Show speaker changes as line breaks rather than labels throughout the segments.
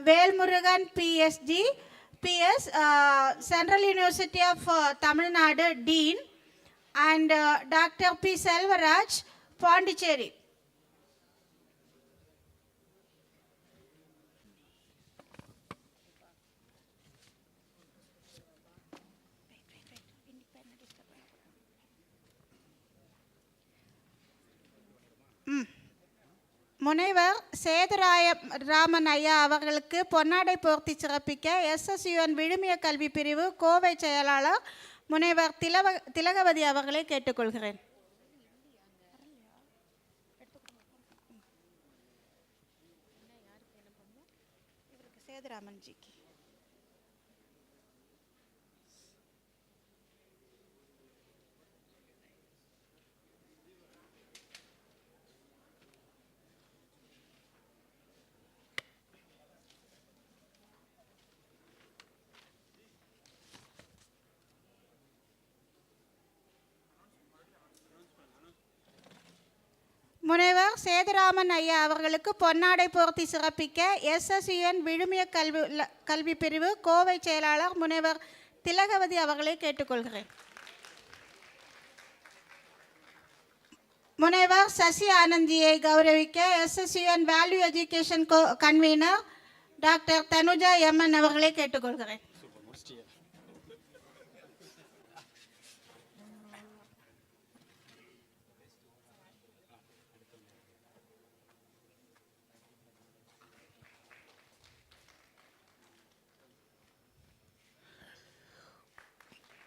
Velmurugan PSG, PS, Central University of Tamil Nadu, Dean, and Dr. P. Selvaraj, Pondicherry. முனைவர் சேதுராமன் ஐயா அவர்களுக்கு பொன்னாடை போர்த்தி சிறப்பிக்க SSUN விழுமிய கல்வி பிரிவு கோவை செயலாளர் முனைவர் திலகவதி அவர்களை கேட்டுக்கொள்கிறேன். சேதுராமன் ஜிக்கு முனைவர் சேதுராமன் ஐயா அவர்களுக்கு பொன்னாடை போர்த்தி சிறப்பிக்க SSUN விழுமிய கல்வி பிரிவு கோவை செயலாளர் முனைவர் திலகவதி அவர்களை கேட்டுக்கொள்கிறேன். முனைவர் சசி ஆனந்தியை கௌரவிக்க SSUN value education convener doctor Thanuja MN அவர்களை கேட்டுக்கொள்கிறேன்.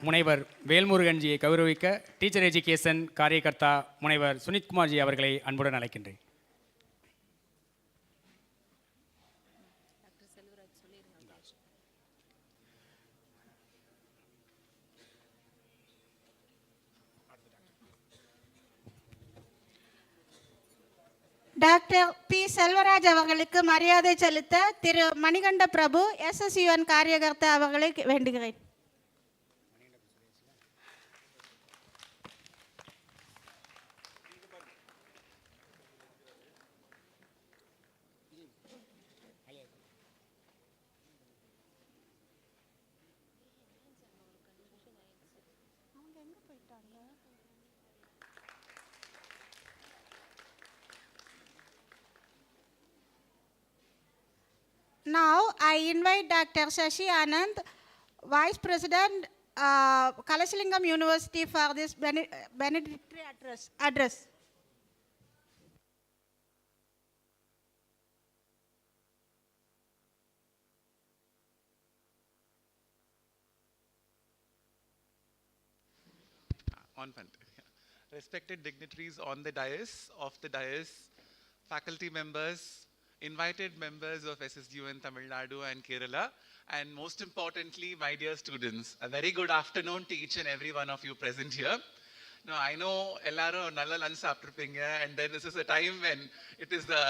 முனைவர் வேல்முருகன்ஜியை கௌரவிக்க டீச்சர் எஜுகேஷன் காரியகர்த்தா முனைவர் சுனித்குமார்ஜி அவர்களை அன்புடன் அழைக்கின்றேன்.
டாக்டர் பி செல்வராஜ் அவர்களுக்கு மரியாதை செலுத்த திரு மணிகண்ட பிரபு SSUN காரியகர்த்தா அவர்களை வேண்டுகிறேன். Now I invite Dr. Shashi Anand, Vice President, Kalasilingam University, for this benedictory address.
Respected dignitaries on the dais, faculty members, invited members of SSUN Tamil Nadu and Kerala, and most importantly, my dear students, a very good afternoon to each and every one of you present here. Now, I know ellarum nalla lunch saaptirupinga, and then this is a time when it is the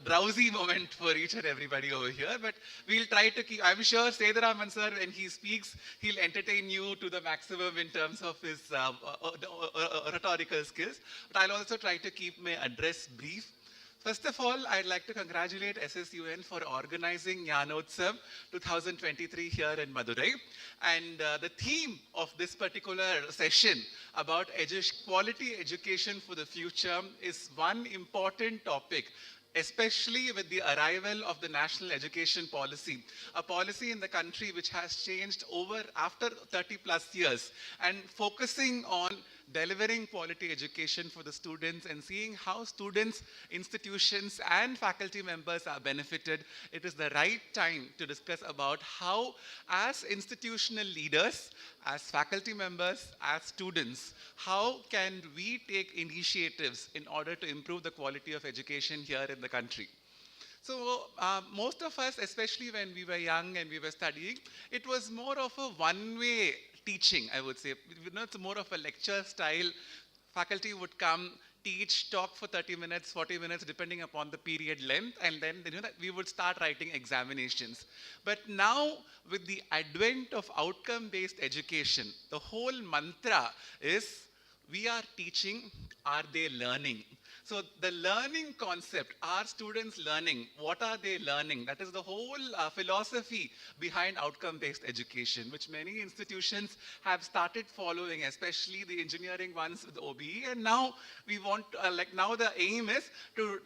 drowsy moment for each and everybody over here, but we'll try to keep, I'm sure Sedaraman sir, when he speaks, he'll entertain you to the maximum in terms of his rhetorical skills, but I'll also try to keep my address brief. First of all, I'd like to congratulate SSUN for organizing GYANOTSAV 2023 here in Madurai. And the theme of this particular session about quality education for the future is one important topic, especially with the arrival of the National Education Policy, a policy in the country which has changed after 30 plus years, and focusing on delivering quality education for the students and seeing how students, institutions and faculty members are benefited. It is the right time to discuss about how, as institutional leaders, as faculty members, as students, how can we take initiatives in order to improve the quality of education here in the country. So most of us, especially when we were young and we were studying, it was more of a one-way teaching, I would say. It's more of a lecture style. Faculty would come, teach, talk for 30 minutes, 40 minutes, depending upon the period length, and then we would start writing examinations. But now, with the advent of outcome-based education, the whole mantra is, we are teaching, are they learning? So the learning concept, are students learning? What are they learning? That is the whole philosophy behind outcome-based education, which many institutions have started following, especially the engineering ones with OBE. And now we want, now the aim is to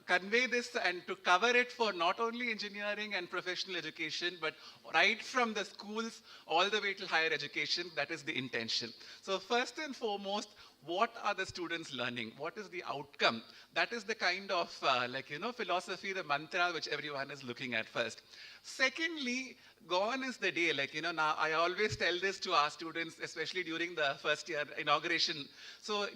convey this and to cover it for not only engineering and professional education, but right from the schools all the way to higher education. That is the intention. So first and foremost, what are the students learning? What is the outcome? That is the kind of philosophy, the mantra which everyone is looking at first. Secondly, gone is the day. Now I always tell this to our students, especially during the first year inauguration. So,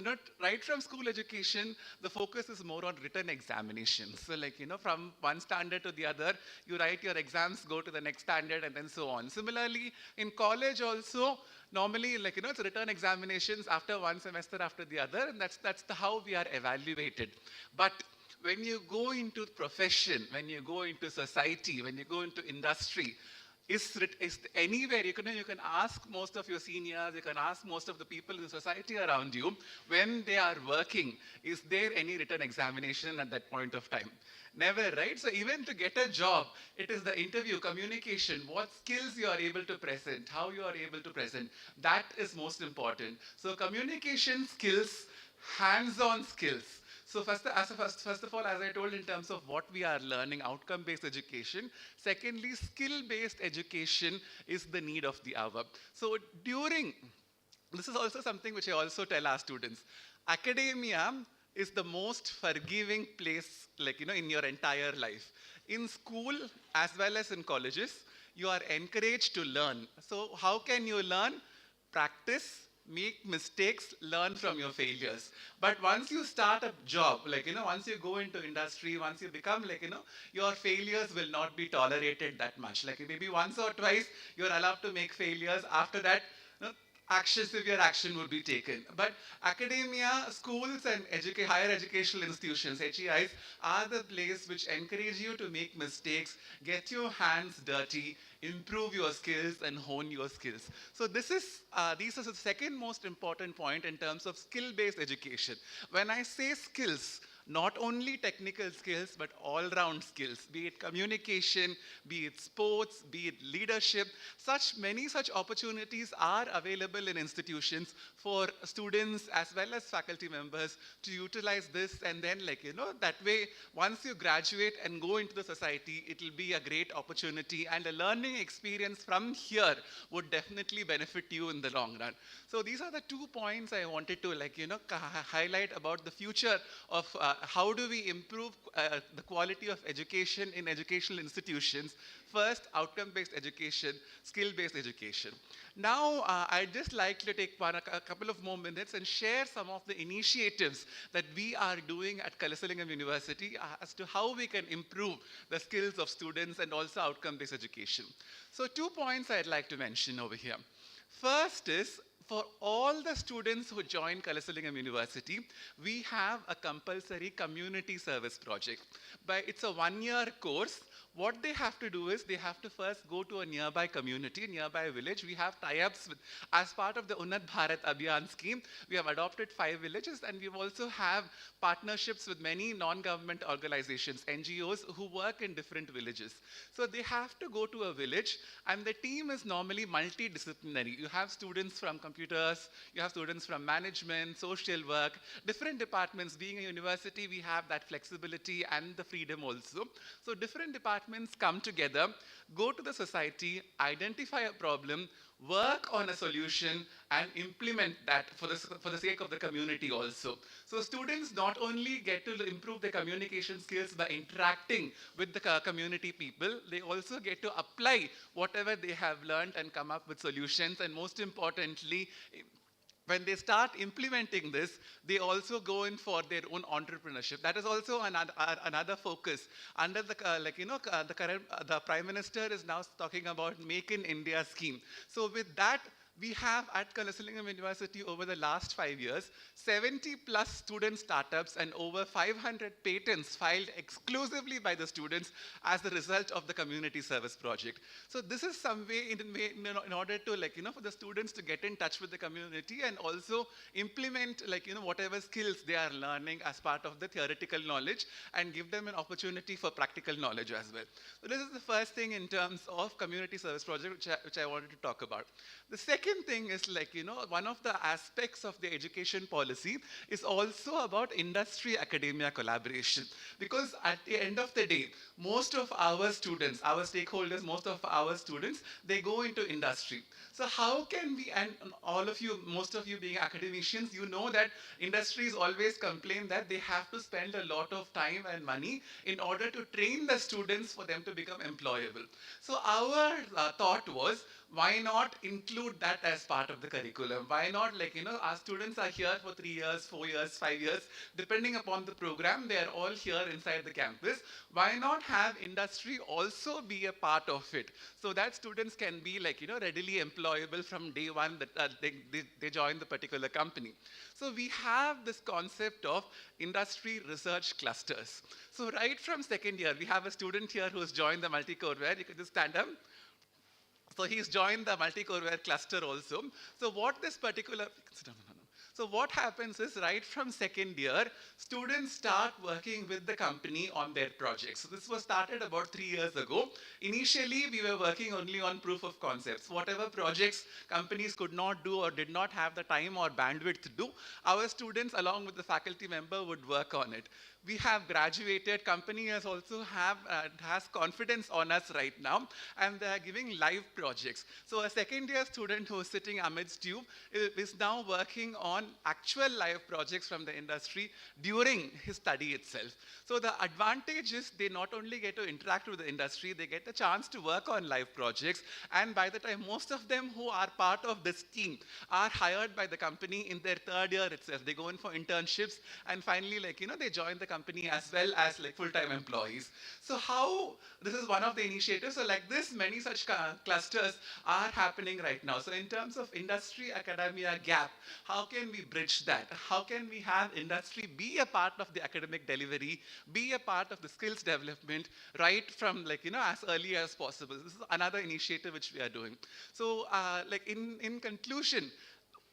right from school education, the focus is more on written examinations. So, from one standard to the other, you write your exams, go to the next standard, and then so on. Similarly, in college also, normally, it's written examinations after one semester after the other, and that's how we are evaluated. But when you go into profession, when you go into society, when you go into industry, is anywhere, you can ask most of your seniors, you can ask most of the people in the society around you, when they are working, is there any written examination at that point of time? Never, right? So even to get a job, it is the interview, communication, what skills you are able to present, how you are able to present. That is most important. So communication skills, hands-on skills. So first of all, as I told in terms of what we are learning, outcome-based education. Secondly, skill-based education is the need of the hour. So this is also something which I also tell our students. Academia is the most forgiving place, in your entire life. In school, as well as in colleges, you are encouraged to learn. So how can you learn? Practice, make mistakes, learn from your failures. But once you start a job, once you go into industry, once you become, your failures will not be tolerated that much. Maybe once or twice, you're allowed to make failures. After that, severe action would be taken. But academia, schools and higher educational institutions, HEIs, are the place which encourage you to make mistakes, get your hands dirty, improve your skills and hone your skills. So this is the second most important point in terms of skill-based education. When I say skills, not only technical skills, but all-round skills, be it communication, be it sports, be it leadership. Many such opportunities are available in institutions for students as well as faculty members to utilize this, and then that way, once you graduate and go into the society, it will be a great opportunity, and a learning experience from here would definitely benefit you in the long run. So these are the 2 points I wanted to highlight about the future of how do we improve the quality of education in educational institutions. First, outcome-based education, skill-based education. Now, I'd just like to take a couple of more minutes and share some of the initiatives that we are doing at Kalasalingam University as to how we can improve the skills of students and also outcome-based education. So 2 points I'd like to mention over here. First is, for all the students who join Kalasalingam University, we have a compulsory community service project. It's a 1-year course. What they have to do is they have to first go to a nearby community, nearby village. We have tie-ups as part of the Unnat Bharat Abhiyan scheme. We have adopted 5 villages, and we also have partnerships with many non-government organizations, NGOs, who work in different villages. So they have to go to a village, and the team is normally multidisciplinary. You have students from computers, you have students from management, social work, different departments. Being a university, we have that flexibility and the freedom also. So different departments come together, go to the society, identify a problem, work on a solution, and implement that for the sake of the community also. So students not only get to improve their communication skills by interacting with the community people, they also get to apply whatever they have learned and come up with solutions. And most importantly, when they start implementing this, they also go in for their own entrepreneurship. That is also another focus. Under the the Prime Minister is now talking about Make in India scheme. So with that, We have at Kalasalingam University over the last 5 years, 70 plus student startups and over 500 patents filed exclusively by the students as the result of the community service project. So this is some way in order to for the students to get in touch with the community and also implement whatever skills they are learning as part of the theoretical knowledge and give them an opportunity for practical knowledge as well. So this is the first thing in terms of community service project which I wanted to talk about. The second thing is one of the aspects of the education policy is also about industry academia collaboration, because at the end of the day, most of our students, our stakeholders, most of our students, they go into industry. So how can we, and all of you, most of you being academicians, you know that industries always complain that they have to spend a lot of time and money in order to train the students for them to become employable. So our thought was, why not include that as part of the curriculum? Why not, our students are here for 3 years, 4 years, 5 years, depending upon the program, they are all here inside the campus. Why not have industry also be a part of it, so that students can be readily employable from day one that they join the particular company. So we have this concept of industry research clusters. So right from second year, we have a student here who has joined the multi-core where you can just stand up. So he's joined the multi-coreware cluster also. So what this particular, so what happens is right from second year, students start working with the company on their projects. So this was started about 3 years ago. Initially, we were working only on proof of concepts. Whatever projects companies could not do or did not have the time or bandwidth to do, our students along with the faculty member would work on it. We have graduated, company has also has confidence on us right now, and they are giving live projects. So a second year student who is sitting amidst you is now working on actual live projects from the industry during his study itself. So the advantage is they not only get to interact with the industry, they get the chance to work on live projects, and by the time most of them who are part of this team are hired by the company in their third year itself. They go in for internships and finally they join the company as well as full-time employees. So this is one of the initiatives. So this, many such clusters are happening right now. So in terms of industry academia gap, how can we bridge that? How can we have industry be a part of the academic delivery, be a part of the skills development right from as early as possible? This is another initiative which we are doing. So in conclusion,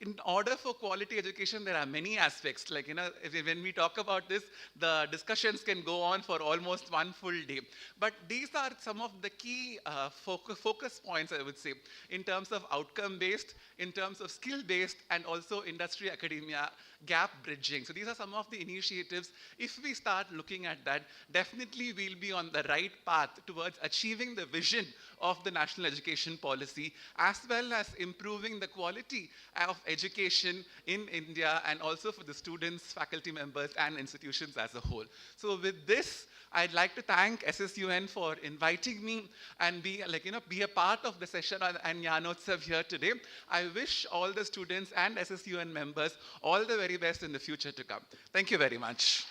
in order for quality education, there are many aspects. When we talk about this, the discussions can go on for almost one full day. But these are some of the key focus points, I would say, in terms of outcome-based, in terms of skill-based, and also industry academia gap bridging. So these are some of the initiatives. If we start looking at that, definitely we'll be on the right path towards achieving the vision of the national education policy, as well as improving the quality of education in India and also for the students, faculty members, and institutions as a whole. So with this, I'd like to thank SSUN for inviting me and be a part of the session and GYANOTSAV here today. I wish all the students and SSUN members all the very best in the future to come. Thank you very much.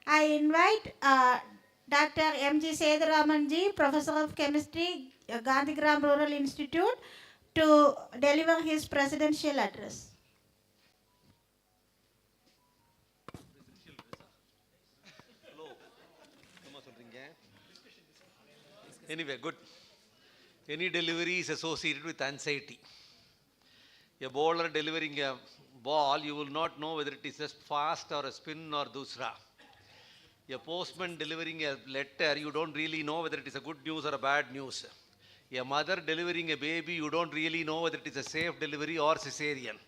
I invite Dr. M.G. Seduramanji, Professor of Chemistry, Gandhigram Rural Institute, to deliver his presidential address.
Anyway, good. Any delivery is associated with anxiety. A bowler delivering a ball, you will not know whether it is just fast or a spin or dusra. A postman delivering a letter, you don't really know whether it is a good news or a bad news. A mother delivering a baby, you don't really know whether it is a safe delivery or cesarean.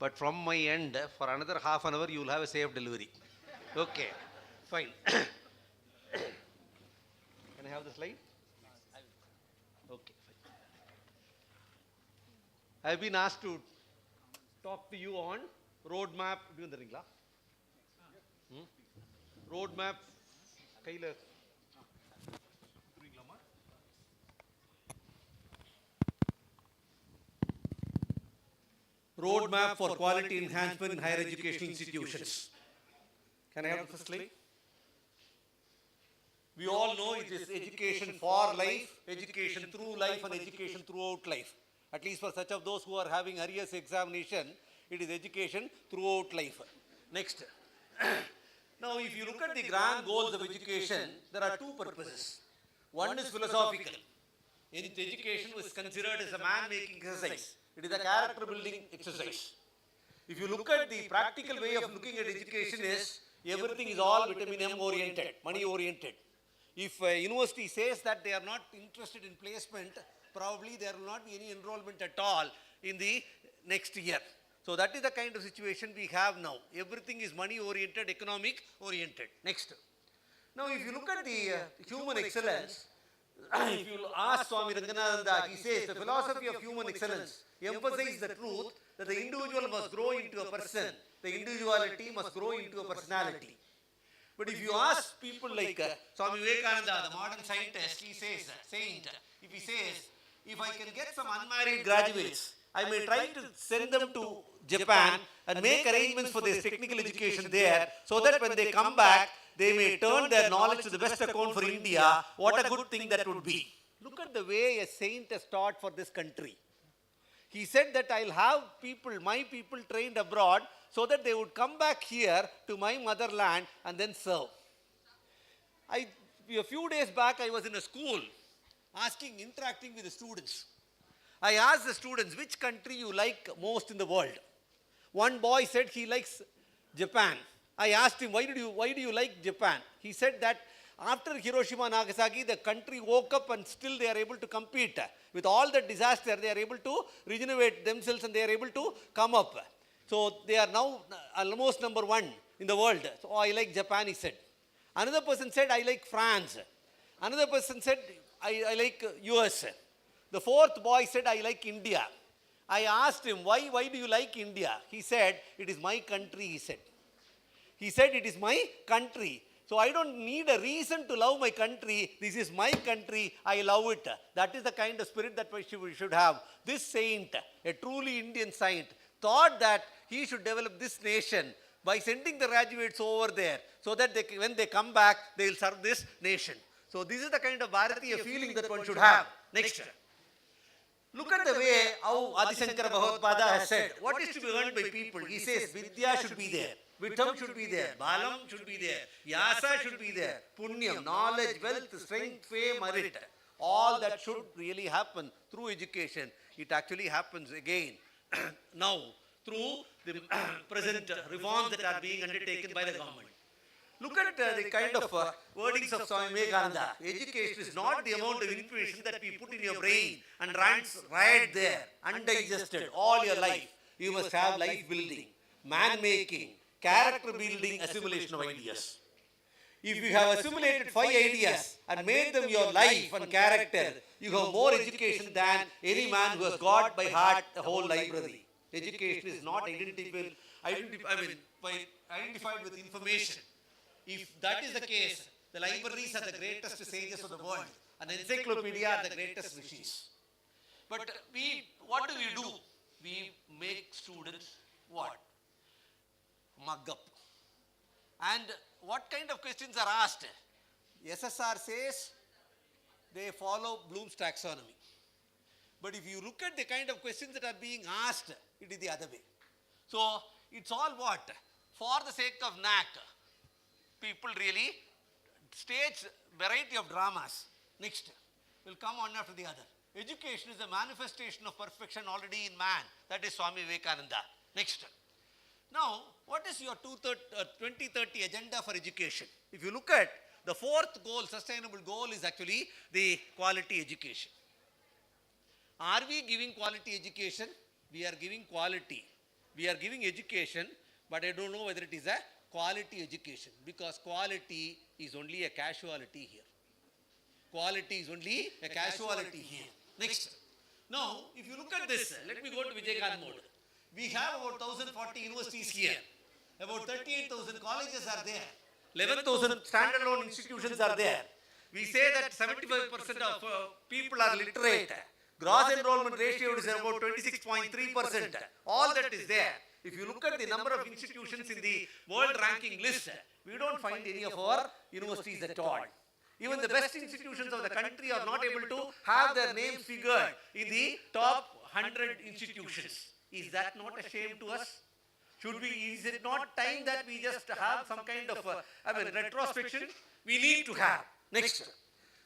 But from my end, for another half an hour, you will have a safe delivery. Okay, fine. Can I have the slide? Okay, fine. I have been asked to talk to you on roadmap. Roadmap. roadmap for quality enhancement in higher education institutions. Can I have the first slide? We all know it is education for life, education through life, and education throughout life. At least for such of those who are having arrears examination, it is education throughout life. Next. Now, if you look at the grand goals of education, there are two purposes. One is philosophical. Education was considered as a man-making exercise. It is a character-building exercise. If you look at the practical way of looking at education is, everything is all vitamin M-oriented, money-oriented. If a university says that they are not interested in placement, probably there will not be any enrollment at all in the next year. So that is the kind of situation we have now. Everything is money-oriented, economic-oriented. Next. Now, if you look at the human excellence, if you ask Swami Ranganathananda, he says the philosophy of human excellence emphasizes the truth that the individual must grow into a person, the individuality must grow into a personality. But if you ask people like Swami Vivekananda, the modern scientist, he says, if he says, if I can get some unmarried graduates, I may try to send them to Japan and make arrangements for their technical education there, so that when they come back, they may turn their knowledge to the best account for India. What a good thing that would be. Look at the way a saint has taught for this country. He said that I'll have people, my people trained abroad, so that they would come back here to my motherland and then serve. A few days back, I was in a school interacting with the students. I asked the students, which country you like most in the world? One boy said he likes Japan. I asked him, why do you like Japan? He said that after Hiroshima and Nagasaki, the country woke up and still they are able to compete. With all the disaster, they are able to regenerate themselves and they are able to come up. So they are now almost number one in the world. So I like Japan, he said. Another person said, I like France. Another person said, I like US. The fourth boy said, I like India. I asked him, why do you like India? He said, it is my country, he said. He said, it is my country. So I don't need a reason to love my country. This is my country. I love it. That is the kind of spirit that we should have. This saint, a truly Indian saint, thought that he should develop this nation by sending the graduates over there so that when they come back, they will serve this nation. So this is the kind of Bharatiya feeling that one should have. Next. Look at the way how Adi Shankara Bhagavad has said, what is to be earned by people? He says, Vidya should be there, Vittam should be there, Balam should be there, Yasa should be there, Punyam, knowledge, wealth, strength, fame, merit. All that should really happen through education. It actually happens again now through the present reforms that are being undertaken by the government. Look at the kind of wordings of Swami Vivekananda. Education is not the amount of information that we put in your brain and runs right there, undigested all your life. You must have life building, man making, character building, assimilation of ideas. If you have assimilated 5 ideas and made them your life and character, you have more education than any man who has got by heart a whole library. Education is not identified with information. If that is the case, the libraries are the greatest sages of the world, and encyclopedia are the greatest rishis. But what do? We make students what? Mug up. And what kind of questions are asked? SSR says they follow Bloom's taxonomy. But if you look at the kind of questions that are being asked, it is the other way. So it's all what? For the sake of knack. People really stage variety of dramas. Next, will come one after the other. Education is a manifestation of perfection already in man. That is Swami Vivekananda. Next. Now, what is your 2030 agenda for education? If you look at the fourth goal, sustainable goal, is actually the quality education. Are we giving quality education? We are giving quality. We are giving education, but I don't know whether it is a quality education, because quality is only a casualty here. Quality is only a casualty here. Next. Now, if you look at this, let me go to Vijaykanth mode. We have about 1,040 universities here. About 38,000 colleges are there. 11,000 standalone institutions are there. We say that 75% of people are literate. Gross enrollment ratio is about 26.3%. All that is there. If you look at the number of institutions in the world ranking list, we don't find any of our universities at all. Even the best institutions of the country are not able to have their names figured in the top 100 institutions. Is that not a shame to us? Is it not time that we just have some kind of, retrospection? We need to have. Next.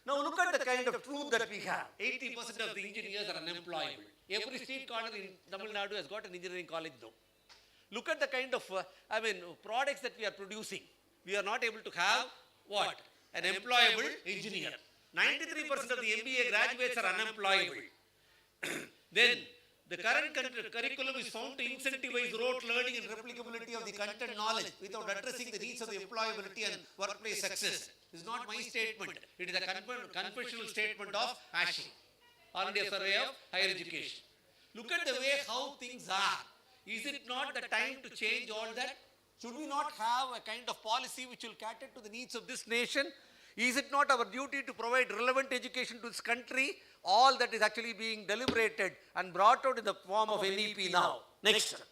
Now look at the kind of truth that we have. 80% of the engineers are unemployable. Every street corner in Tamilnadu has got an engineering college though. Look at the kind of, products that we are producing. We are not able to have what? An employable engineer. 93% of the MBA graduates are unemployable. Then, the current curriculum is found to incentivize rote learning and replicability of the content knowledge without addressing the needs of the employability and workplace success. This is not my statement. It is a confessional statement of ASHI, All India Survey of Higher Education. Look at the way how things are. Is it not the time to change all that? Should we not have a kind of policy which will cater to the needs of this nation? Is it not our duty to provide relevant education to this country? All that is actually being deliberated and brought out in the form of NEP now. Next.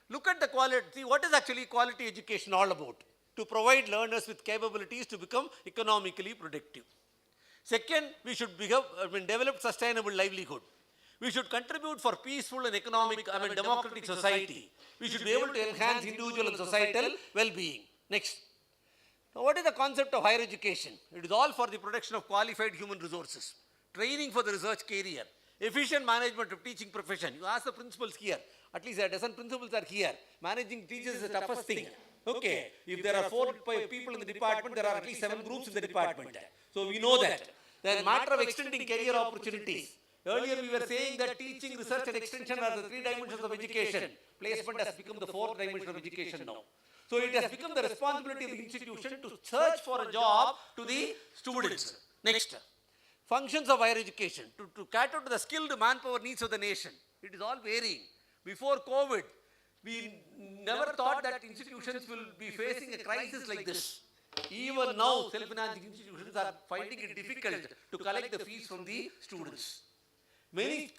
Look at the quality. See, what is actually quality education all about? To provide learners with capabilities to become economically productive. Second, we should develop sustainable livelihood. We should contribute for peaceful and democratic society. We should be able to enhance individual and societal well-being. Next. Now, what is the concept of higher education? It is all for the production of qualified human resources, training for the research career, efficient management of teaching profession. You ask the principals here, at least a dozen principals are here. Managing teachers is the toughest thing. Okay, if there are 4 people in the department, there are at least 7 groups in the department. So we know that. Then matter of extending career opportunities. Earlier we were saying that teaching, research and extension are the 3 dimensions of education. Placement has become the 4th dimension of education now. So it has become the responsibility of the institution to search for a job to the students. Next. Functions of higher education. To cater to the skilled manpower needs of the nation. It is all varying. Before COVID, we never thought that institutions will be facing a crisis like this. Even now, self-financing institutions are finding it difficult to collect the fees from the students. Many,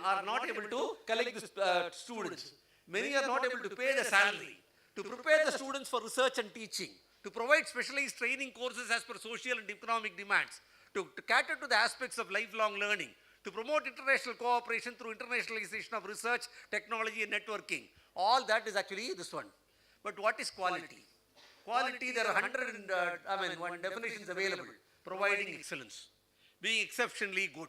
are not able to collect the students. Many are not able to pay the salary. To prepare the students for research and teaching. To provide specialized training courses as per social and economic demands. To cater to the aspects of lifelong learning. To promote international cooperation through internationalization of research, technology and networking. All that is actually this one. But what is quality? Quality, there are 100 definitions available. Providing excellence. Being exceptionally good.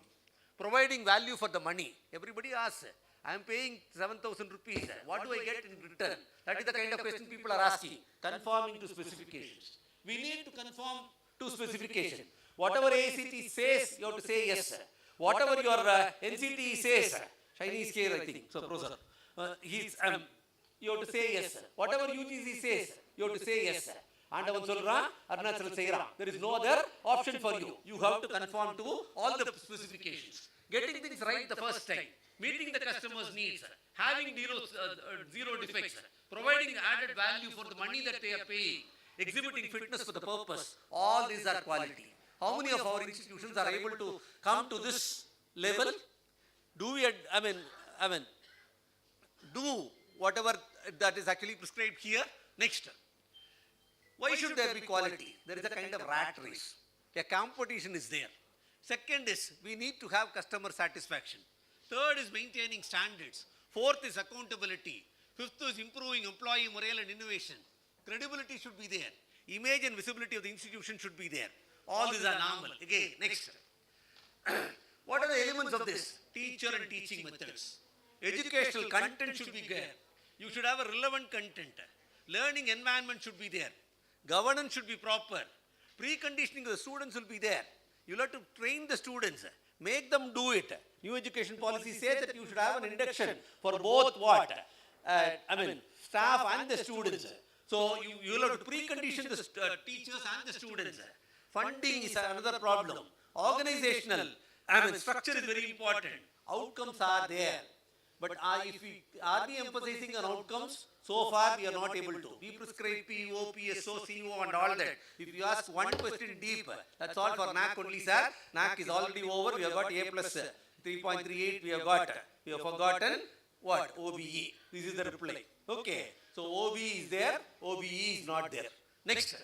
Providing value for the money. Everybody asks, I am paying 7,000 rupees. What do I get in return? That is the kind of question people are asking. Conforming to specifications. We need to conform to specification. Whatever ACT says, you have to say yes. Whatever your NCT says, Chinese here I think, so professor, you have to say yes. Whatever UGC says, you have to say yes. Andavan solran, Arunachal seiran. There is no other option for you. You have to conform to all the specifications. Getting things right the first time. Meeting the customer's needs. Having zero defects. Providing added value for the money that they are paying. Exhibiting fitness for the purpose. All these are quality. How many of our institutions are able to come to this level? Do we, do whatever that is actually prescribed here? Next. Why should there be quality? There is a kind of rat race. A competition is there. Second is, we need to have customer satisfaction. Third is maintaining standards. Fourth is accountability. Fifth is improving employee morale and innovation. Credibility should be there. Image and visibility of the institution should be there. All these are normal. Again, next. What are the elements of this? Teacher and teaching methods. Educational content should be there. You should have a relevant content. Learning environment should be there. Governance should be proper. Preconditioning of the students will be there. You have to train the students. Make them do it. New education policy says that you should have an induction for both what? Staff and the students. So you will have to precondition the teachers and the students. Funding is another problem. Organizational structure is very important. Outcomes are there. But if we are we emphasizing on outcomes? So far we are not able to. We prescribe PO, PSO, CO and all that. If you ask one question deep, that's all for NAC only, sir. NAC is already over. We have got A plus 3.38 we have got. We have forgotten what? OBE. This is the reply. Okay. So OBE is there, OBE is not there. Next.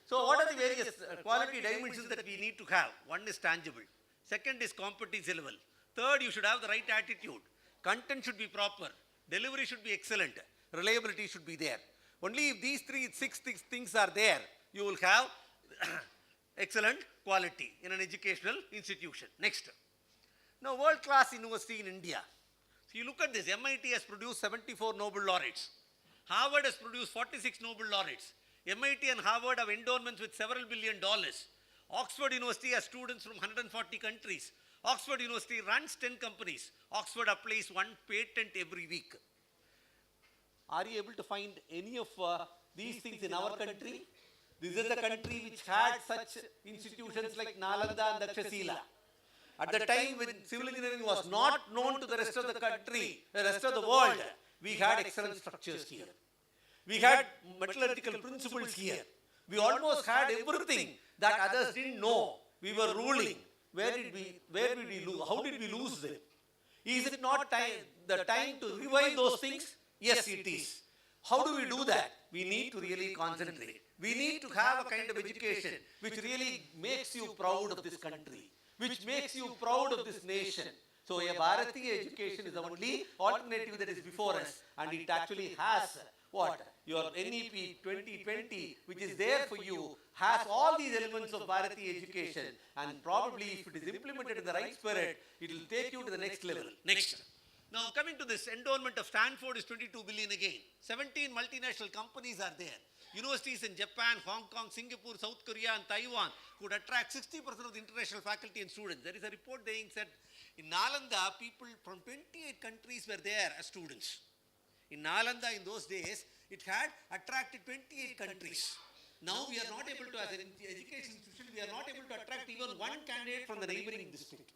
So what are the various quality dimensions that we need to have? One is tangible. Second is competency level. Third, you should have the right attitude. Content should be proper. Delivery should be excellent. Reliability should be there. Only if these six things are there, you will have excellent quality in an educational institution. Next. Now, world-class university in India. So you look at this, MIT has produced 74 Nobel laureates. Harvard has produced 46 Nobel laureates. MIT and Harvard have endowments with several $1 billion. Oxford University has students from 140 countries. Oxford University runs 10 companies. Oxford applies one patent every week. Are you able to find any of these things in our country? This is the country which had such institutions like Nalanda and Takshashila. At the time when civil engineering was not known to the rest of the country, the rest of the world, we had excellent structures here. We had metallurgical principles here. We almost had everything that others didn't know. We were ruling. Where did we lose? How did we lose them? Is it not the time to revive those things? Yes, it is. How do we do that? We need to really concentrate. We need to have a kind of education which really makes you proud of this country, which makes you proud of this nation. So a Bharatiya education is the only alternative that is before us, and it actually has what? Your NEP 2020, which is there for you, has all these elements of Bharatiya education, and probably if it is implemented in the right spirit, it will take you to the next level. Next. Now coming to this, endowment of Stanford is 22 billion again. 17 multinational companies are there. Universities in Japan, Hong Kong, Singapore, South Korea and Taiwan could attract 60% of the international faculty and students. There is a report saying that in Nalanda, people from 28 countries were there as students. In Nalanda in those days, it had attracted 28 countries. Now we are not able to, as an education institution, we are not able to attract even one candidate from the neighboring district.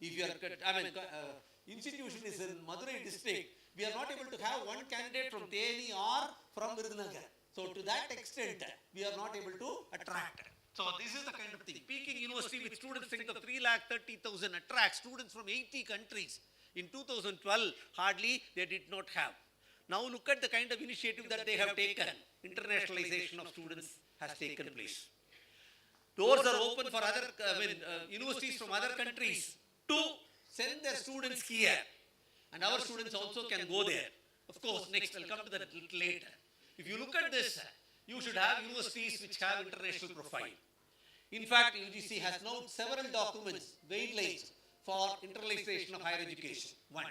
If your institution is in Madurai district, we are not able to have one candidate from Theni or from Virudhunagar. So to that extent, we are not able to attract. So this is the kind of thing. Peking University with student strength of 330,000 attracts students from 80 countries. In 2012, hardly they did not have. Now look at the kind of initiative that they have taken. Internationalization of students has taken place. Doors are open for other universities from other countries to send their students here. And our students also can go there. Of course, next I'll come to that a little later. If you look at this, you should have universities which have international profile. In fact, UGC has now several documents, guidelines for internationalization of higher education. One,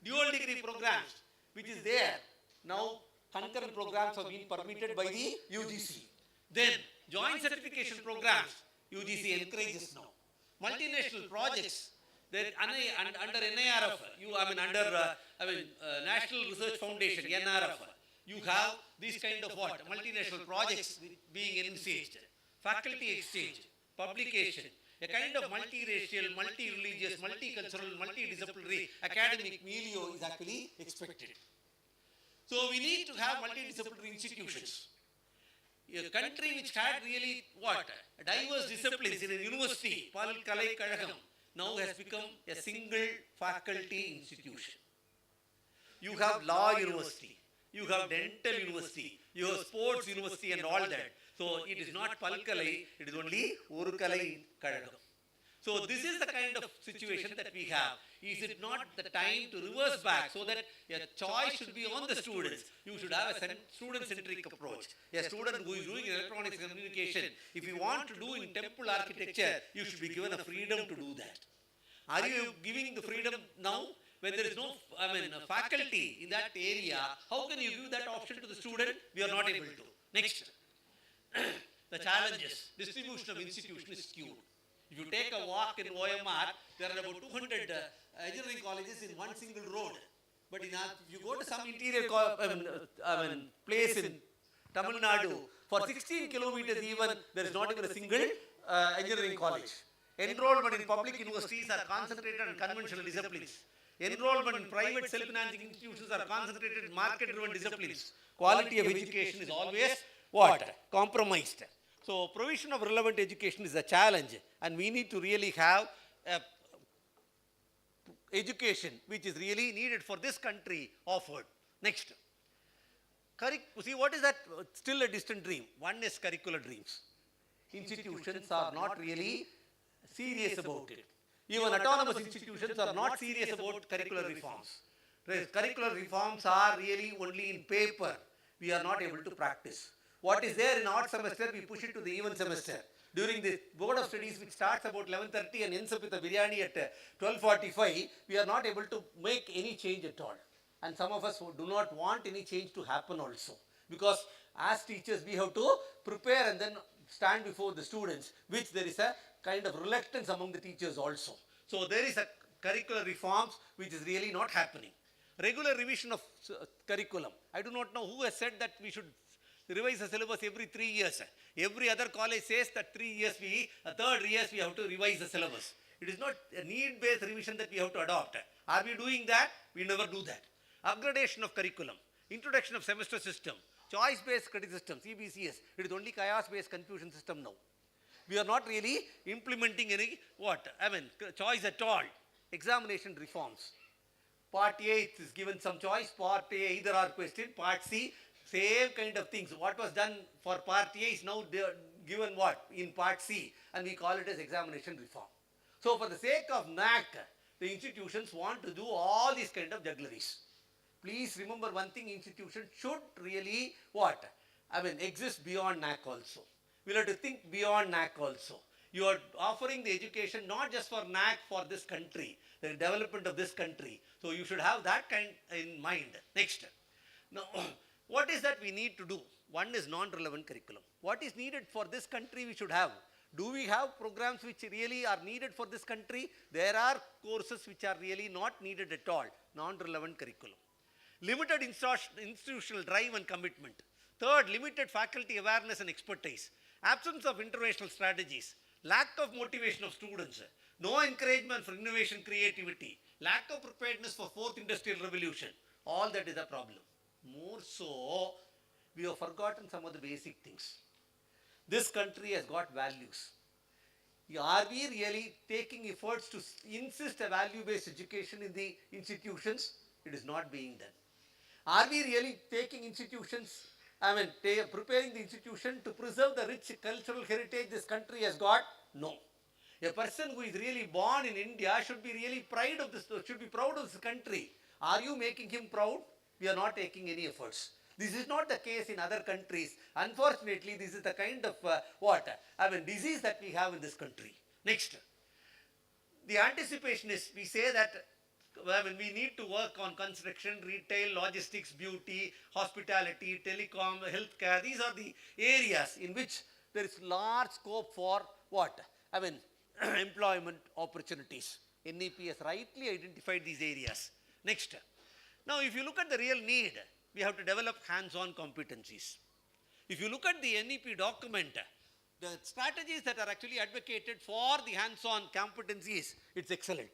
dual degree programs, which is there. Now, concurrent programs have been permitted by the UGC. Then, joint certification programs, UGC encourages now. Multinational projects, that under NIRF, National Research Foundation, NRF, you have these kind of what? Multinational projects being initiated. Faculty exchange, publication, a kind of multiracial, multi-religious, multicultural, multidisciplinary academic milieu is actually expected. So we need to have multidisciplinary institutions. A country which had really what? Diverse disciplines in a university, Palkalai Kazhagam, now has become a single faculty institution. You have law university, you have dental university, you have sports university and all that. So it is not Palkalai, it is only Urukalai Kazhagam. So this is the kind of situation that we have. Is it not the time to reverse back so that a choice should be on the students? You should have a student-centric approach. A student who is doing electronics communication, if you want to do in temple architecture, you should be given a freedom to do that. Are you giving the freedom now? When there is no faculty in that area, how can you give that option to the student? We are not able to. Next, the challenges. Distribution of institution is skewed. If you take a walk in OMR, there are about 200 engineering colleges in one single road. But if you go to some interior place in Tamilnadu, for 16 kilometers even, there is not even a single engineering college. Enrollment in public universities are concentrated on conventional disciplines. Enrollment in private self-financing institutions are concentrated in market-driven disciplines. Quality of education is always what? Compromised. So provision of relevant education is a challenge, and we need to really have a education which is really needed for this country offered. Next. See, what is that? Still a distant dream. One is curricular dreams. Institutions are not really serious about it. Even autonomous institutions are not serious about curricular reforms. Curricular reforms are really only in paper. We are not able to practice. What is there in odd semester, we push it to the even semester. During the board of studies, which starts about 11:30 and ends up with a biryani at 12:45, we are not able to make any change at all. And some of us do not want any change to happen also. Because as teachers, we have to prepare and then stand before the students, which there is a kind of reluctance among the teachers also. So there is a curricular reforms which is really not happening. Regular revision of curriculum. I do not know who has said that we should revise the syllabus every 3 years. Every other college says that 3 years third years we have to revise the syllabus. It is not a need-based revision that we have to adopt. Are we doing that? We never do that. Upgradation of curriculum, introduction of semester system, choice-based credit system, CBCS. It is only chaos-based confusion system now. We are not really implementing any choice at all. Examination reforms. Part A is given some choice. Part A either are question. Part C, same kind of things. What was done for Part A is now given what? In Part C. And we call it as examination reform. So for the sake of NAC, the institutions want to do all these kind of juggleries. Please remember one thing, institution should really exist beyond NAC also. We'll have to think beyond NAC also. You are offering the education not just for NAC, for this country, the development of this country. So you should have that kind in mind. Next. Now, what is that we need to do? One is non-relevant curriculum. What is needed for this country we should have? Do we have programs which really are needed for this country? There are courses which are really not needed at all. Non-relevant curriculum. Limited institutional drive and commitment. Third, limited faculty awareness and expertise. Absence of interventional strategies. Lack of motivation of students. No encouragement for innovation, creativity. Lack of preparedness for fourth industrial revolution. All that is a problem. More so, we have forgotten some of the basic things. This country has got values. Are we really taking efforts to insist a value-based education in the institutions? It is not being done. Are we really taking institutions, preparing the institution to preserve the rich cultural heritage this country has got? No. A person who is really born in India should be really proud of this country. Are you making him proud? We are not taking any efforts. This is not the case in other countries. Unfortunately, this is the kind of disease that we have in this country. Next. The anticipation is, we say that we need to work on construction, retail, logistics, beauty, hospitality, telecom, healthcare. These are the areas in which there is large scope for employment opportunities. NEP has rightly identified these areas. Next. Now, if you look at the real need, we have to develop hands-on competencies. If you look at the NEP document, the strategies that are actually advocated for the hands-on competencies, it's excellent.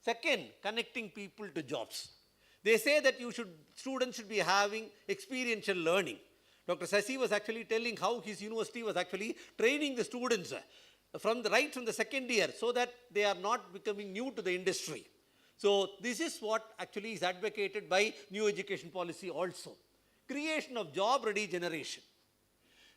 Second, connecting people to jobs. They say that students should be having experiential learning. Dr. Sasi was actually telling how his university was actually training the students from the second year so that they are not becoming new to the industry. So this is what actually is advocated by new education policy also. Creation of job-ready generation.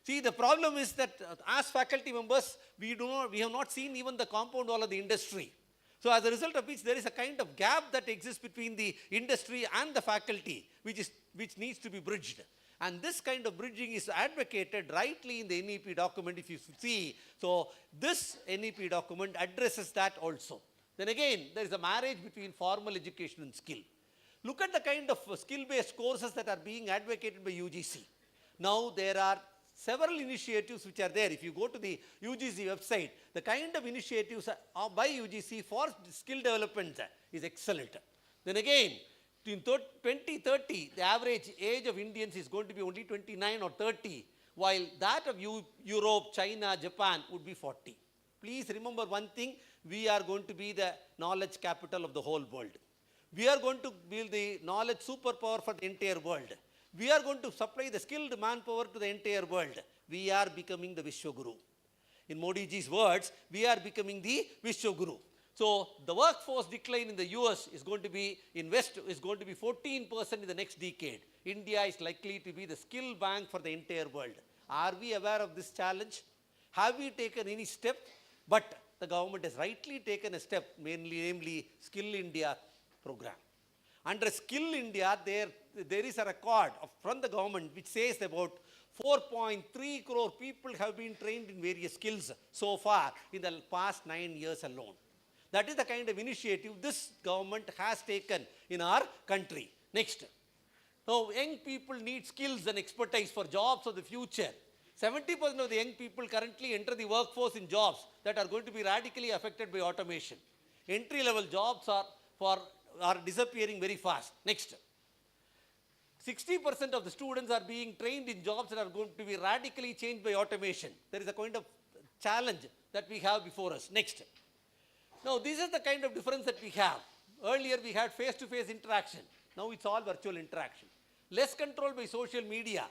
See, the problem is that as faculty members, we have not seen even the compound wall of the industry. So as a result of which there is a kind of gap that exists between the industry and the faculty, which needs to be bridged. And this kind of bridging is advocated rightly in the NEP document, if you see. So this NEP document addresses that also. Then again, there is a marriage between formal education and skill. Look at the kind of skill-based courses that are being advocated by UGC. Now there are several initiatives which are there. If you go to the UGC website, the kind of initiatives by UGC for skill development is excellent. Then again, in 2030, the average age of Indians is going to be only 29 or 30, while that of Europe, China, Japan would be 40. Please remember one thing, we are going to be the knowledge capital of the whole world. We are going to build the knowledge superpower for the entire world. We are going to supply the skilled manpower to the entire world. We are becoming the Vishwaguru. In Modi ji's words, we are becoming the Vishwaguru. So the workforce decline in the US is going to be, in West, is going to be 14% in the next decade. India is likely to be the skill bank for the entire world. Are we aware of this challenge? Have we taken any step? But the government has rightly taken a step, namely Skill India program. Under Skill India, there is a record from the government which says about 4.3 crore people have been trained in various skills so far in the past 9 years alone. That is the kind of initiative this government has taken in our country. Next. Now, young people need skills and expertise for jobs of the future. 70% of the young people currently enter the workforce in jobs that are going to be radically affected by automation. Entry-level jobs are disappearing very fast. Next. 60% of the students are being trained in jobs that are going to be radically changed by automation. There is a kind of challenge that we have before us. Next. Now, this is the kind of difference that we have. Earlier, we had face-to-face interaction. Now, it's all virtual interaction. Less control by social media.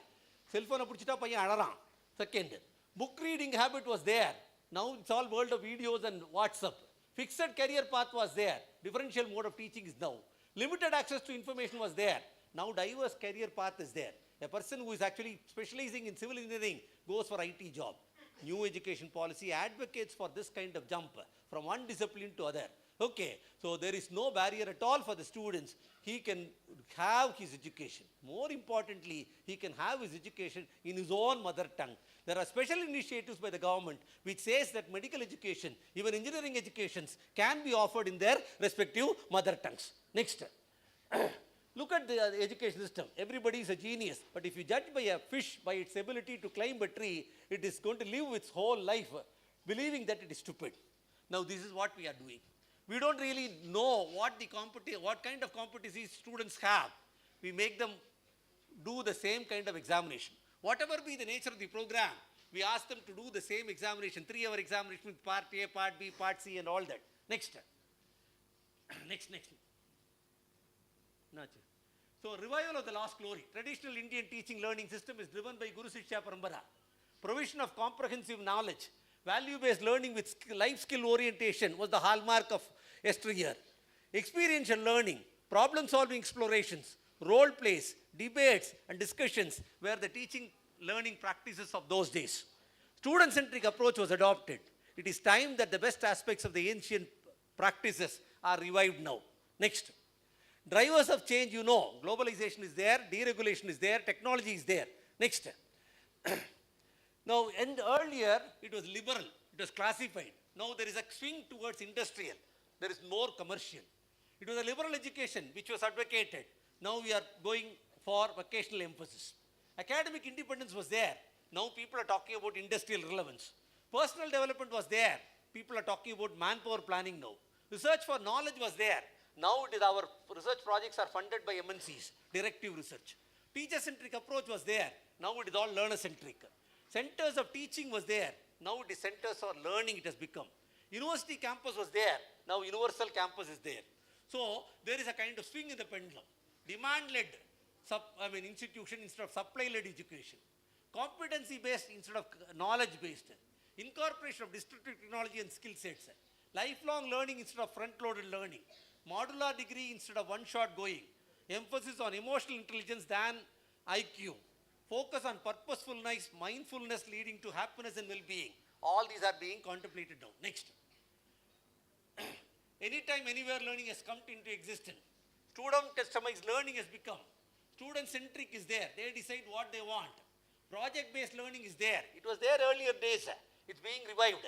Cell phone pudichita paiyan alaran. Second, book reading habit was there. Now, it's all world of videos and WhatsApp. Fixed career path was there. Differential mode of teaching is now. Limited access to information was there. Now, diverse career path is there. A person who is actually specializing in civil engineering goes for IT job. New education policy advocates for this kind of jump from one discipline to other. Okay, so there is no barrier at all for the students. He can have his education. More importantly, he can have his education in his own mother tongue. There are special initiatives by the government which says that medical education, even engineering educations, can be offered in their respective mother tongues. Next. Look at the education system. Everybody is a genius. But if you judge by a fish by its ability to climb a tree, it is going to live its whole life believing that it is stupid. Now, this is what we are doing. We don't really know what kind of competencies students have. We make them do the same kind of examination. Whatever be the nature of the program, we ask them to do the same examination, 3-hour examination with part A, part B, part C and all that. Next. Next. So, revival of the lost glory. Traditional Indian teaching learning system is driven by Guru Shiksha Parampara. Provision of comprehensive knowledge, value-based learning with life skill orientation was the hallmark of yesteryear. Experiential learning, problem-solving explorations, role plays, debates and discussions were the teaching learning practices of those days. Student-centric approach was adopted. It is time that the best aspects of the ancient practices are revived now. Next. Drivers of change, you know, globalization is there, deregulation is there, technology is there. Next. Now, and earlier it was liberal, it was classified. Now there is a swing towards industrial. There is more commercial. It was a liberal education which was advocated. Now we are going for vocational emphasis. Academic independence was there. Now people are talking about industrial relevance. Personal development was there. People are talking about manpower planning now. Research for knowledge was there. Now it is our research projects are funded by MNCs, directive research. Teacher-centric approach was there. Now it is all learner-centric. Centers of teaching was there. Now it is centers for learning it has become. University campus was there. Now universal campus is there. So there is a kind of swing in the pendulum. Demand-led institution instead of supply-led education. Competency-based instead of knowledge-based. Incorporation of distributed technology and skill sets. Lifelong learning instead of front-loaded learning. Modular degree instead of one-shot going. Emphasis on emotional intelligence than IQ. Focus on purposefulness, mindfulness leading to happiness and well-being. All these are being contemplated now. Next. Anytime, anywhere learning has come into existence. Student-customized learning has become. Student-centric is there. They decide what they want. Project-based learning is there. It was there earlier days. It's being revived.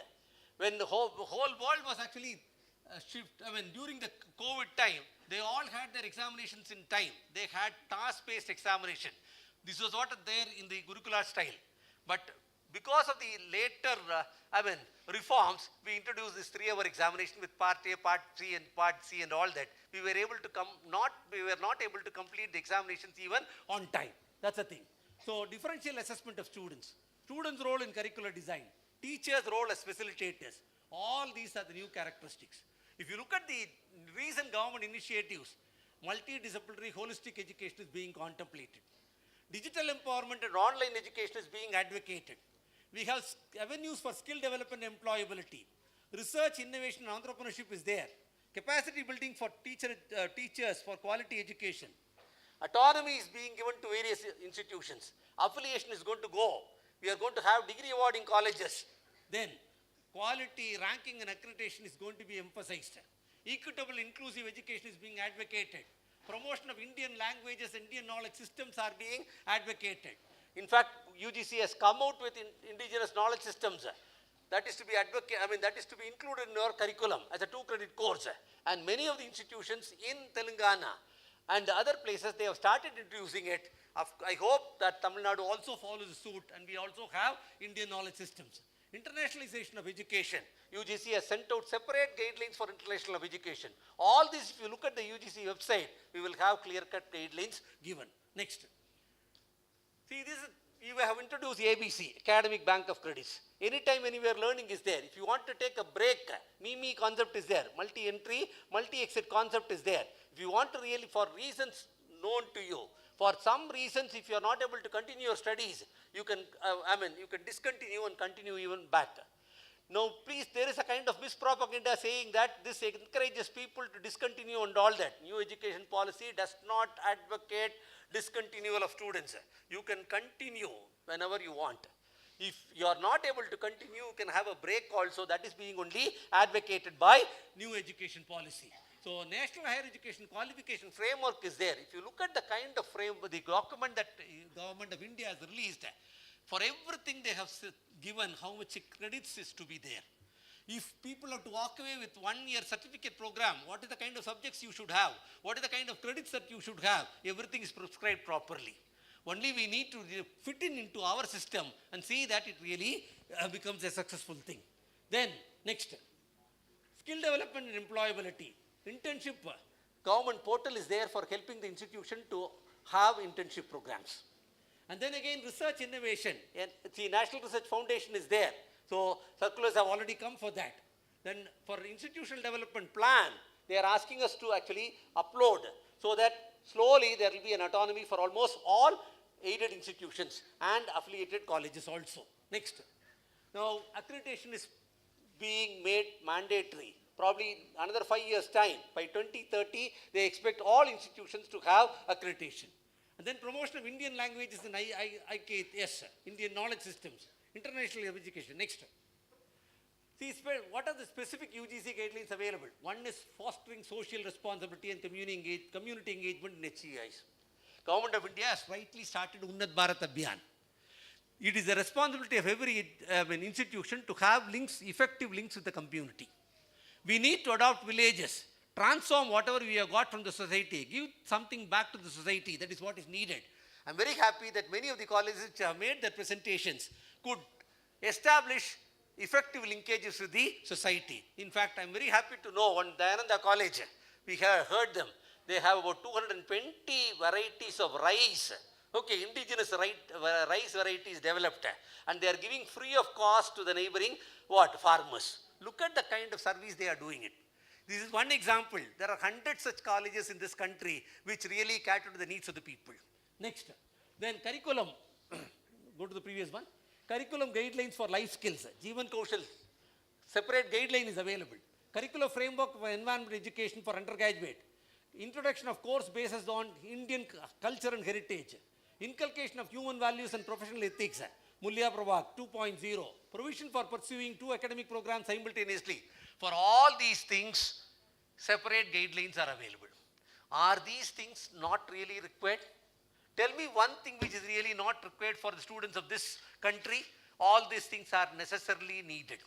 When the whole world was actually during the COVID time, they all had their examinations in time. They had task-based examination. This was what there in the Gurukula style. But because of the later reforms, we introduced this 3-hour examination with part A, part C and part C and all that. We were not able to complete the examinations even on time. That's the thing. So differential assessment of students, students' role in curricular design, teachers' role as facilitators, all these are the new characteristics. If you look at the recent government initiatives, multidisciplinary holistic education is being contemplated. Digital empowerment and online education is being advocated. We have avenues for skill development and employability. Research, innovation, and entrepreneurship is there. Capacity building for teachers for quality education. Autonomy is being given to various institutions. Affiliation is going to go. We are going to have degree awarding colleges. Then quality, ranking and accreditation is going to be emphasized. Equitable, inclusive education is being advocated. Promotion of Indian languages, Indian knowledge systems are being advocated. In fact, UGC has come out with indigenous knowledge systems. That is to be that is to be included in our curriculum as a 2-credit course. And many of the institutions in Telangana and other places, they have started introducing it. I hope that Tamil Nadu also follows suit, and we also have Indian knowledge systems. Internationalization of education. UGC has sent out separate guidelines for international of education. All this, if you look at the UGC website, we will have clear-cut guidelines given. Next. See, you have introduced ABC, Academic Bank of Credits. Anytime, anywhere learning is there. If you want to take a break, MIMI concept is there. Multi-entry, multi-exit concept is there. If you want to really, for reasons known to you, for some reasons, if you are not able to continue your studies, you can, you can discontinue and continue even back. Now, please, there is a kind of mispropaganda saying that this encourages people to discontinue and all that. New education policy does not advocate discontinual of students. You can continue whenever you want. If you are not able to continue, you can have a break also. That is being only advocated by new education policy. So, National Higher Education Qualification Framework is there. If you look at the kind of framework, the document that Government of India has released, for everything they have given how much credits is to be there. If people have to walk away with 1-year certificate program, what is the kind of subjects you should have? What is the kind of credits that you should have? Everything is prescribed properly. Only we need to fit into our system and see that it really becomes a successful thing. Then, next, skill development and employability. Internship, government portal is there for helping the institution to have internship programs. And then again, research innovation. And the National Research Foundation is there. So, circulars have already come for that. Then for institutional development plan, they are asking us to actually upload so that slowly there will be an autonomy for almost all aided institutions and affiliated colleges also. Next. Now, accreditation is being made mandatory. Probably another 5 years' time. By 2030, they expect all institutions to have accreditation. And then promotion of Indian languages and IKS, Indian knowledge systems, international education. Next. See, what are the specific UGC guidelines available? One is fostering social responsibility and community engagement in HCIs. Government of India has rightly started Unnat Bharat Abhiyan. It is the responsibility of every institution to have links, effective links with the community. We need to adopt villages, transform whatever we have got from the society, give something back to the society. That is what is needed. I'm very happy that many of the colleges which have made their presentations could establish effective linkages with the society. In fact, I'm very happy to know one Dayananda College, we have heard them. They have about 220 varieties of rice. Okay, indigenous rice varieties developed, and they are giving free of cost to the neighboring farmers. Look at the kind of service they are doing it. This is one example. There are hundreds such colleges in this country which really cater to the needs of the people. Next. Then curriculum. Go to the previous one. Curriculum guidelines for life skills. Jeevan Kaushal. Separate guideline is available. Curriculum framework for environment education for undergraduate. Introduction of course basis on Indian culture and heritage. Inculcation of human values and professional ethics. Mulya Prabhak 2.0. Provision for pursuing 2 academic programs simultaneously. For all these things, separate guidelines are available. Are these things not really required? Tell me one thing which is really not required for the students of this country. All these things are necessarily needed.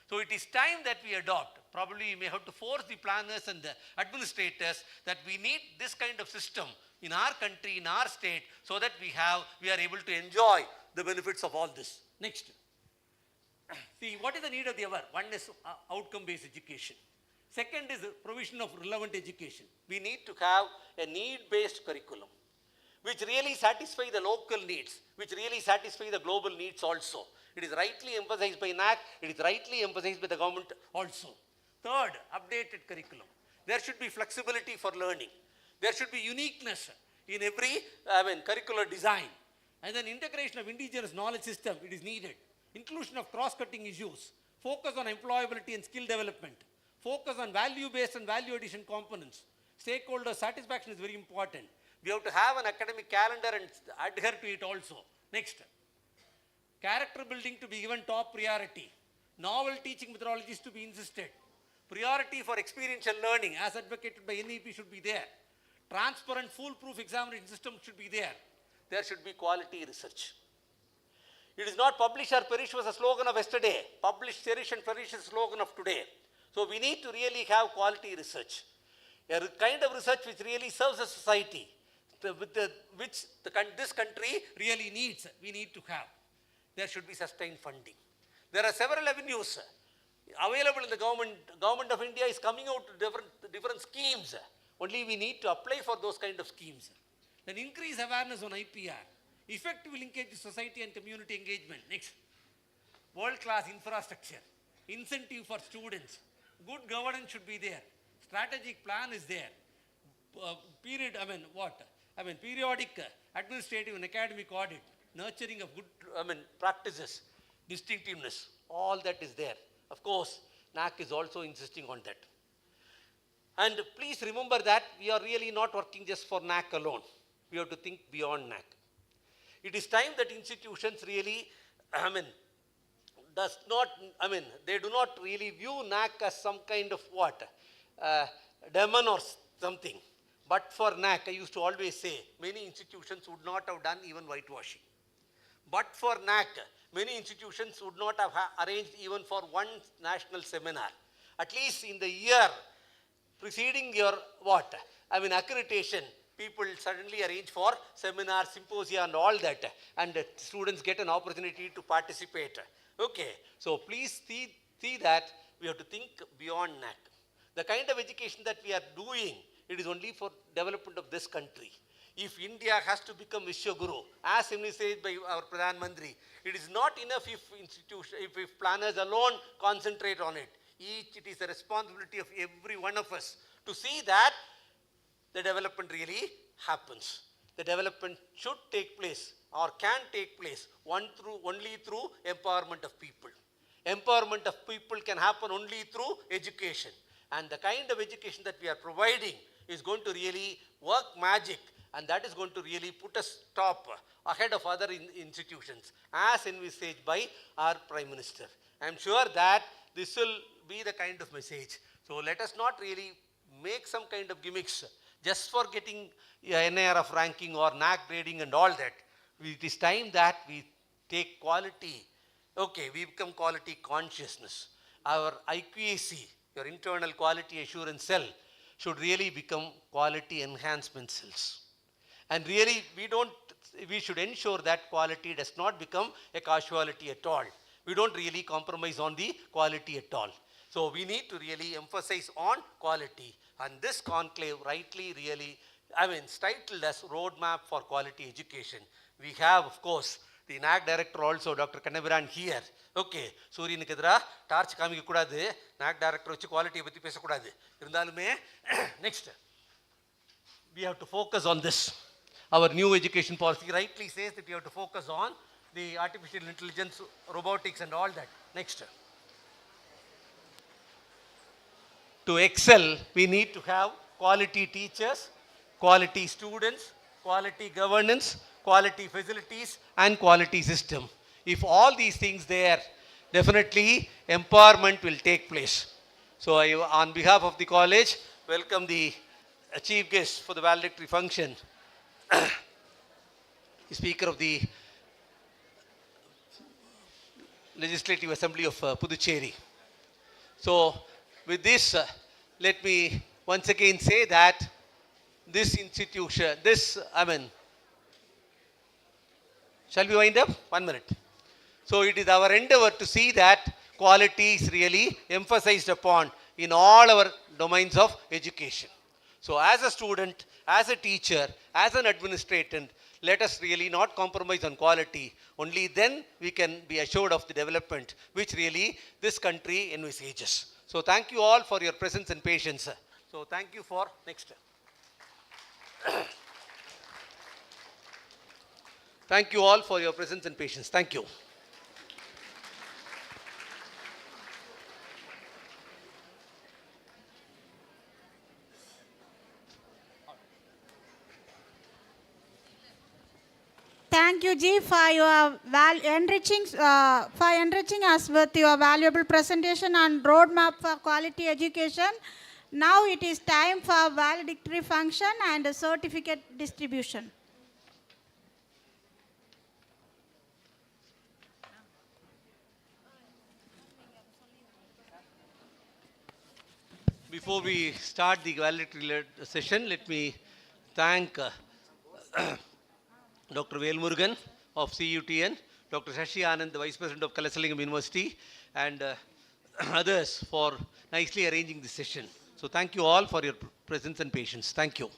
So it is time that we adopt. Probably we may have to force the planners and the administrators that we need this kind of system in our country, in our state, so that we are able to enjoy the benefits of all this. Next. See, what is the need of the hour? One is outcome-based education. Second is provision of relevant education. We need to have a need-based curriculum, which really satisfy the local needs, which really satisfy the global needs also. It is rightly emphasized by NAC, it is rightly emphasized by the government also. Third, updated curriculum. There should be flexibility for learning. There should be uniqueness in every curricular design. And then integration of indigenous knowledge system, it is needed. Inclusion of cross-cutting issues. focus on employability and skill development, focus on value-based and value-addition components. Stakeholder satisfaction is very important. We have to have an academic calendar and adhere to it also. Next, character building to be given top priority. Novel teaching methodologies to be insisted. Priority for experiential learning as advocated by NEP should be there. Transparent, foolproof examination system should be there. There should be quality research. It is not publish or perish was a slogan of yesterday. Publish, cherish and perish is a slogan of today. So we need to really have quality research. A kind of research which really serves the society, which this country really needs, we need to have. There should be sustained funding. There are several avenues available in the government. Government of India is coming out to different schemes. Only we need to apply for those kind of schemes. Then increase awareness on IPR. Effective linkage to society and community engagement. Next, world-class infrastructure. Incentive for students. Good governance should be there. Strategic plan is there. Periodic administrative and academic audit. Nurturing of good practices. Distinctiveness. All that is there. Of course, NAC is also insisting on that. And please remember that we are really not working just for NAC alone. We have to think beyond NAC. It is time that institutions really, they do not really view NAC as some kind of demon or something. But for NAC, I used to always say, many institutions would not have done even whitewashing. But for NAC, many institutions would not have arranged even for one national seminar. At least in the year preceding your accreditation, people suddenly arrange for seminars, symposia and all that, and students get an opportunity to participate. Okay, so please see that we have to think beyond NAC. The kind of education that we are doing, it is only for development of this country. If India has to become Vishwaguru, as envisaged by our Pradhan Mantri, it is not enough if planners alone concentrate on it. It is the responsibility of every one of us to see that the development really happens. The development should take place or can take place only through empowerment of people. Empowerment of people can happen only through education. And the kind of education that we are providing is going to really work magic, and that is going to really put us top ahead of other institutions as envisaged by our Prime Minister. I am sure that this will be the kind of message. So let us not really make some kind of gimmicks just for getting NIRF ranking or NAC grading and all that. It is time that we take quality. Okay, we become quality consciousness. Our IQAC, your internal quality assurance cell, should really become quality enhancement cells. And really, we should ensure that quality does not become a casualty at all. We don't really compromise on the quality at all. So we need to really emphasize on quality. And this conclave rightly really, titled as Roadmap for Quality Education. We have, of course, the NAC director also, Dr. Kannabiran here. Okay, Suryanukku edra torch kaamikka koodadhu, NAC director vachu quality pathi pesa koodadhu. Irundhalume next, we have to focus on this. Our new education policy rightly says that we have to focus on the artificial intelligence, robotics and all that. Next. To excel, we need to have quality teachers, quality students, quality governance, quality facilities and quality system. If all these things there, definitely empowerment will take place. So I, on behalf of the college, welcome the chief guest for the valedictory function, the Speaker of the Legislative Assembly of Puducherry. So with this, let me once again say that this institution, shall we wind up? 1 minute. So it is our endeavor to see that quality is really emphasized upon in all our domains of education. So as a student, as a teacher, as an administrator, let us really not compromise on quality. Only then we can be assured of the development which really this country envisages. So thank you all for your presence and patience. So thank you for next. Thank you all for your presence and patience. Thank you.
you, Ji, for your enriching us with your valuable presentation on roadmap for quality education. Now it is time for valedictory function and certificate distribution.
Before we start the valedictory session, let me thank Dr. Velmurugan of CUTN, Dr. Shashi Anand, the Vice President of Kalasalingam University, and others for nicely arranging this session. So thank you all for your presence and patience. Thank you.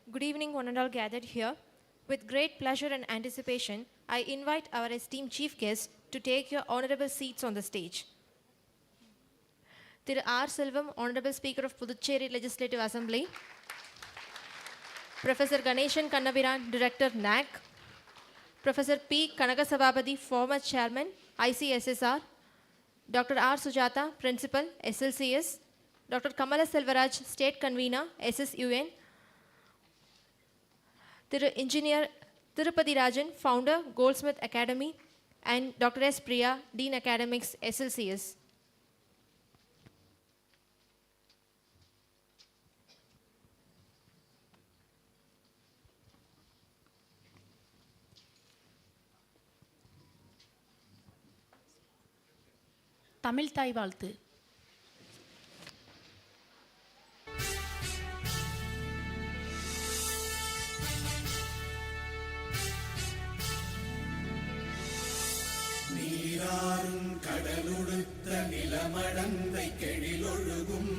Good evening, one and all gathered here. With great pleasure and anticipation, I invite our esteemed chief guests to take your honorable seats on the stage. Thiru R. Selvam, Honorable Speaker of Puducherry Legislative Assembly. Professor Ganeshan Kannabiran, Director, NAC. Professor P. Kanagasabapathy, former Chairman, ICSSR. Dr. R. Sujata, Principal, SLCS. Dr. Kamala Selvaraj, State Convener, SSUN. Thiru Engineer Tirupati Rajan, Founder, Goldsmith Academy, and Dr. S. Priya, Dean Academics, SLCS.
Tamil தாய் வாழ்த்து.
நீராறும் கடலுடுத்த நிலமடந்தை கெழிலொழுகும்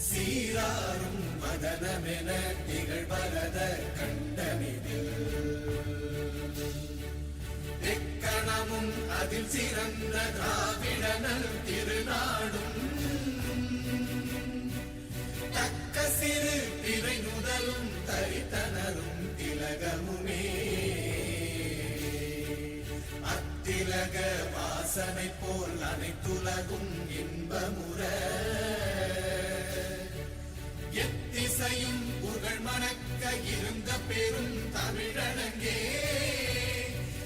சீராறும் மதனமென திகழ்வரத கண்டமிதில் எக்கணமும் அதில் சிறந்த திராவிடனல் திருநாடும் தக்க சிறு திரை முதலும் தரித்தனரும் திலகமுமே அத்திலக வாசனை போல் அனைத்துலகும் இன்பமுற எத்திசையும் புகழ் மணக்க இருந்த பெரும் தமிழனங்கே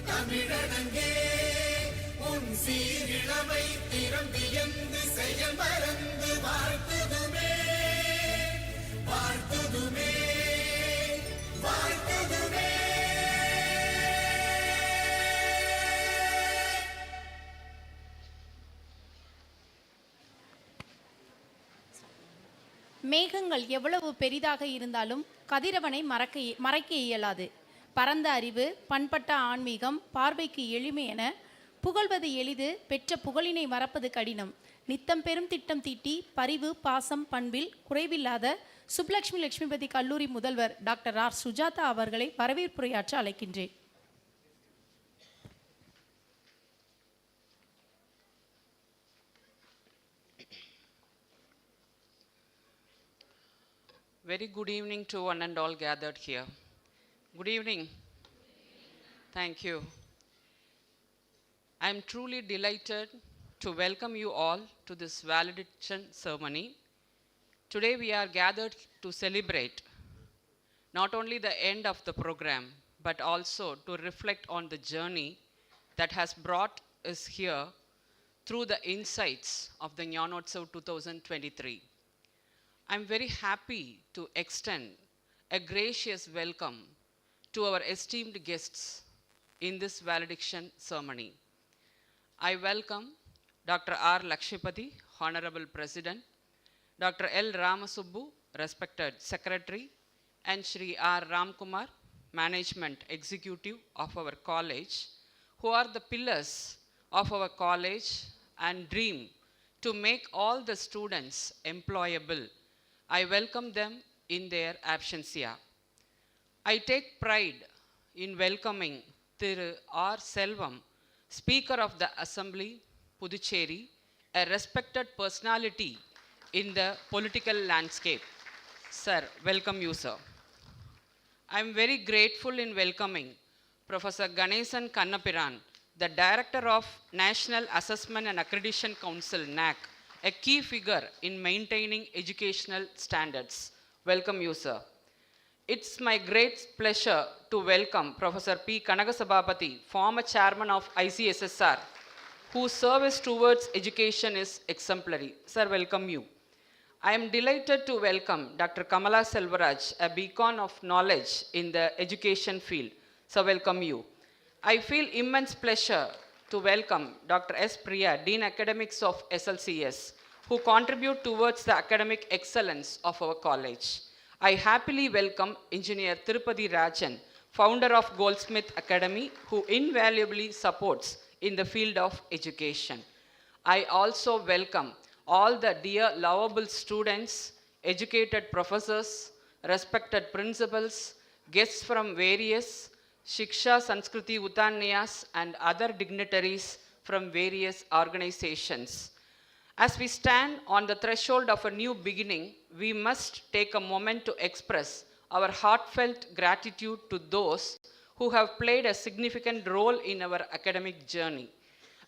தமிழனங்கே உன் சீரிழமை திறம்பியந்து செயல் மறந்து வாழ்த்துதுமே வாழ்த்துதுமே
மேகங்கள் எவ்வளவு பெரிதாக இருந்தாலும் கதிரவனை மறைக்க இயலாது. பரந்த அறிவு, பண்பட்ட ஆன்மீகம், பார்வைக்கு எளிமை என புகழ்வது எளிது, பெற்ற புகழினை மறப்பது கடினம். நித்தம் பெரும் திட்டம் தீட்டி பரிவு பாசம் பண்பில் குறைவில்லாத சுப்பலக்ஷ்மி லட்சுமிபதி கல்லூரி முதல்வர் டாக்டர் ஆர் சுஜாதா அவர்களை வரவேற்புரையாற்ற அழைக்கின்றேன்.
Very good evening to one and all gathered here. Good evening. Thank you. I am truly delighted to welcome you all to this valediction ceremony. Today we are gathered to celebrate not only the end of the program, but also to reflect on the journey that has brought us here through the insights of the GYANOTSAV 2023. I am very happy to extend a gracious welcome to our esteemed guests in this valediction ceremony. I welcome Dr. R. LAKSHMIPATHY, Honorable President, Dr. L. Ramasubbu, respected Secretary, and Shri R. Ramkumar, Management Executive of our college, who are the pillars of our college and dream to make all the students employable. I welcome them in their absentia. I take pride in welcoming Thiru R. Selvam, Speaker of the Assembly, Puducherry, a respected personality in the political landscape. Sir, welcome you, sir. I am very grateful in welcoming Professor Ganesan Kannapiran, the Director of National Assessment and Accreditation Council, NAC, a key figure in maintaining educational standards. Welcome you, sir. It's my great pleasure to welcome Professor P. Kanagasabapathy, former chairman of ICSSR, whose service towards education is exemplary. Sir, welcome you. I am delighted to welcome Dr. Kamala Selvaraj, a beacon of knowledge in the education field. Sir, welcome you. I feel immense pleasure to welcome Dr. S. Priya, Dean Academics of SLCS, who contribute towards the academic excellence of our college. I happily welcome Engineer Tirupati Rajan, founder of Goldsmith Academy, who invaluably supports in the field of education. I also welcome all the dear lovable students, educated professors, respected principals, guests from various SHIKSHA, SANSKRITI, UTTHAN and other dignitaries from various organizations. As we stand on the threshold of a new beginning, we must take a moment to express our heartfelt gratitude to those who have played a significant role in our academic journey.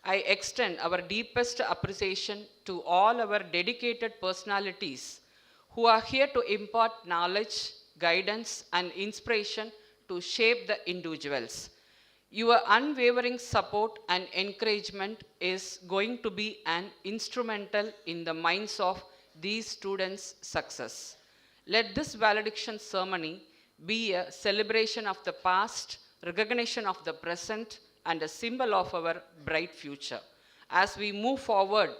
I extend our deepest appreciation to all our dedicated personalities who are here to impart knowledge, guidance, and inspiration to shape the individuals. Your unwavering support and encouragement is going to be an instrumental in the minds of these students' success. Let this valediction ceremony be a celebration of the past, recognition of the present, and a symbol of our bright future. As we move forward,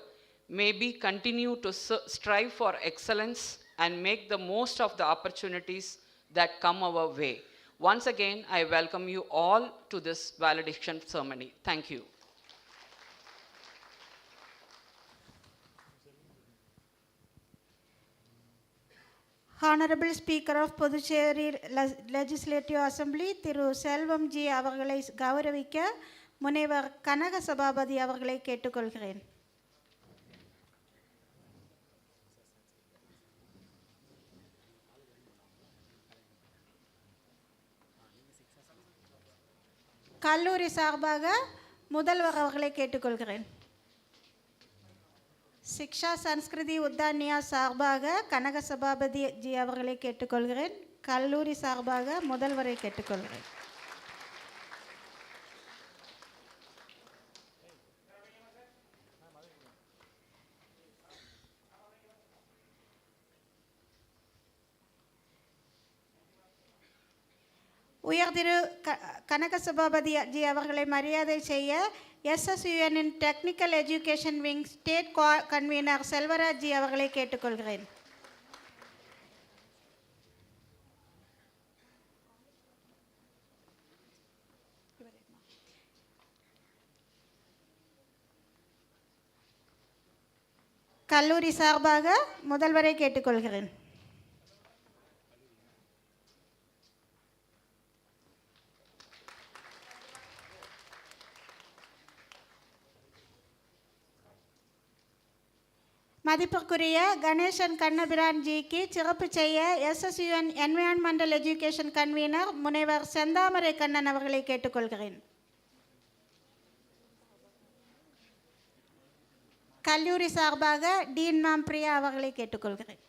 may we continue to strive for excellence and make the most of the opportunities that come our way. Once again, I welcome you all to this valediction ceremony. Thank you.
Honorable Speaker of Puducherry Legislative Assembly, Thiru Selvam Ji அவர்களை கௌரவிக்க முனைவர் கனக சபாபதி அவர்களை கேட்டுக்கொள்கிறேன். கல்லூரி சார்பாக முதல்வர் அவர்களை கேட்டுக்கொள்கிறேன். சிக்ஷா சன்ஸ்கிருதி உத்தானியா சார்பாக கனக சபாபதி ஜி அவர்களை கேட்டுக்கொள்கிறேன். கல்லூரி சார்பாக முதல்வரை கேட்டுக்கொள்கிறேன். உயர்திரு கனக சபாபதி ஜி அவர்களை மரியாதை செய்ய SSUN technical education wing state convener Selvaraj G அவர்களை கேட்டுக்கொள்கிறேன். கல்லூரி சார்பாக முதல்வரை கேட்டுக்கொள்கிறேன். மதிப்பிற்குரிய கணேசன் கண்ணபிரான் ஜிக்கு சிறப்பு செய்ய SSUN என்விரான்மெண்டல் எஜுகேஷன் கன்வீனர் முனைவர் செந்தாமரை கண்ணன் அவர்களை கேட்டுக்கொள்கிறேன். கல்லூரி சார்பாக டீன் மேம் பிரியா அவர்களை கேட்டுக்கொள்கிறேன்.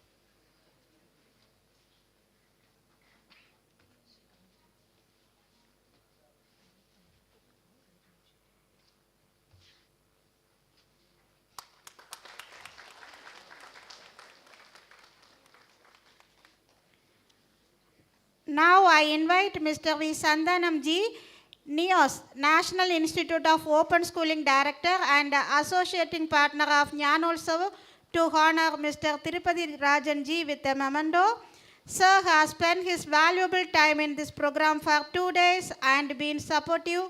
Now I invite Mr. V. Sandanam G, NIOS, National Institute of Open Schooling Director and Associating Partner of GYANOTSAV, to honor Mr. Tirupati Rajan G with a memento. Sir has spent his valuable time in this program for 2 days and been supportive.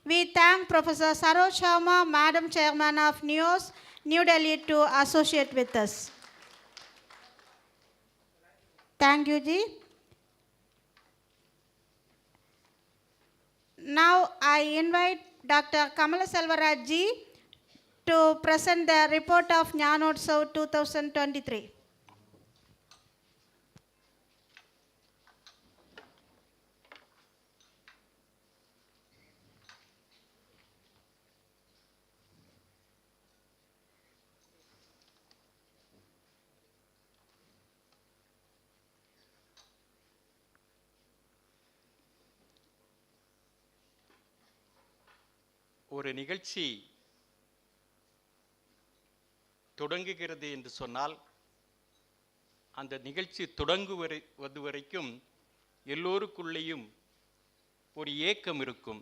We thank Professor Saroj Sharma, Madam Chairman of NIOS, New Delhi, to associate with us. Thank you, Ji. Now I invite Dr. Kamala Selvaraj Ji to present the report of GYANOTSAV 2023.
ஒரு நிகழ்ச்சி தொடங்குகிறது என்று சொன்னால் அந்த நிகழ்ச்சி தொடங்குவது வரைக்கும் எல்லோருக்குள்ளேயும் ஒரு ஏக்கம் இருக்கும்,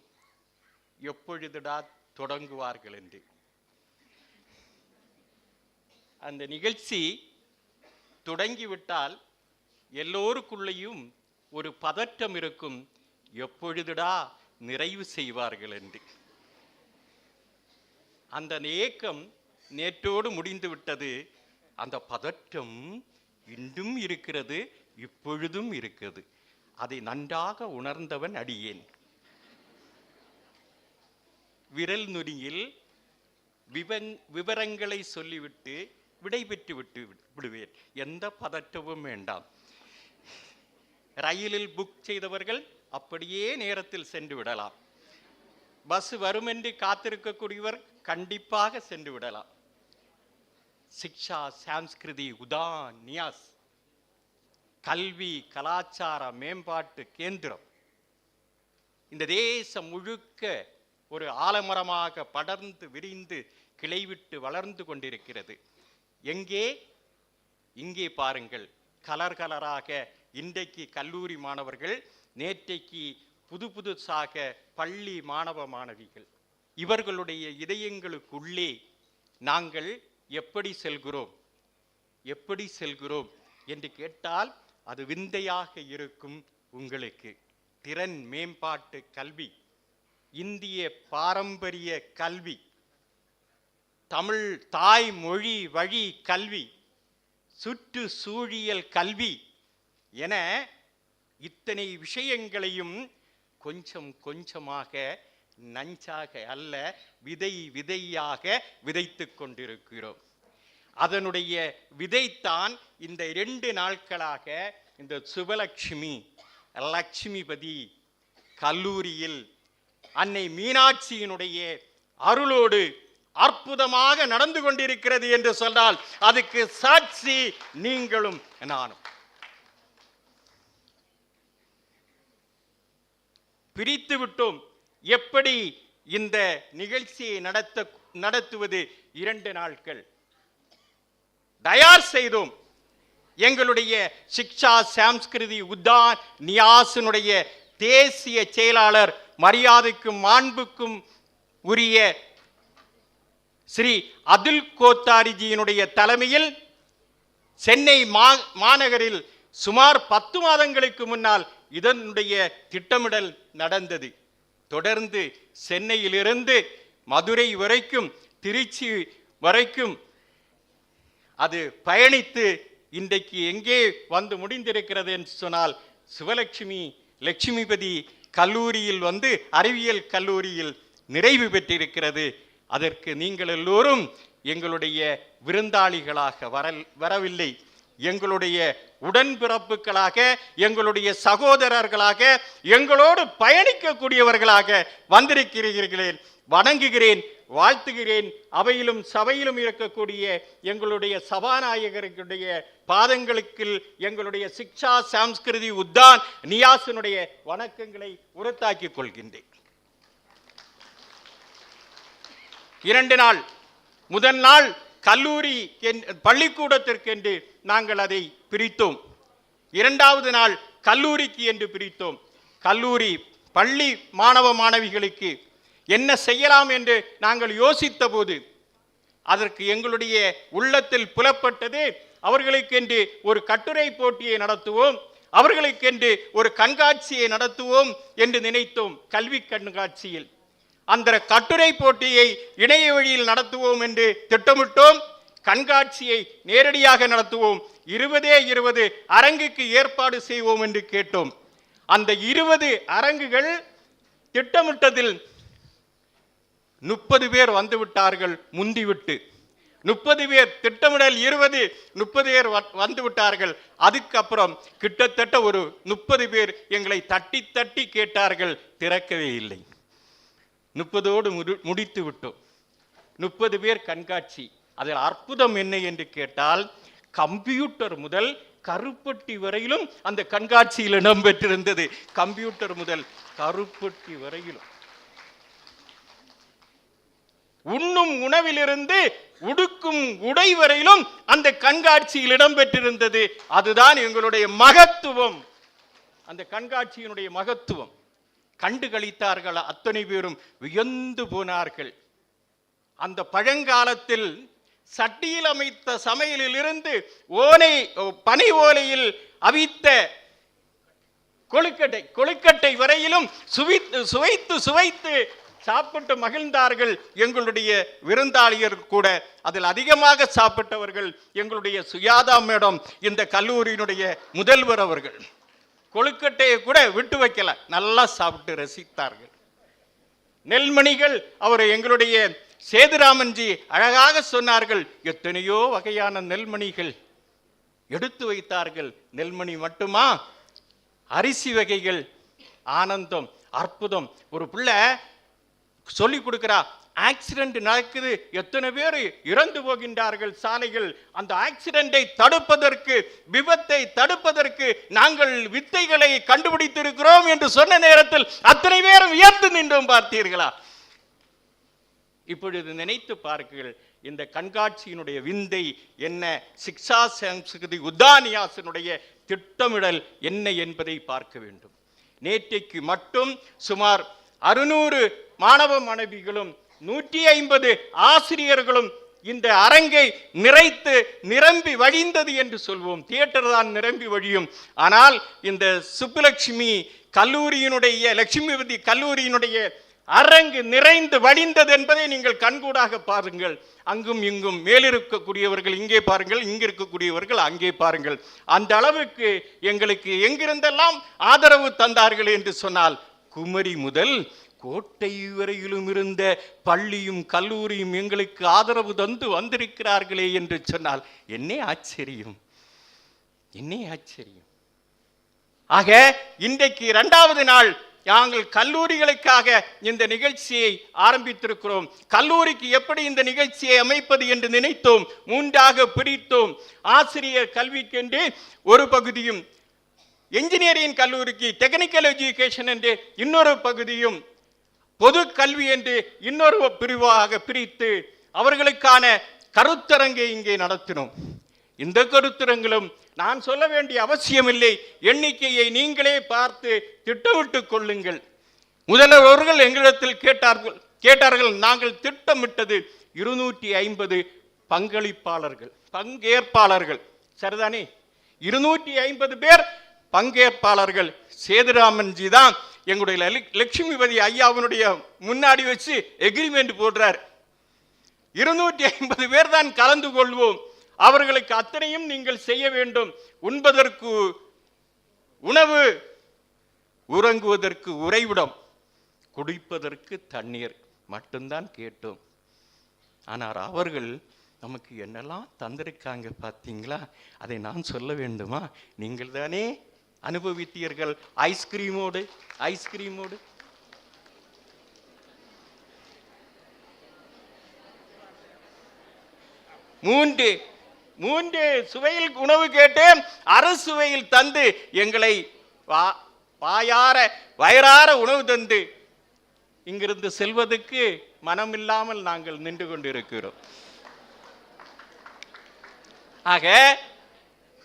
எப்பொழுதுடா தொடங்குவார்கள் என்று. அந்த நிகழ்ச்சி தொடங்கிவிட்டால் எல்லோருக்குள்ளேயும் ஒரு பதட்டம் இருக்கும், எப்பொழுதுடா நிறைவு செய்வார்கள் என்று. அந்த ஏக்கம் நேற்றோடு முடிந்து விட்டது. அந்த பதட்டம் இன்றும் இருக்கிறது, இப்பொழுதும் இருக்கிறது. அதை நன்றாக உணர்ந்தவன் அடியேன். விரல் நுனியில் விவரங்களை சொல்லிவிட்டு விடை பெற்று விடுவேன். எந்த பதட்டமும் வேண்டாம். ரயிலில் புக் செய்தவர்கள் அப்படியே நேரத்தில் சென்று விடலாம். பஸ் வரும் என்று காத்திருக்கக்கூடியவர் கண்டிப்பாக சென்று விடலாம். சிக்ஷா, சான்ஸ்கிருதி, உதான், நியாஸ், கல்வி கலாச்சார மேம்பாட்டு கேந்திரம் இந்த தேசம் முழுக்க ஒரு ஆலமரமாக படர்ந்து விரிந்து கிளைவிட்டு வளர்ந்து கொண்டிருக்கிறது. எங்கே? இங்கே பாருங்கள். கலர் கலராக இன்றைக்கு கல்லூரி மாணவர்கள், நேற்றைக்கு புதுசாக பள்ளி மாணவ மாணவிகள். இவர்களுடைய இதயங்களுக்குள்ளே நாங்கள் எப்படி செல்கிறோம் என்று கேட்டால் அது விந்தையாக இருக்கும். உங்களுக்கு திறன் மேம்பாட்டு கல்வி, இந்திய பாரம்பரிய கல்வி, தமிழ் தாய்மொழி வழி கல்வி, சுற்றுச்சூழியல் கல்வி என இத்தனை விஷயங்களையும் கொஞ்சம் கொஞ்சமாக, நஞ்சாக அல்ல, விதையாக விதைத்து கொண்டிருக்கிறோம். அதனுடைய விதைத்தான் இந்த 2 நாட்களாக இந்த சுபலக்ஷ்மி லக்ஷ்மிபதி கல்லூரியில் அன்னை மீனாட்சியினுடைய அருளோடு அற்புதமாக நடந்து கொண்டிருக்கிறது என்று சொன்னால் அதுக்கு சாட்சி நீங்களும் நானும். பிரித்து விட்டோம். எப்படி இந்த நிகழ்ச்சியை நடத்துவது? 2 நாட்கள் தயார் செய்தோம். எங்களுடைய சிக்ஷா, சான்ஸ்கிருதி, உத்தான், நியாசினுடைய தேசிய செயலாளர், மரியாதைக்கும் மாண்புக்கும் உரிய ஸ்ரீ அதுல் கோத்தாரிஜியினுடைய தலைமையில் சென்னை மாநகரில் சுமார் 10 மாதங்களுக்கு முன்னால் இதனுடைய திட்டமிடல் நடந்தது. தொடர்ந்து சென்னையிலிருந்து மதுரை வரைக்கும், திருச்சி வரைக்கும் அது பயணித்து இன்றைக்கு எங்கே வந்து முடிந்திருக்கிறது என்று சொன்னால் சிவலட்சுமி லட்சுமிபதி கல்லூரியில் வந்து அறிவியல் கல்லூரியில் நிறைவு பெற்றிருக்கிறது. அதற்கு நீங்கள் எல்லோரும் எங்களுடைய விருந்தாளிகளாக வரவில்லை, எங்களுடைய உடன்பிறப்புகளாக, எங்களுடைய சகோதரர்களாக, எங்களோடு பயணிக்கக்கூடியவர்களாக வந்திருக்கிறீர்களே. வணங்குகிறேன், வாழ்த்துகிறேன். அவையிலும் சபையிலும் இருக்கக்கூடிய எங்களுடைய சபாநாயகர்களுடைய பாதங்களுக்கு எங்களுடைய சிக்ஷா சாம்ஸ்கிருதி உத்தான் நியாசனுடைய வணக்கங்களை உரத்தாக்கிக் கொள்கின்றேன். 2 நாள், முதல் நாள் கல்லூரி பள்ளிக்கூடத்திற்கென்று நாங்கள் அதை பிரித்தோம். 2வது நாள் கல்லூரிக்கு என்று பிரித்தோம். கல்லூரி பள்ளி மாணவ மாணவிகளுக்கு என்ன செய்யலாம் என்று நாங்கள் யோசித்த போது அதற்கு எங்களுடைய உள்ளத்தில் புலப்பட்டது, அவர்களுக்கென்று ஒரு கட்டுரை போட்டியை நடத்துவோம், அவர்களுக்கென்று ஒரு கண்காட்சியை நடத்துவோம் என்று நினைத்தோம். கல்வி கண்காட்சியில் அந்த கட்டுரை போட்டியை இணைய வழியில் நடத்துவோம் என்று திட்டமிட்டோம். கண்காட்சியை நேரடியாக நடத்துவோம். 20 அரங்குக்கு ஏற்பாடு செய்வோம் என்று கேட்டோம். அந்த 20 அரங்குகள் திட்டமிட்டதில் 30 பேர் வந்துவிட்டார்கள் முந்திவிட்டு. 30 பேர் திட்டமிடல் 20, 30 பேர் வந்து விட்டார்கள். அதுக்கப்புறம் கிட்டத்தட்ட ஒரு 30 பேர் எங்களை தட்டி தட்டி கேட்டார்கள், திறக்கவே இல்லை. 30ஓடு முடித்து விட்டோம். 30 பேர் கண்காட்சி. அதில் அற்புதம் என்ன என்று கேட்டால், கம்ப்யூட்டர் முதல் கருப்பட்டி வரையிலும் அந்த கண்காட்சியில் இடம்பெற்றிருந்தது. கம்ப்யூட்டர் முதல் கருப்பட்டி வரையிலும், உண்ணும் உணவிலிருந்து உடுக்கும் உடை வரையிலும் அந்த கண்காட்சியில் இடம்பெற்றிருந்தது. அதுதான் எங்களுடைய மகத்துவம், அந்த கண்காட்சியினுடைய மகத்துவம். கண்டு களித்தார்கள். அத்தனை பேரும் வியந்து போனார்கள். அந்த பழங்காலத்தில் சட்டியில் அமைத்த சமையலில் இருந்து பனை ஓலையில் அவித்த கொழுக்கட்டை வரையிலும் சுவைத்து சாப்பிட்டு மகிழ்ந்தார்கள் எங்களுடைய விருந்தாளியர் கூட. அதில் அதிகமாக சாப்பிட்டவர்கள் எங்களுடைய சுயாதா மேடம், இந்த கல்லூரியினுடைய முதல்வர் அவர்கள். கொழுக்கட்டையை கூட விட்டு வைக்கல, நல்லா சாப்பிட்டு ரசித்தார்கள். நெல்மணிகள் அவர் எங்களுடைய சேதுராமன்ஜி அழகாக சொன்னார்கள், எத்தனையோ வகையான நெல்மணிகள் எடுத்து வைத்தார்கள். நெல்மணி மட்டுமா, அரிசி வகைகள். ஆனந்தம், அற்புதம். ஒரு பிள்ளை சொல்லி கொடுக்கிறா, ஆக்சிடென்ட் நடக்குது, எத்தனை பேர் இறந்து போகின்றார்கள் சாலைகள். அந்த ஆக்சிடென்ட்டை தடுப்பதற்கு, விபத்தை தடுப்பதற்கு நாங்கள் வித்தைகளை கண்டுபிடித்திருக்கிறோம் என்று சொன்ன நேரத்தில் அத்தனை பேரும் வியந்து நின்றோம். பார்த்தீர்களா? இப்பொழுது நினைத்து பார்க்கிறீர்கள், இந்த கண்காட்சியினுடைய விந்தை என்ன, சிக்ஷா சாம்ஸ்கிருதி உத்தானியாசனுடைய திட்டமிடல் என்ன என்பதை பார்க்க வேண்டும். நேற்றைக்கு மட்டும் சுமார் 600 மாணவ மாணவிகளும் 150 ஆசிரியர்களும் இந்த அரங்கை நிறைத்து நிரம்பி வழிந்தது என்று சொல்வோம். தியேட்டர் தான் நிரம்பி வழியும். ஆனால் இந்த சுப்புலட்சுமி கல்லூரியினுடைய, லட்சுமிபதி கல்லூரியினுடைய அரங்கு நிறைந்து வழிந்தது என்பதை நீங்கள் கண்கூடாக பாருங்கள். அங்கும் இங்கும் மேலிருக்கக்கூடியவர்கள் இங்கே பாருங்கள், இங்கே இருக்கக்கூடியவர்கள் அங்கே பாருங்கள். அந்த அளவுக்கு எங்களுக்கு எங்கிருந்தெல்லாம் ஆதரவு தந்தார்கள் என்று சொன்னால், குமரி முதல் கோட்டை வரையிலும் இருந்த பள்ளியும் கல்லூரியும் எங்களுக்கு ஆதரவு தந்து வந்திருக்கிறார்களே என்று சொன்னால் என்ன ஆச்சரியம், என்ன ஆச்சரியம். ஆக இன்றைக்கு 2வது நாள் நாங்கள் கல்லூரிகளுக்காக இந்த நிகழ்ச்சியை ஆரம்பித்திருக்கிறோம். கல்லூரிக்கு எப்படி இந்த நிகழ்ச்சியை அமைப்பது என்று நினைத்தோம். 3ஆக பிரித்தோம். ஆசிரியர் கல்விக்கென்று ஒரு பகுதியும், என்ஜினியரிங் கல்லூரிக்கு டெக்னிக்கல் எஜுகேஷன் என்று இன்னொரு பகுதியும், பொது கல்வி என்று இன்னொரு பிரிவாக பிரித்து அவர்களுக்கான கருத்தரங்கை இங்கே நடத்தினோம். இந்த கருத்தரங்களும் நான் சொல்ல வேண்டிய அவசியமில்லை, எண்ணிக்கையை நீங்களே பார்த்து திட்டமிட்டுக் கொள்ளுங்கள். முதல்வர்கள் எங்களிடத்தில் கேட்டார்கள். நாங்கள் திட்டமிட்டது 250 பங்கேற்பாளர்கள். சரிதானே? 250 பேர் பங்கேற்பாளர்கள். சேதுராமன்ஜி தான் எங்களுடைய லட்சுமிபதி ஐயாவினுடைய முன்னாடி வச்சு எக்ரிமெண்ட் போடுறார். 250 பேர் தான் கலந்து கொள்வோம். அவர்களுக்கு அத்தனையும் நீங்கள் செய்ய வேண்டும். உண்பதற்கு உணவு, உறங்குவதற்கு உறைவிடம், குடிப்பதற்கு தண்ணீர் மட்டும்தான் கேட்டோம். ஆனால் அவர்கள் நமக்கு என்னெல்லாம் தந்திருக்காங்க பார்த்தீங்களா? அதை நான் சொல்ல வேண்டுமா? நீங்கள் தானே அனுபவித்தீர்கள். ஐஸ்கிரீமோடு மூன்று சுவையில் உணவு கேட்டேன், அறுசுவையில் தந்து எங்களை வாயார வயிறார உணவு தந்து இங்கிருந்து செல்வதற்கு மனமில்லாமல் நாங்கள் நின்று கொண்டிருக்கிறோம். ஆக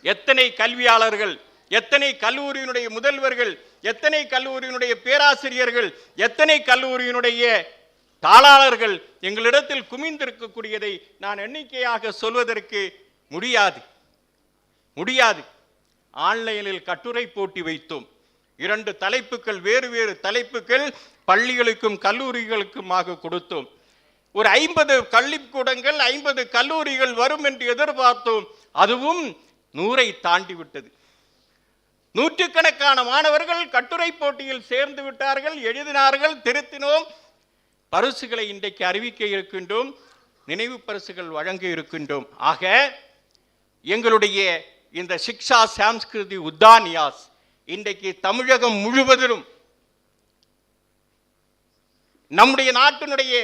எத்தனை கல்வியாளர்கள், எத்தனை கல்லூரியினுடைய முதல்வர்கள், எத்தனை கல்லூரியினுடைய பேராசிரியர்கள், எத்தனை கல்லூரியினுடைய தாளாளர்கள் எங்களிடத்தில் குமிந்திருக்கக்கூடியதை நான் எண்ணிக்கையாக சொல்வதற்கு முடியாது. ஆன்லைனில் கட்டுரை போட்டி வைத்தோம். 2 தலைப்புகள், வேறு வேறு தலைப்புகள் பள்ளிகளுக்கும் கல்லூரிகளுக்குமாக கொடுத்தோம். ஒரு 50 பள்ளிக்கூடங்கள், 50 கல்லூரிகள் வரும் என்று எதிர்பார்த்தோம். அதுவும் 100ஐ தாண்டி விட்டது. நூற்றுக்கணக்கான மாணவர்கள் கட்டுரை போட்டியில் சேர்ந்து விட்டார்கள், எழுதினார்கள், திருத்தினோம். பரிசுகளை இன்றைக்கு அறிவிக்க இருக்கின்றோம், நினைவு பரிசுகள் வழங்க இருக்கின்றோம். ஆக எங்களுடைய இந்த சிக்ஷா சான்ஸ்கிருதி உத்தானியாஸ் இன்றைக்கு தமிழகம் முழுவதிலும் நம்முடைய நாட்டினுடைய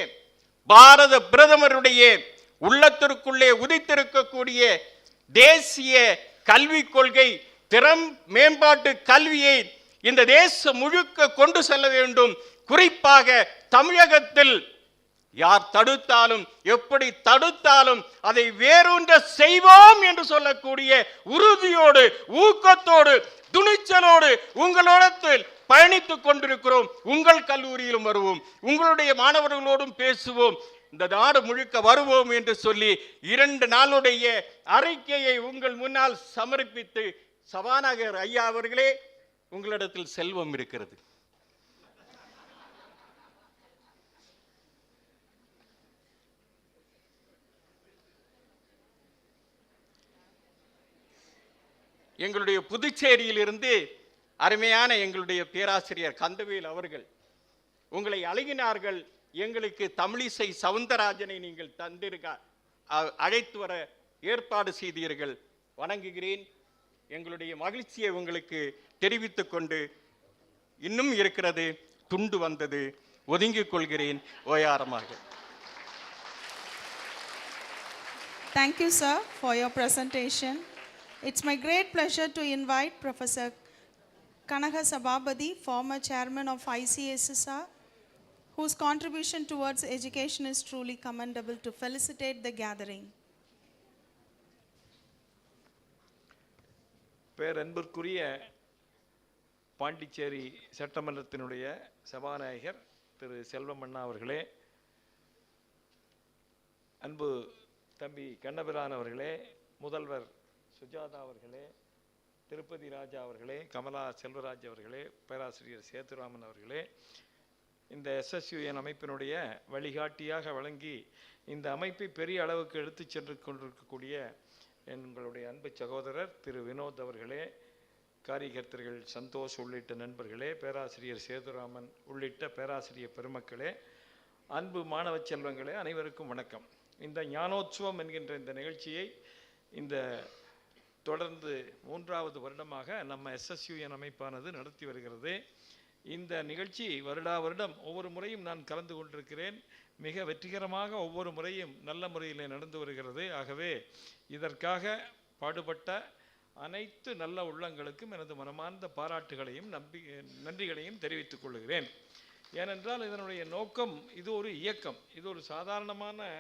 பாரத பிரதமருடைய உள்ளத்திற்குள்ளே உதித்திருக்கக்கூடிய தேசிய கல்விக் கொள்கை, திறன் மேம்பாட்டு கல்வியை இந்த தேசம் முழுக்க கொண்டு செல்ல வேண்டும். குறிப்பாக தமிழகத்தில் யார் தடுத்தாலும், எப்படி தடுத்தாலும் அதை வேறொன்ற செய்வோம் என்று சொல்லக்கூடிய உறுதியோடு, ஊக்கத்தோடு, துணிச்சலோடு உங்களிடத்தில் பயணித்துக் கொண்டிருக்கிறோம். உங்கள் கல்லூரியிலும் வருவோம், உங்களுடைய மாணவர்களோடும் பேசுவோம், இந்த நாடு முழுக்க வருவோம் என்று சொல்லி 2 நாளுடைய அறிக்கையை உங்கள் முன்னால் சமர்ப்பித்து, சபாநாயகர் ஐயா அவர்களே, உங்களிடத்தில் செல்வம் இருக்கிறது. எங்களுடைய புதுச்சேரியிலிருந்து அருமையான எங்களுடைய பேராசிரியர் கந்தவேல் அவர்கள் உங்களை அழகினார்கள். எங்களுக்கு தமிழிசை சவுந்தரராஜனை நீங்கள் அழைத்து வர ஏற்பாடு செய்தீர்கள். வணங்குகிறேன். எங்களுடைய மகிழ்ச்சியை உங்களுக்கு தெரிவித்துக் கொண்டு, இன்னும் இருக்கிறது, துண்டு வந்தது, ஒதுங்கிக் கொள்கிறேன் ஓயாரமாக.
Thank you, sir, for your presentation. It's my great pleasure to invite Professor Kanakasababadi, former chairman of ICSSR, whose contribution towards education is truly commendable, to felicitate the gathering.
பேரன்பிற்குரிய Pondicherry சட்டமன்றத்தினுடைய சபாநாயகர் திரு செல்வமண்ணா அவர்களே, அன்பு தம்பி கண்ணபிரான் அவர்களே, முதல்வர் சுஜாதா அவர்களே, திருப்பதி ராஜா அவர்களே, கமலா செல்வராஜ் அவர்களே, பேராசிரியர் சேதுராமன் அவர்களே, இந்த SSUN அமைப்பினுடைய வழிகாட்டியாக வழங்கி இந்த அமைப்பை பெரிய அளவுக்கு எடுத்து சென்று கொண்டிருக்கக்கூடிய எங்களுடைய அன்பு சகோதரர் திரு வினோத் அவர்களே, காரியகர்த்தர்கள் சந்தோஷ் உள்ளிட்ட நண்பர்களே, பேராசிரியர் சேதுராமன் உள்ளிட்ட பேராசிரியர் பெருமக்களே, அன்பு மாணவ செல்வங்களே, அனைவருக்கும் வணக்கம். இந்த ஞானோத்சவம் என்கின்ற இந்த நிகழ்ச்சியை இந்த தொடர்ந்து 3வது வருடமாக நம்ம SSUN அமைப்பானது நடத்தி வருகிறது. இந்த நிகழ்ச்சி வருடா வருடம் ஒவ்வொரு முறையும் நான் கலந்து கொண்டிருக்கிறேன். மிக வெற்றிகரமாக ஒவ்வொரு முறையும் நல்ல முறையில் நடந்து வருகிறது. ஆகவே இதற்காக பாடுபட்ட அனைத்து நல்ல உள்ளங்களுக்கும் எனது மனமார்ந்த பாராட்டுகளையும் நன்றிகளையும் தெரிவித்துக் கொள்கிறேன். ஏனென்றால் இதனுடைய நோக்கம், இது ஒரு இயக்கம், இது ஒரு சாதாரணமான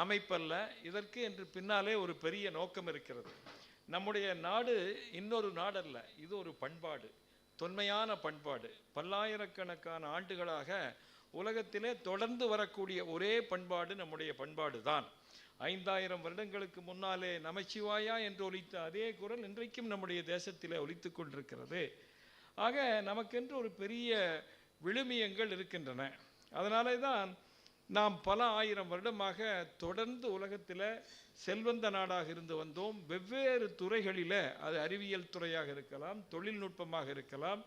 அமைப்பல்ல. இதற்கு என்று பின்னாலே ஒரு பெரிய நோக்கம் இருக்கிறது. நம்முடைய நாடு இன்னொரு நாடல்ல, இது ஒரு பண்பாடு, தொன்மையான பண்பாடு. பல்லாயிரக்கணக்கான ஆண்டுகளாக உலகத்திலே தொடர்ந்து வரக்கூடிய ஒரே பண்பாடு நம்முடைய பண்பாடு தான். 5000 வருடங்களுக்கு முன்னாலே நமச்சிவாயா என்று ஒலித்த அதே குரல் இன்றைக்கும் நம்முடைய தேசத்திலே ஒலித்து கொண்டிருக்கிறது. ஆக நமக்கென்று ஒரு பெரிய விழுமியங்கள் இருக்கின்றன. அதனாலே தான் நாம் பல ஆயிரம் வருடமாக தொடர்ந்து உலகத்தில் செல்வந்த நாடாக இருந்து வந்தோம். வெவ்வேறு துறைகளில், அது அறிவியல் துறையாக இருக்கலாம், தொழில்நுட்பமாக இருக்கலாம்,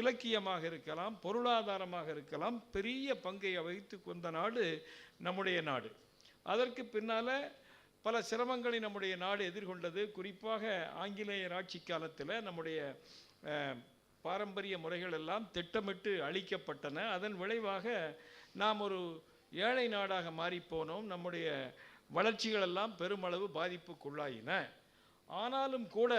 இலக்கியமாக இருக்கலாம், பொருளாதாரமாக இருக்கலாம், பெரிய பங்கை வகித்து கொண்ட நாடு நம்முடைய நாடு. அதற்கு பின்னால் பல சிரமங்களை நம்முடைய நாடு எதிர்கொண்டது. குறிப்பாக ஆங்கிலேயர் ஆட்சி காலத்தில் நம்முடைய பாரம்பரிய முறைகள் எல்லாம் திட்டமிட்டு அழிக்கப்பட்டன. அதன் விளைவாக நாம் ஒரு ஏழை நாடாக மாறிப்போனோம். நம்முடைய வளர்ச்சிகள் எல்லாம் பெருமளவு பாதிப்புக்குள்ளாயின. ஆனாலும் கூட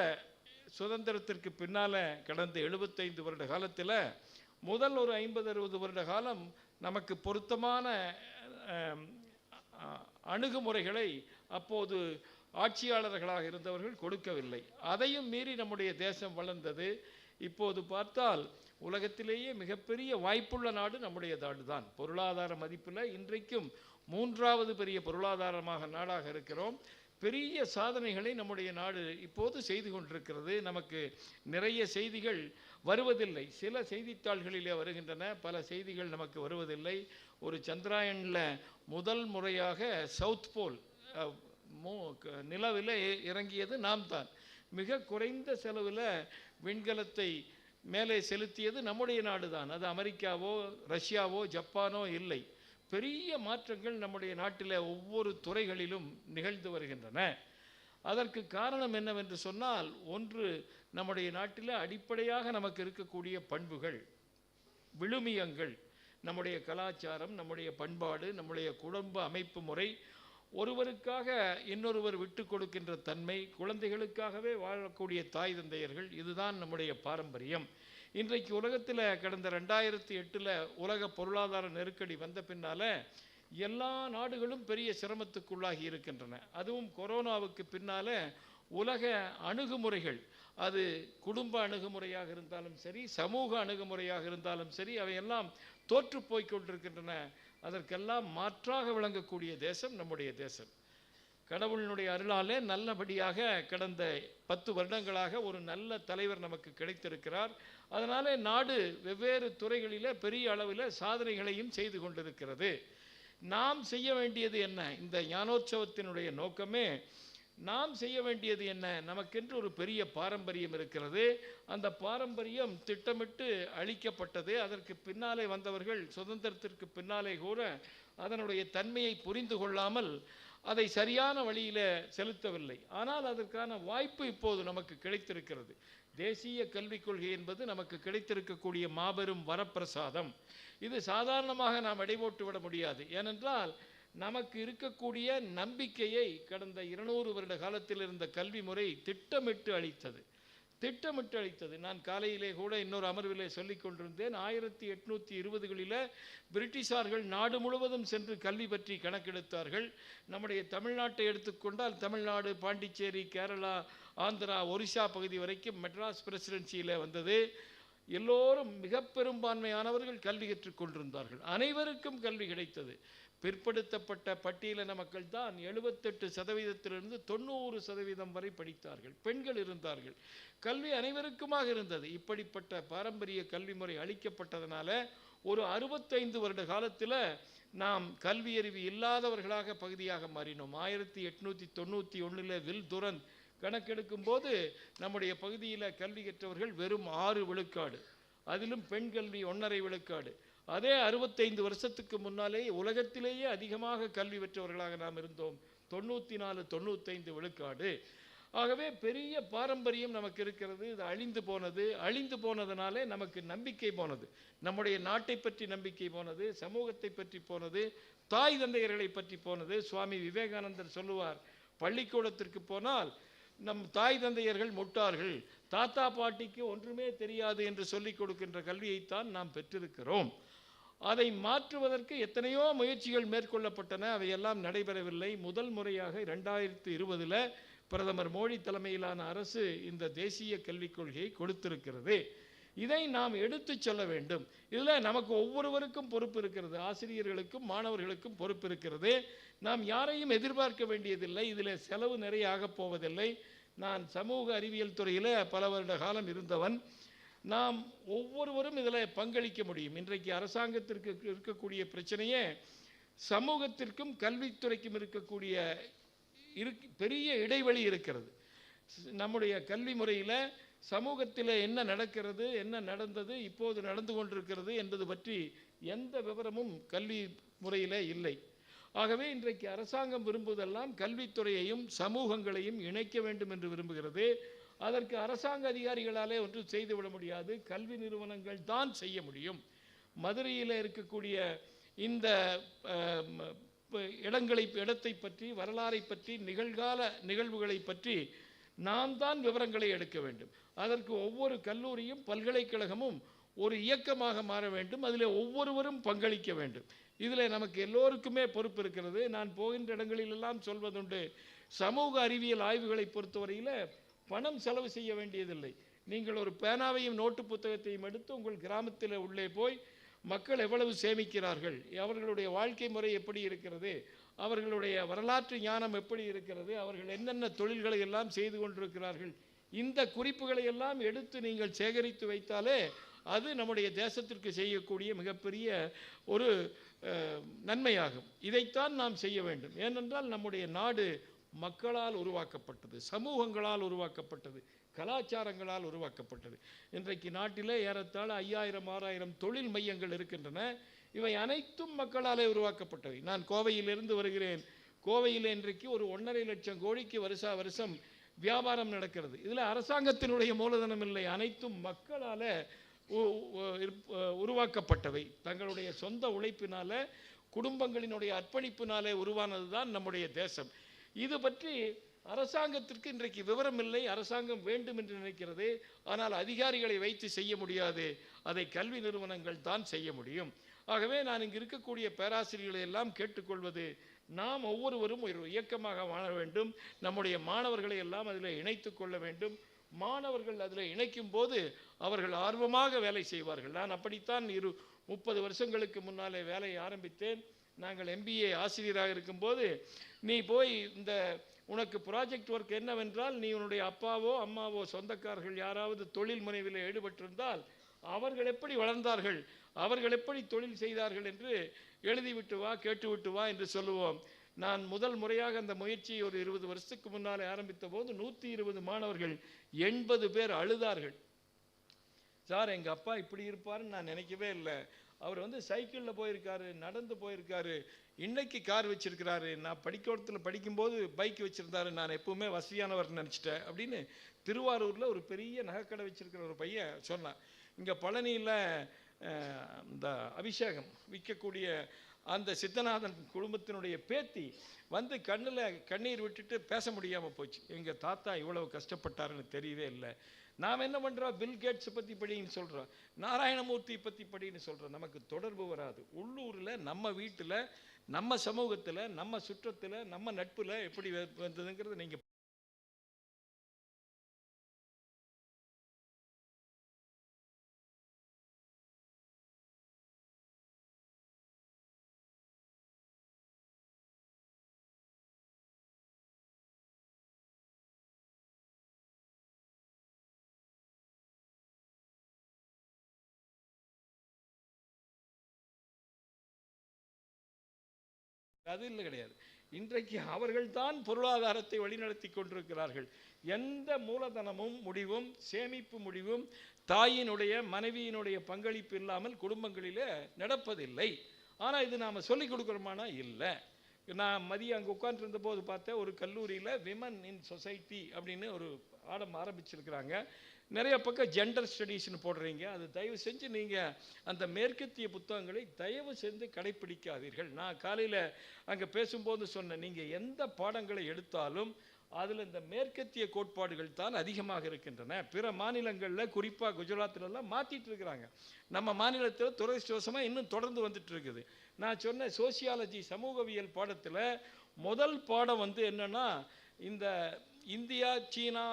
சுதந்திரத்திற்கு பின்னால் கடந்த 75 வருட காலத்தில் முதல் ஒரு 50-60 வருட காலம் நமக்கு பொருத்தமான அணுகுமுறைகளை அப்போது ஆட்சியாளர்களாக இருந்தவர்கள் கொடுக்கவில்லை. அதையும் மீறி நம்முடைய தேசம் வளர்ந்தது. இப்போது பார்த்தால் உலகத்திலேயே மிகப்பெரிய வாய்ப்புள்ள நாடு நம்முடைய நாடு தான். பொருளாதார மதிப்பில் இன்றைக்கும் 3வது பெரிய பொருளாதாரமாக நாடாக இருக்கிறோம். பெரிய சாதனைகளை நம்முடைய நாடு இப்போது செய்து கொண்டிருக்கிறது. நமக்கு நிறைய செய்திகள் வருவதில்லை. சில செய்தித்தாள்களிலே வருகின்றன, பல செய்திகள் நமக்கு வருவதில்லை. ஒரு சந்திராயனில் முதல் முறையாக சவுத் போல் நிலவில் இறங்கியது நாம் தான். மிக குறைந்த செலவில் விண்கலத்தை மேலே செலுத்தியது நம்முடைய நாடு தான். அது அமெரிக்காவோ ரஷ்யாவோ ஜப்பானோ இல்லை. பெரிய மாற்றங்கள் நம்முடைய நாட்டில் ஒவ்வொரு துறைகளிலும் நிகழ்ந்து வருகின்றன. அதற்கு காரணம் என்னவென்று சொன்னால், ஒன்று, நம்முடைய நாட்டில் அடிப்படையாக நமக்கு இருக்கக்கூடிய பண்புகள், விழுமியங்கள், நம்முடைய கலாச்சாரம், நம்முடைய பண்பாடு, நம்முடைய குடும்ப அமைப்பு முறை, ஒருவருக்காக இன்னொருவர் விட்டு கொடுக்கின்ற தன்மை, குழந்தைகளுக்காகவே வாழக்கூடிய தாய் தந்தையர்கள், இதுதான் நம்முடைய பாரம்பரியம். இன்றைக்கு உலகத்தில் கடந்த 2008 உலக பொருளாதார நெருக்கடி வந்த பின்னால் எல்லா நாடுகளும் பெரிய சிரமத்துக்குள்ளாகி இருக்கின்றன. அதுவும் கொரோனாவுக்கு பின்னால் உலக அணுகுமுறைகள், அது குடும்ப அணுகுமுறையாக இருந்தாலும் சரி, சமூக அணுகுமுறையாக இருந்தாலும் சரி, அவையெல்லாம் தோற்று போய் கொண்டிருக்கின்றன. அதற்கெல்லாம் மாற்றாக விளங்கக்கூடிய தேசம் நம்முடைய தேசம். கடவுளினுடைய அருளாலே நல்லபடியாக கடந்த 10 வருடங்களாக ஒரு நல்ல தலைவர் நமக்கு கிடைத்திருக்கிறார். அதனாலே நாடு வெவ்வேறு துறைகளில் பெரிய அளவில் சாதனைகளையும் செய்து கொண்டிருக்கிறது. நாம் செய்ய வேண்டியது என்ன? இந்த ஞானோற்சவத்தினுடைய நோக்கமே நாம் செய்ய வேண்டியது என்ன? நமக்கென்று ஒரு பெரிய பாரம்பரியம் இருக்கிறது. அந்த பாரம்பரியம் திட்டமிட்டு அழிக்கப்பட்டது. அதற்கு பின்னாலே வந்தவர்கள் சுதந்திரத்திற்கு பின்னாலே கூட அதனுடைய தன்மையை புரிந்து கொள்ளாமல் அதை சரியான வழியில் செலுத்தவில்லை. ஆனால் அதற்கான வாய்ப்பு இப்போது நமக்கு கிடைத்திருக்கிறது. தேசிய கல்விக் கொள்கை என்பது நமக்கு கிடைத்திருக்கக்கூடிய மாபெரும் வரப்பிரசாதம். இது சாதாரணமாக நாம் எடைபோட்டு விட முடியாது. ஏனென்றால் நமக்கு இருக்கக்கூடிய நம்பிக்கையை கடந்த 200 வருட காலத்தில் இருந்த கல்வி முறை திட்டமிட்டு அளித்தது. நான் காலையிலே கூட இன்னொரு அமர்விலே சொல்லிக் கொண்டிருந்தேன். 1820களில் பிரிட்டிஷார்கள் நாடு முழுவதும் சென்று கல்வி பற்றி கணக்கெடுத்தார்கள். நம்முடைய தமிழ்நாட்டை எடுத்துக்கொண்டால் தமிழ்நாடு, பாண்டிச்சேரி, கேரளா, ஆந்திரா, ஒரிசா பகுதி வரைக்கும் மெட்ராஸ் பிரசிடென்சியில் வந்தது. எல்லோரும் மிக பெரும்பான்மையானவர்கள் கல்வி கற்றுக்கொண்டிருந்தார்கள். அனைவருக்கும் கல்வி கிடைத்தது. பிற்படுத்தப்பட்ட பட்டியலின மக்கள் தான் 78%-லிருந்து 90% வரை படித்தார்கள். பெண்கள் இருந்தார்கள். கல்வி அனைவருக்குமாக இருந்தது. இப்படிப்பட்ட பாரம்பரிய கல்வி முறை அளிக்கப்பட்டதனால ஒரு 65 வருட காலத்தில் நாம் கல்வி அறிவு இல்லாதவர்களாக பகுதியாக மாறினோம். 1891 வில் துரந்த் கணக்கெடுக்கும் போது நம்முடைய பகுதியில் கல்வி கற்றவர்கள் வெறும் 6 விழுக்காடு, அதிலும் பெண் கல்வி 1.5 விழுக்காடு. அதே 65 வருஷத்துக்கு முன்னாலே உலகத்திலேயே அதிகமாக கல்வி பெற்றவர்களாக நாம் இருந்தோம், 94-95 விழுக்காடு. ஆகவே பெரிய பாரம்பரியம் நமக்கு இருக்கிறது. இது அழிந்து போனதுனாலே நமக்கு நம்பிக்கை போனது. நம்முடைய நாட்டை பற்றி நம்பிக்கை போனது, சமூகத்தை பற்றி போனது, தாய் தந்தையர்களை பற்றி போனது. சுவாமி விவேகானந்தர் சொல்லுவார், பள்ளிக்கூடத்திற்கு போனால் நம் தாய் தந்தையர்கள் முட்டார்கள், தாத்தா பாட்டிக்கு ஒன்றுமே தெரியாது என்று சொல்லிக் கொடுக்கின்ற கல்வியைத்தான் நாம் பெற்றிருக்கிறோம். அதை மாற்றுவதற்கு எத்தனையோ முயற்சிகள் மேற்கொள்ளப்பட்டன. அவையெல்லாம் நடைபெறவில்லை. முதல் முறையாக 2020 பிரதமர் மோடி தலைமையிலான அரசு இந்த தேசிய கல்விக் கொள்கையை கொடுத்திருக்கிறது. இதை நாம் எடுத்து சொல்ல வேண்டும். இதில் நமக்கு ஒவ்வொருவருக்கும் பொறுப்பு இருக்கிறது. ஆசிரியர்களுக்கும் மாணவர்களுக்கும் பொறுப்பு இருக்கிறது. நாம் யாரையும் எதிர்பார்க்க வேண்டியதில்லை. இதில் செலவு நிறைய ஆகப் போவதில்லை. நான் சமூக அறிவியல் துறையில் பல வருட காலம் இருந்தவன். நாம் ஒவ்வொருவரும் இதில் பங்களிக்க முடியும். இன்றைக்கு அரசாங்கத்திற்கு இருக்கக்கூடிய பிரச்சனையே சமூகத்திற்கும் கல்வித்துறைக்கும் இருக்கக்கூடிய பெரிய இடைவெளி இருக்கிறது. நம்முடைய கல்வி முறையில் சமூகத்தில் என்ன நடக்கிறது, என்ன நடந்தது, இப்போது நடந்து கொண்டிருக்கிறது என்பது பற்றி எந்த விவரமும் கல்வி முறையில் இல்லை. ஆகவே இன்றைக்கு அரசாங்கம் விரும்புவதெல்லாம் கல்வித்துறையையும் சமூகங்களையும் இணைக்க வேண்டும் என்று விரும்புகிறது. அதற்கு அரசாங்க அதிகாரிகளாலே ஒன்றும் செய்துவிட முடியாது, கல்வி நிறுவனங்கள் தான் செய்ய முடியும். மதுரையில் இருக்கக்கூடிய இந்த இடத்தை பற்றி, வரலாறை பற்றி, நிகழ்கால நிகழ்வுகளை பற்றி நாம் தான் விவரங்களை எடுக்க வேண்டும். அதற்கு ஒவ்வொரு கல்லூரியும் பல்கலைக்கழகமும் ஒரு இயக்கமாக மாற வேண்டும். அதில் ஒவ்வொருவரும் பங்களிக்க வேண்டும். இதில் நமக்கு எல்லோருக்குமே பொறுப்பு இருக்கிறது. நான் போகின்ற இடங்களிலெல்லாம் சொல்வதுண்டு, சமூக அறிவியல் ஆய்வுகளை பொறுத்தவரையில் பணம் செலவு செய்ய வேண்டியதில்லை. நீங்கள் ஒரு பேனாவையும் நோட்டு புத்தகத்தையும் எடுத்து உங்கள் கிராமத்தில் உள்ளே போய் மக்கள் எவ்வளவு சேமிக்கிறார்கள், அவர்களுடைய வாழ்க்கை முறை எப்படி இருக்கிறது, அவர்களுடைய வரலாற்று ஞானம் எப்படி இருக்கிறது, அவர்கள் என்னென்ன தொழில்களை எல்லாம் செய்து கொண்டிருக்கிறார்கள், இந்த குறிப்புகளை எல்லாம் எடுத்து நீங்கள் சேகரித்து வைத்தாலே அது நம்முடைய தேசத்திற்கு செய்யக்கூடிய மிகப்பெரிய ஒரு நன்மையாகும். இதைத்தான் நாம் செய்ய வேண்டும். ஏனென்றால் நம்முடைய நாடு மக்களால் உருவாக்கப்பட்டது, சமூகங்களால் உருவாக்கப்பட்டது, கலாச்சாரங்களால் உருவாக்கப்பட்டது. இன்றைக்கு நாட்டிலே ஏறத்தாழ 5000-6000 தொழில் மையங்கள் இருக்கின்றன. இவை அனைத்தும் மக்களாலே உருவாக்கப்பட்டவை. நான் கோவையிலிருந்து வருகிறேன். கோவையில் இன்றைக்கு ஒரு 1.5 லட்சம் கோடிக்கு வருஷம் வியாபாரம் நடக்கிறது. இதில் அரசாங்கத்தினுடைய மூலதனம் இல்லை, அனைத்தும் மக்களால் உருவாக்கப்பட்டவை. தங்களுடைய சொந்த உழைப்பினால, குடும்பங்களினுடைய அர்ப்பணிப்பினாலே உருவானது தான் நம்முடைய தேசம். இது பற்றி அரசாங்கத்திற்கு இன்றைக்கு விவரம் இல்லை. அரசாங்கம் வேண்டும் என்று நினைக்கிறது, ஆனால் அதிகாரிகளை வைத்து செய்ய முடியாது. அதை கல்வி நிறுவனங்கள் தான் செய்ய முடியும். ஆகவே நான் இங்கு இருக்கக்கூடிய பேராசிரியர்களை எல்லாம் கேட்டுக்கொள்வது, நாம் ஒவ்வொருவரும் ஒரு இயக்கமாக வாழ வேண்டும். நம்முடைய மாணவர்களை எல்லாம் அதில் இணைத்து கொள்ள வேண்டும். மாணவர்கள் அதில் இணைக்கும் போது அவர்கள் ஆர்வமாக வேலை செய்வார்கள். நான் அப்படித்தான் 30 வருஷங்களுக்கு முன்னாலே வேலையை ஆரம்பித்தேன். நாங்கள் MBA ஆசிரியராக இருக்கும்போது, நீ போய் உனக்கு ப்ராஜெக்ட் ஒர்க் என்னவென்றால், நீ உன்னுடைய அப்பாவோ அம்மாவோ சொந்தக்காரர்கள் யாராவது தொழில் முனைவில் ஈடுபட்டிருந்தால் அவர்கள் எப்படி வளர்ந்தார்கள், அவர்கள் எப்படி தொழில் செய்தார்கள் என்று எழுதிவிட்டு வா, கேட்டுவிட்டு வா என்று சொல்லுவோம். நான் முதல் முறையாக அந்த முயற்சியை ஒரு 20 வருஷத்துக்கு முன்னாலே ஆரம்பித்த போது 120 மாணவர்கள் 80 பேர் அழுதார்கள். சார், எங்கள் அப்பா இப்படி இருப்பாருன்னு நான் நினைக்கவே இல்லை. அவர் சைக்கிளில் போயிருக்காரு, நடந்து போயிருக்காரு, இன்னைக்கு கார் வச்சிருக்கிறாரு. நான் பள்ளிக்கூடத்தில் படிக்கும்போது பைக் வச்சுருந்தாரு, நான் எப்பவுமே வசதியானவர் நினச்சிட்டேன் அப்படின்னு திருவாரூரில் ஒரு பெரிய நகைக்கடை வச்சிருக்கிற ஒரு பையன் சொன்னான். இங்கே பழனியில் இந்த அபிஷேகம் விற்கக்கூடிய அந்த சித்தநாதன் குடும்பத்தினுடைய பேத்தி கண்ணில் கண்ணீர் விட்டுட்டு பேச முடியாமல் போச்சு. எங்கள் தாத்தா இவ்வளவு கஷ்டப்பட்டாருன்னு தெரியவே இல்லை. நாம் என்ன பண்ணுறோம், பில் கேட்ஸை பற்றி படின்னு சொல்கிறோம், நாராயணமூர்த்தி பற்றி படின்னு சொல்கிறோம். நமக்கு தொடர்பு வராது. உள்ளூரில், நம்ம வீட்டில், நம்ம சமூகத்தில், நம்ம சுற்றத்தில், நம்ம நட்பில் எப்படி வந்ததுங்கிறது நீங்கள் அது இல்லை, கிடையாது. இன்றைக்கு அவர்கள் தான் பொருளாதாரத்தை வழிநடத்தி கொண்டிருக்கிறார்கள். எந்த மூலதனமும் முடிவும் சேமிப்பு முடிவும் தாயினுடைய மனைவியினுடைய பங்களிப்பு இல்லாமல் குடும்பங்களிலே நடப்பதில்லை. ஆனால் இது நாம் சொல்லிக் கொடுக்குறோமானா இல்லை. நான் மதியம் அங்கே உட்காந்துருந்த போது பார்த்தேன், ஒரு கல்லூரியில் விமன் இன் சொசைட்டி அப்படின்னு ஒரு ஆடம் ஆரம்பிச்சிருக்கிறாங்க. நிறைய பக்கம் ஜெண்டர் ஸ்டடீஸ்னு போடுறீங்க. அது தயவு செஞ்சு நீங்கள் அந்த மேற்கத்திய புத்தகங்களை தயவு செஞ்சு கடைப்பிடிக்காதீர்கள். நான் காலையில் அங்கே பேசும்போது சொன்னேன், நீங்கள் எந்த பாடங்களை எடுத்தாலும் அதில் இந்த மேற்கத்திய கோட்பாடுகள் தான் அதிகமாக இருக்கின்றன. பிற மாநிலங்களில், குறிப்பாக குஜராத்திலெல்லாம் மாற்றிட்டு இருக்கிறாங்க. நம்ம மாநிலத்தில் துரதிர்ஷ்டவசமாக இன்னும் தொடர்ந்து வந்துட்டு இருக்குது. நான் சொன்ன சோசியாலஜி சமூகவியல் பாடத்தில் முதல் பாடம் என்னென்னா, இந்த இந்தியா, சீனா,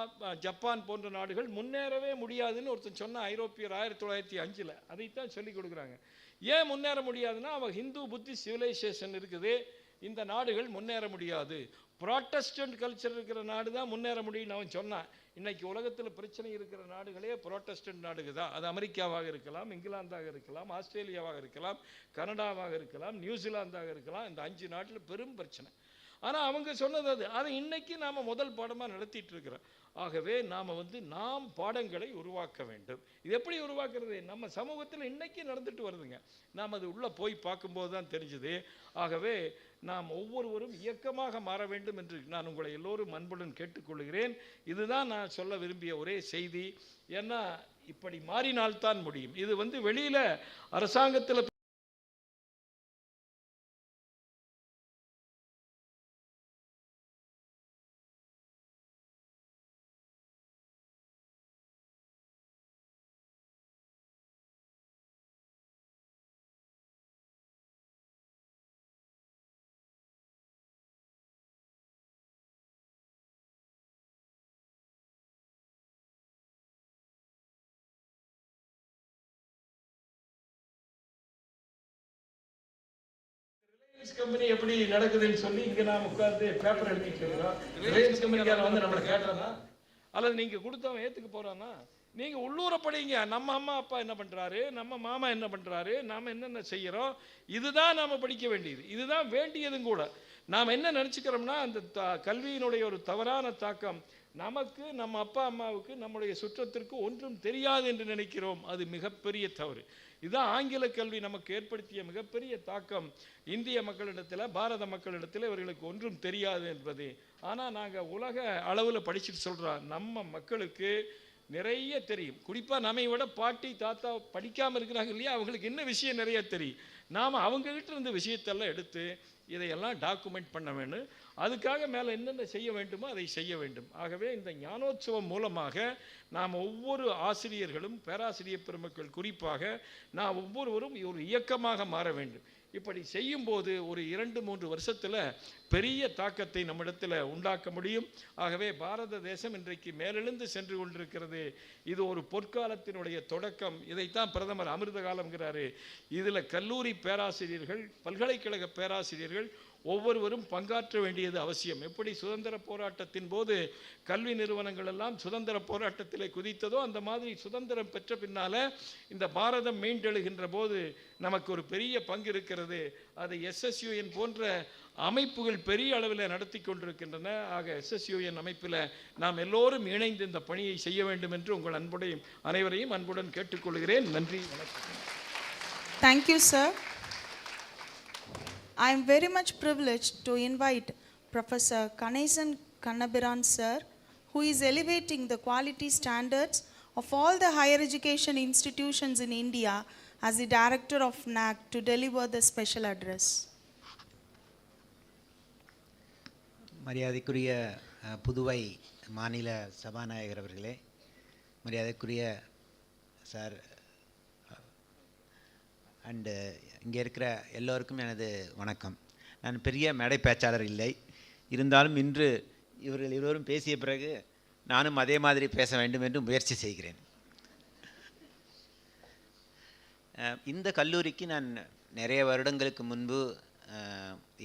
ஜப்பான் போன்ற நாடுகள் முன்னேறவே முடியாதுன்னு ஒருத்தன் சொன்ன ஐரோப்பியர் 1905. அதைத்தான் சொல்லிக் கொடுக்குறாங்க. ஏன் முன்னேற முடியாதுன்னா, அவன் ஹிந்து புத்தி சிவிலைசேஷன் இருக்குது, இந்த நாடுகள் முன்னேற முடியாது. ப்ராட்டஸ்டன்ட் கல்ச்சர் இருக்கிற நாடு தான் முன்னேற முடியும்னு அவன் சொன்னான். இன்றைக்கி உலகத்தில் பிரச்சனை இருக்கிற நாடுகளே ப்ராட்டஸ்டன்ட் நாடுகள் தான். அது அமெரிக்காவாக இருக்கலாம், இங்கிலாந்தாக இருக்கலாம், ஆஸ்திரேலியாவாக இருக்கலாம், கனடாவாக இருக்கலாம், நியூசிலாந்தாக இருக்கலாம். இந்த 5 நாட்டில் பெரும் பிரச்சனை. ஆனால் அவங்க சொன்னது அதை இன்றைக்கி நாம் முதல் பாடமாக நடத்திட்டு இருக்கிறோம். ஆகவே நாம் பாடங்களை உருவாக்க வேண்டும். இது எப்படி உருவாக்குறது? நம்ம சமூகத்தில் இன்றைக்கி நடந்துட்டு வருதுங்க. நாம் அது உள்ளே போய் பார்க்கும்போது தான் தெரிஞ்சுது. ஆகவே நாம் ஒவ்வொருவரும் இயக்கமாக மாற வேண்டும் என்று நான் உங்களை எல்லோரும் அன்புடன் கேட்டுக்கொள்கிறேன். இதுதான் நான் சொல்ல விரும்பிய ஒரே செய்தி. ஏன்னா இப்படி மாறினால்தான் முடியும். இது வெளியில் அரசாங்கத்தில் கம்பெனி எப்படி நடக்குதுன்னு சொல்லி இங்கே நாம் உட்கார்ந்து பேப்பர் எழுதிட்டு இருக்கிறோம். ரிலையன்ஸ் கம்பெனிக்காரன் வந்து நம்மளை கேட்டானா அல்லது நீங்கள் கொடுத்தவன் ஏற்றுக்க போகிறானா? நீங்கள் உள்ளூரை படிங்க. நம்ம அம்மா அப்பா என்ன பண்ணுறாரு, நம்ம மாமா என்ன பண்ணுறாரு, நாம் என்னென்ன செய்கிறோம், இதுதான் நாம் படிக்க வேண்டியது. இதுதான் வேண்டியதும் கூட. நாம் என்ன நினச்சிக்கிறோம்னா அந்த கல்வியினுடைய ஒரு தவறான தாக்கம் நமக்கு, நம்ம அப்பா அம்மாவுக்கு, நம்முடைய சுற்றத்திற்கு ஒன்றும் தெரியாது என்று நினைக்கிறோம். அது மிகப்பெரிய தவறு. இதுதான் ஆங்கில கல்வி நமக்கு ஏற்படுத்திய மிகப்பெரிய தாக்கம். இந்திய மக்களிடத்தில், பாரத மக்களிடத்தில் இவர்களுக்கு ஒன்றும் தெரியாது என்பது. ஆனால் நாங்கள் உலக அளவில் படிச்சுட்டு சொல்கிறோம், நம்ம மக்களுக்கு நிறைய தெரியும். குறிப்பாக நம்மை விட பாட்டி தாத்தா படிக்காமல் இருக்கிறாங்க இல்லையா, அவங்களுக்கு என்ன விஷயம் நிறைய தெரியும். நாம் அவங்ககிட்ட இருந்த விஷயத்தெல்லாம் எடுத்து இதையெல்லாம் டாக்குமெண்ட் பண்ண வேண்டும். அதுக்காக மேலே என்னென்ன செய்ய வேண்டுமோ அதை செய்ய வேண்டும். ஆகவே இந்த ஞானோத்சவம் மூலமாக நாம் ஒவ்வொரு ஆசிரியர்களும், பேராசிரியர் பெருமக்கள் குறிப்பாக நாம் ஒவ்வொருவரும் ஒரு இயக்கமாக மாற வேண்டும். இப்படி செய்யும்போது ஒரு 2-3 வருஷத்தில் பெரிய தாக்கத்தை நம்மிடத்தில் உண்டாக்க முடியும். ஆகவே பாரத தேசம் இன்றைக்கு மேலெழுந்து சென்று கொண்டிருக்கிறது. இது ஒரு பொற்காலத்தினுடைய தொடக்கம். இதைத்தான் பிரதமர் அமிர்த காலம்ங்கிறாரு. இதில் கல்லூரி பேராசிரியர்கள், பல்கலைக்கழக பேராசிரியர்கள் ஒவ்வொருவரும் பங்காற்ற வேண்டியது அவசியம். எப்படி சுதந்திர போராட்டத்தின் போது கல்வி நிறுவனங்கள் எல்லாம் சுதந்திர போராட்டத்திலே குதித்ததோ, அந்த மாதிரி சுதந்திரம் பெற்ற பின்னால் இந்த பாரதம் மீண்டெழுகின்ற போது நமக்கு ஒரு பெரிய பங்கு இருக்கிறது. அதை SSUN போன்ற அமைப்புகள் பெரிய அளவில் நடத்தி கொண்டிருக்கின்றன. ஆக SSUN அமைப்பில் நாம் எல்லோரும் இணைந்து இந்த பணியை செய்ய வேண்டும் என்று உங்கள் அனைவரையும் அன்புடன் கேட்டுக்கொள்கிறேன். நன்றி, வணக்கம்.
Thank you, sir. I am very much privileged to invite Professor Ganesan Kannabiran sir, who is elevating the quality standards of all the higher education institutions in India as the director of NAC, to deliver the special address.
மரியாதைக்குரிய புதுவை மாநில சபாநாயகர் அவர்களே, மரியாதைக்குரிய sir and இங்கே இருக்கிற எல்லோருக்கும் எனது வணக்கம். நான் பெரிய மேடை பேச்சாளர் இல்லை, இருந்தாலும் இன்று இவர்கள் இருவரும் பேசிய பிறகு நானும் அதே மாதிரி பேச வேண்டும் என்று முயற்சி செய்கிறேன். இந்த கல்லூரிக்கு நான் நிறைய வருடங்களுக்கு முன்பு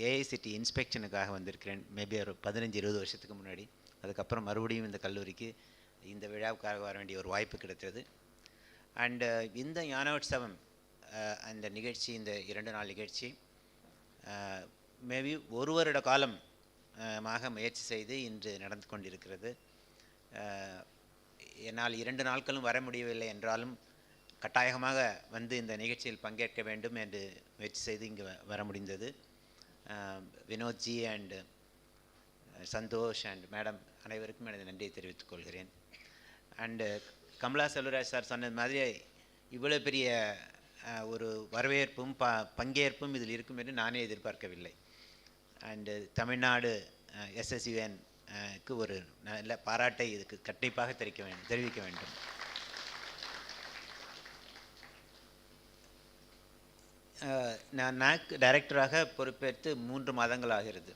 ஏஐசிடி இன்ஸ்பெக்ஷனுக்காக வந்திருக்கிறேன். மேபி ஒரு 15-20 வருஷத்துக்கு முன்னாடி. அதுக்கப்புறம் மறுபடியும் இந்த கல்லூரிக்கு இந்த விழாவுக்காக வர வேண்டிய ஒரு வாய்ப்பு கிடைத்தது. அண்டு இந்த ஞானோத்சவம் அந்த நிகழ்ச்சி, இந்த 2 நாள் நிகழ்ச்சி மேபி 1 வருட காலமாக முயற்சி செய்து இன்று நடந்து கொண்டிருக்கிறது. என்னால் 2 நாட்களும் வர முடியவில்லை என்றாலும் கட்டாயமாக வந்து இந்த நிகழ்ச்சியில் பங்கேற்க வேண்டும் என்று முயற்சி செய்து இங்கு வர முடிந்தது. Vinodji and Santhosh and madam அனைவருக்கும் எனது நன்றியை தெரிவித்துக் கொள்கிறேன். அண்டு கமலா செல்வராஜ் சார் சொன்னது மாதிரி இவ்வளோ பெரிய ஒரு வரவேற்பும் பங்கேற்பும் இதில் இருக்கும் என்று நானே எதிர்பார்க்கவில்லை. அண்டு தமிழ்நாடு SSUN-க்கு ஒரு நல்ல பாராட்டை இதுக்கு கண்டிப்பாக தெரிவிக்க வேண்டும். நான் NAC டைரக்டராக பொறுப்பேற்று 3 மாதங்கள் ஆகிறது.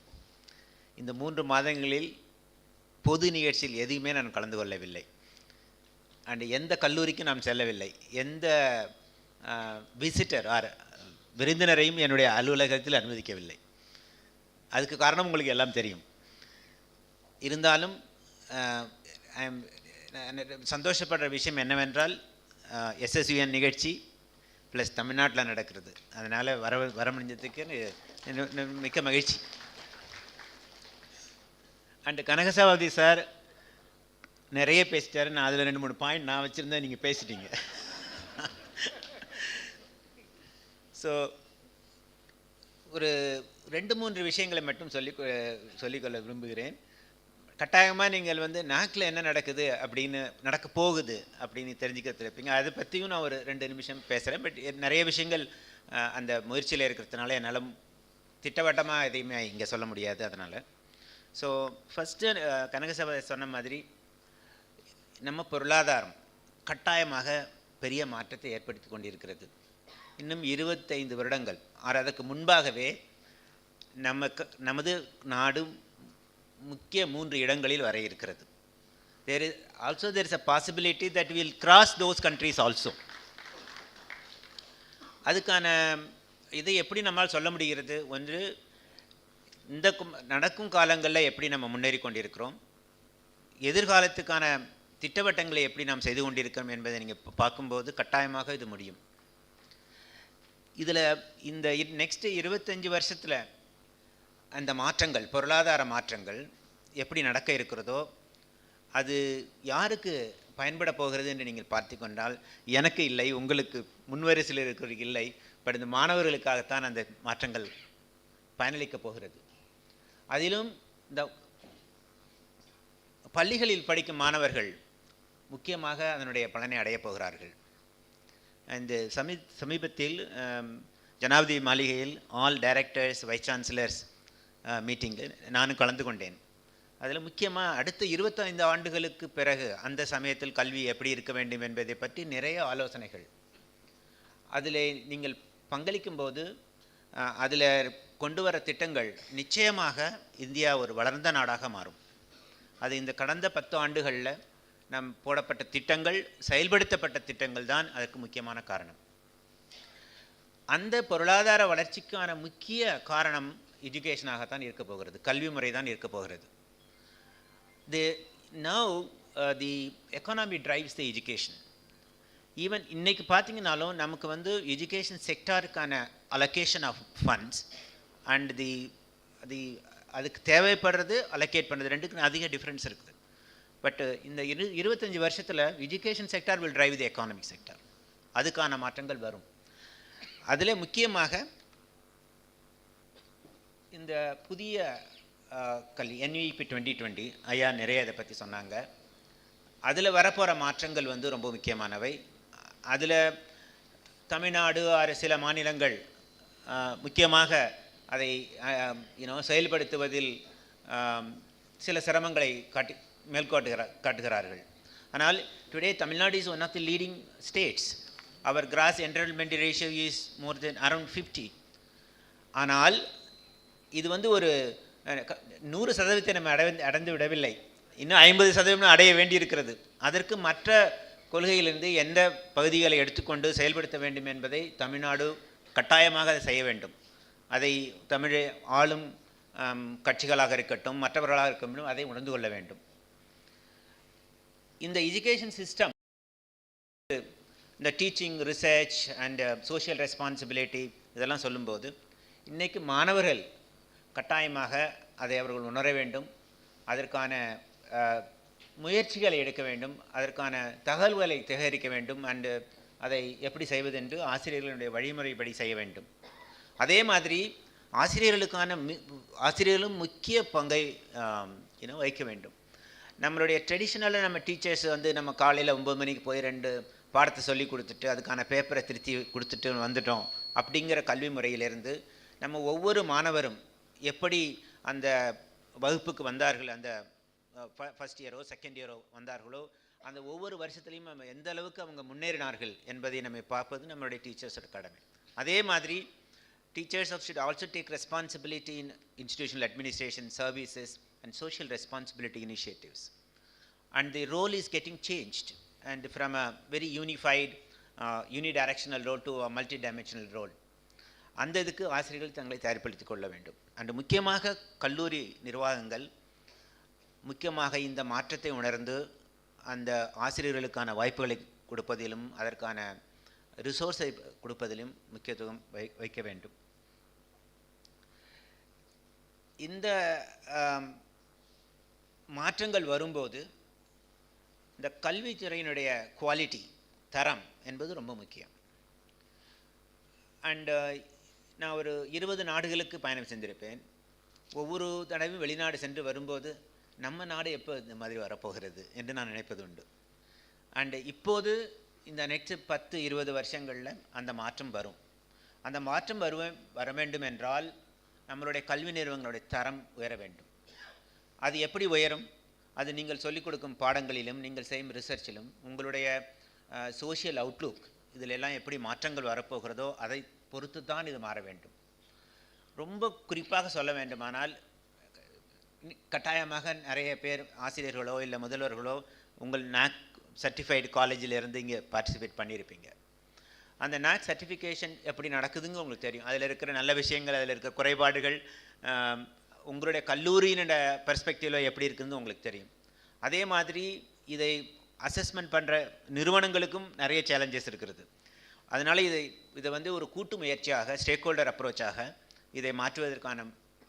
இந்த 3 மாதங்களில் பொது நிகழ்ச்சியில் எதுவுமே நான் கலந்து கொள்ளவில்லை. அண்டு எந்த கல்லூரிக்கும் நான் செல்லவில்லை. எந்த விசிட்டர் ஆர் விருந்தினரையும் என்னுடைய அலுவலகத்தில் அனுமதிக்கவில்லை. அதுக்கு காரணம் உங்களுக்கு எல்லாம் தெரியும். இருந்தாலும் சந்தோஷப்படுற விஷயம் என்னவென்றால் SSUN நிகழ்ச்சி ப்ளஸ் தமிழ்நாட்டில் நடக்கிறது. அதனால் வர முடிஞ்சதுக்கு மிக்க மகிழ்ச்சி. அண்டு கனகசபாபதி சார் நிறைய பேசிட்டாரு. நான் அதில் 2-3 பாயிண்ட் நான் வச்சுருந்தேன், நீங்கள் பேசிட்டீங்க. ஸோ ஒரு 2-3 விஷயங்களை மட்டும் சொல்லிக்கொள்ள விரும்புகிறேன். கட்டாயமாக நீங்கள் நாக்கில் என்ன நடக்குது அப்படின்னு நடக்க போகுது அப்படின்னு தெரிஞ்சுக்கிறது இருப்பீங்க. அதை பற்றியும் நான் ஒரு 2 நிமிஷம் பேசுகிறேன். பட் நிறைய விஷயங்கள் அந்த முயற்சியில் இருக்கிறதுனால என்னால் திட்டவட்டமாக எதையுமே இங்கே சொல்ல முடியாது. அதனால் ஸோ ஃபஸ்ட்டு கனகசபாபதி சொன்ன மாதிரி நம்ம பொருளாதாரம் கட்டாயமாக பெரிய மாற்றத்தை ஏற்படுத்தி கொண்டிருக்கிறது. இன்னும் 25 வருடங்கள் அதற்கு முன்பாகவே நமது நாடு முக்கிய 3 இடங்களில் வர இருக்கிறது. there is a possibility that we will cross those countries also. அதுக்கான இதை எப்படி நம்மால் சொல்ல முடிகிறது? ஒன்று, இந்த நடக்கும் காலங்களில் எப்படி நம்ம முன்னேறி கொண்டிருக்கிறோம், எதிர்காலத்துக்கான திட்டவட்டங்களை எப்படி நாம் செய்து கொண்டிருக்கிறோம் என்பதை நீங்கள் பார்க்கும்போது கட்டாயமாக இது முடியும். இதில் இந்த நெக்ஸ்ட் 25 வருஷத்தில் அந்த மாற்றங்கள், பொருளாதார மாற்றங்கள் எப்படி நடக்க இருக்கிறதோ அது யாருக்கு பயன்பட போகிறது என்று நீங்கள் பார்த்து கொண்டால் எனக்கு இல்லை, உங்களுக்கு முன்வரிசையில் இருக்கிறவர்களுக்கு இல்லை, பட் இந்த மாணவர்களுக்காகத்தான் அந்த மாற்றங்கள் பயனளிக்கப் போகிறது. அதிலும் இந்த பள்ளிகளில் படிக்கும் மாணவர்கள் முக்கியமாக அதனுடைய பலனை அடையப் போகிறார்கள். இந்த சமீபத்தில் ஜனாதிபதி மாளிகையில் ஆல் டைரக்டர்ஸ் வைஸ் சான்சலர்ஸ் மீட்டிங்கில் நானும் கலந்து கொண்டேன். அதில் முக்கியமாக அடுத்த 25 ஆண்டுகளுக்கு பிறகு அந்த சமயத்தில் கல்வி எப்படி இருக்க வேண்டும் என்பதை பற்றி நிறைய ஆலோசனைகள். அதில் நீங்கள் பங்களிக்கும் போது அதில் கொண்டு வர திட்டங்கள் நிச்சயமாக இந்தியா ஒரு வளர்ந்த நாடாக மாறும். அது இந்த கடந்த 10 ஆண்டுகளில் நம் போடப்பட்ட திட்டங்கள், செயல்படுத்தப்பட்ட திட்டங்கள் தான் அதற்கு முக்கியமான காரணம். அந்த பொருளாதார வளர்ச்சிக்கான முக்கிய காரணம் எஜுகேஷனாகத்தான் இருக்க போகிறது, கல்வி முறை தான் இருக்க போகிறது. Now the economy drives the education. Even இன்னைக்கு பார்த்தீங்கன்னாலும் நமக்கு எஜுகேஷன் செக்டாருக்கான அலோகேஷன் ஆஃப் ஃபண்ட்ஸ் அண்ட் அதுக்கு தேவைப்படுறது அலோகேட் பண்ணுறது ரெண்டுக்கும் அதிக டிஃப்ரென்ஸ் இருக்குது. பட் இந்த 25 வருஷத்தில் education sector will drive the economic sector. அதுக்கான மாற்றங்கள் வரும். அதில் முக்கியமாக இந்த புதிய கல்வி NEP 2020 ஐயா நிறைய இதை பற்றி சொன்னாங்க. அதில் வரப்போகிற மாற்றங்கள் ரொம்ப முக்கியமானவை. அதில் தமிழ்நாடு சில மாநிலங்கள் முக்கியமாக அதை செயல்படுத்துவதில் சில சிரமங்களை காட்டுகிறார்கள். ஆனால் today Tamil Nadu is one of the leading states. அவர் gross enrolment ratio is more than around 50. ஆனால் இது ஒரு 100% நம்ம அடைந்து விடவில்லை, இன்னும் 50% அடைய வேண்டியிருக்கிறது. அதற்கு மற்ற கொள்கையிலிருந்து எந்த பகுதிகளை எடுத்துக்கொண்டு செயல்படுத்த வேண்டும் என்பதை தமிழ்நாடு கட்டாயமாக அதை செய்ய வேண்டும். அதை தமிழ் ஆளும் கட்சிகளாக இருக்கட்டும், மற்றவர்களாக இருக்கட்டும், அதை உணர்ந்து கொள்ள வேண்டும். இந்த எஜுகேஷன் சிஸ்டம், இந்த teaching, research and social responsibility இதெல்லாம் சொல்லும்போது இன்றைக்கு மாணவர்கள் கட்டாயமாக அதை அவர்கள் உணர வேண்டும். அதற்கான முயற்சிகளை எடுக்க வேண்டும், அதற்கான தகவல்களை சேகரிக்க வேண்டும், அண்டு அதை எப்படி செய்வது என்று ஆசிரியர்களுடைய வழிமுறைப்படி செய்ய வேண்டும். அதே மாதிரி ஆசிரியர்களும் முக்கிய பங்கை வகிக்க வேண்டும். நம்மளுடைய ட்ரெடிஷ்னலாக நம்ம டீச்சர்ஸ் நம்ம காலையில் 9 மணிக்கு போய் 2 பாடத்தை சொல்லி கொடுத்துட்டு அதுக்கான பேப்பரை திருத்தி கொடுத்துட்டு வந்துட்டோம் அப்படிங்கிற கல்வி முறையிலிருந்து நம்ம ஒவ்வொரு மாணவரும் எப்படி அந்த வகுப்புக்கு வந்தார்கள், அந்த ஃபஸ்ட் இயரோ செகண்ட் இயரோ வந்தார்களோ, அந்த ஒவ்வொரு வருஷத்துலேயும் நம்ம எந்த அளவுக்கு அவங்க முன்னேறினார்கள் என்பதை நம்ம பார்ப்பது நம்மளுடைய டீச்சர்ஸோட கடமை. அதே மாதிரி teachers should also take responsibility in institutional administration, services and social responsibility initiatives. And the role is getting changed, and from a very unified unidirectional role to a multidimensional role. அந்த இதுக்கு ஆசிரியர்கள் தங்களை தயார்படுத்திக் கொள்ள வேண்டும். அண்ட் முக்கியமாக கல்லூரி நிர்வாகங்கள் முக்கியமாக இந்த மாற்றத்தை உணர்ந்து அந்த ஆசிரியர்களுக்கான வாய்ப்புகளை கொடுப்பதிலும் அதற்கான ரிசோர்ஸை கொடுப்பதிலும் முக்கியத்துவம் வைக்க வேண்டும். இந்த மாற்றங்கள் வரும்போது இந்த கல்வித்துறையினுடைய குவாலிட்டி தரம் என்பது ரொம்ப முக்கியம். அண்டு நான் ஒரு 20 நாடுகளுக்கு பயணம் செஞ்சிருப்பேன். ஒவ்வொரு தடவையும் வெளிநாடு சென்று வரும்போது நம்ம நாடு எப்போ இந்த மாதிரி வரப்போகிறது என்று நான் நினைப்பது உண்டு. அண்டு இப்போது இந்த நெக்ஸ்ட் 10-20 வருஷங்களில் அந்த மாற்றம் வரும். அந்த மாற்றம் வர வேண்டும் என்றால் நம்மளுடைய கல்வி நிறுவனங்களுடைய தரம் உயர வேண்டும். அது எப்படி உயரும்? அது நீங்கள் சொல்லிக் கொடுக்கும் பாடங்களிலும் நீங்கள் செய்யும் ரிசர்ச்சிலும் உங்களுடைய சோஷியல் அவுட்லுக் இதிலெல்லாம் எப்படி மாற்றங்கள் வரப்போகிறதோ அதை பொறுத்து தான் இது மாற வேண்டும். ரொம்ப குறிப்பாக சொல்ல வேண்டுமானால் கட்டாயமாக நிறைய பேர் ஆசிரியர்களோ இல்லை முதல்வர்களோ உங்கள் நாக் சர்டிஃபைடு காலேஜில் இங்கே பார்ட்டிசிபேட் பண்ணியிருப்பீங்க. அந்த நாக் சர்டிஃபிகேஷன் எப்படி நடக்குதுங்க உங்களுக்கு தெரியும். அதில் இருக்கிற நல்ல விஷயங்கள், அதில் இருக்கிற குறைபாடுகள், உங்களுடைய கல்லூரியினோட பெர்ஸ்பெக்டிவில் எப்படி இருக்குதுன்னு உங்களுக்கு தெரியும். அதே மாதிரி இதை அசஸ்மெண்ட் பண்ணுற நிறுவனங்களுக்கும் நிறைய சேலஞ்சஸ் இருக்கிறது. அதனால் இதை வந்து ஒரு கூட்டு முயற்சியாக ஸ்டேக் ஹோல்டர் அப்ரோச்சாக இதை மாற்றுவதற்கான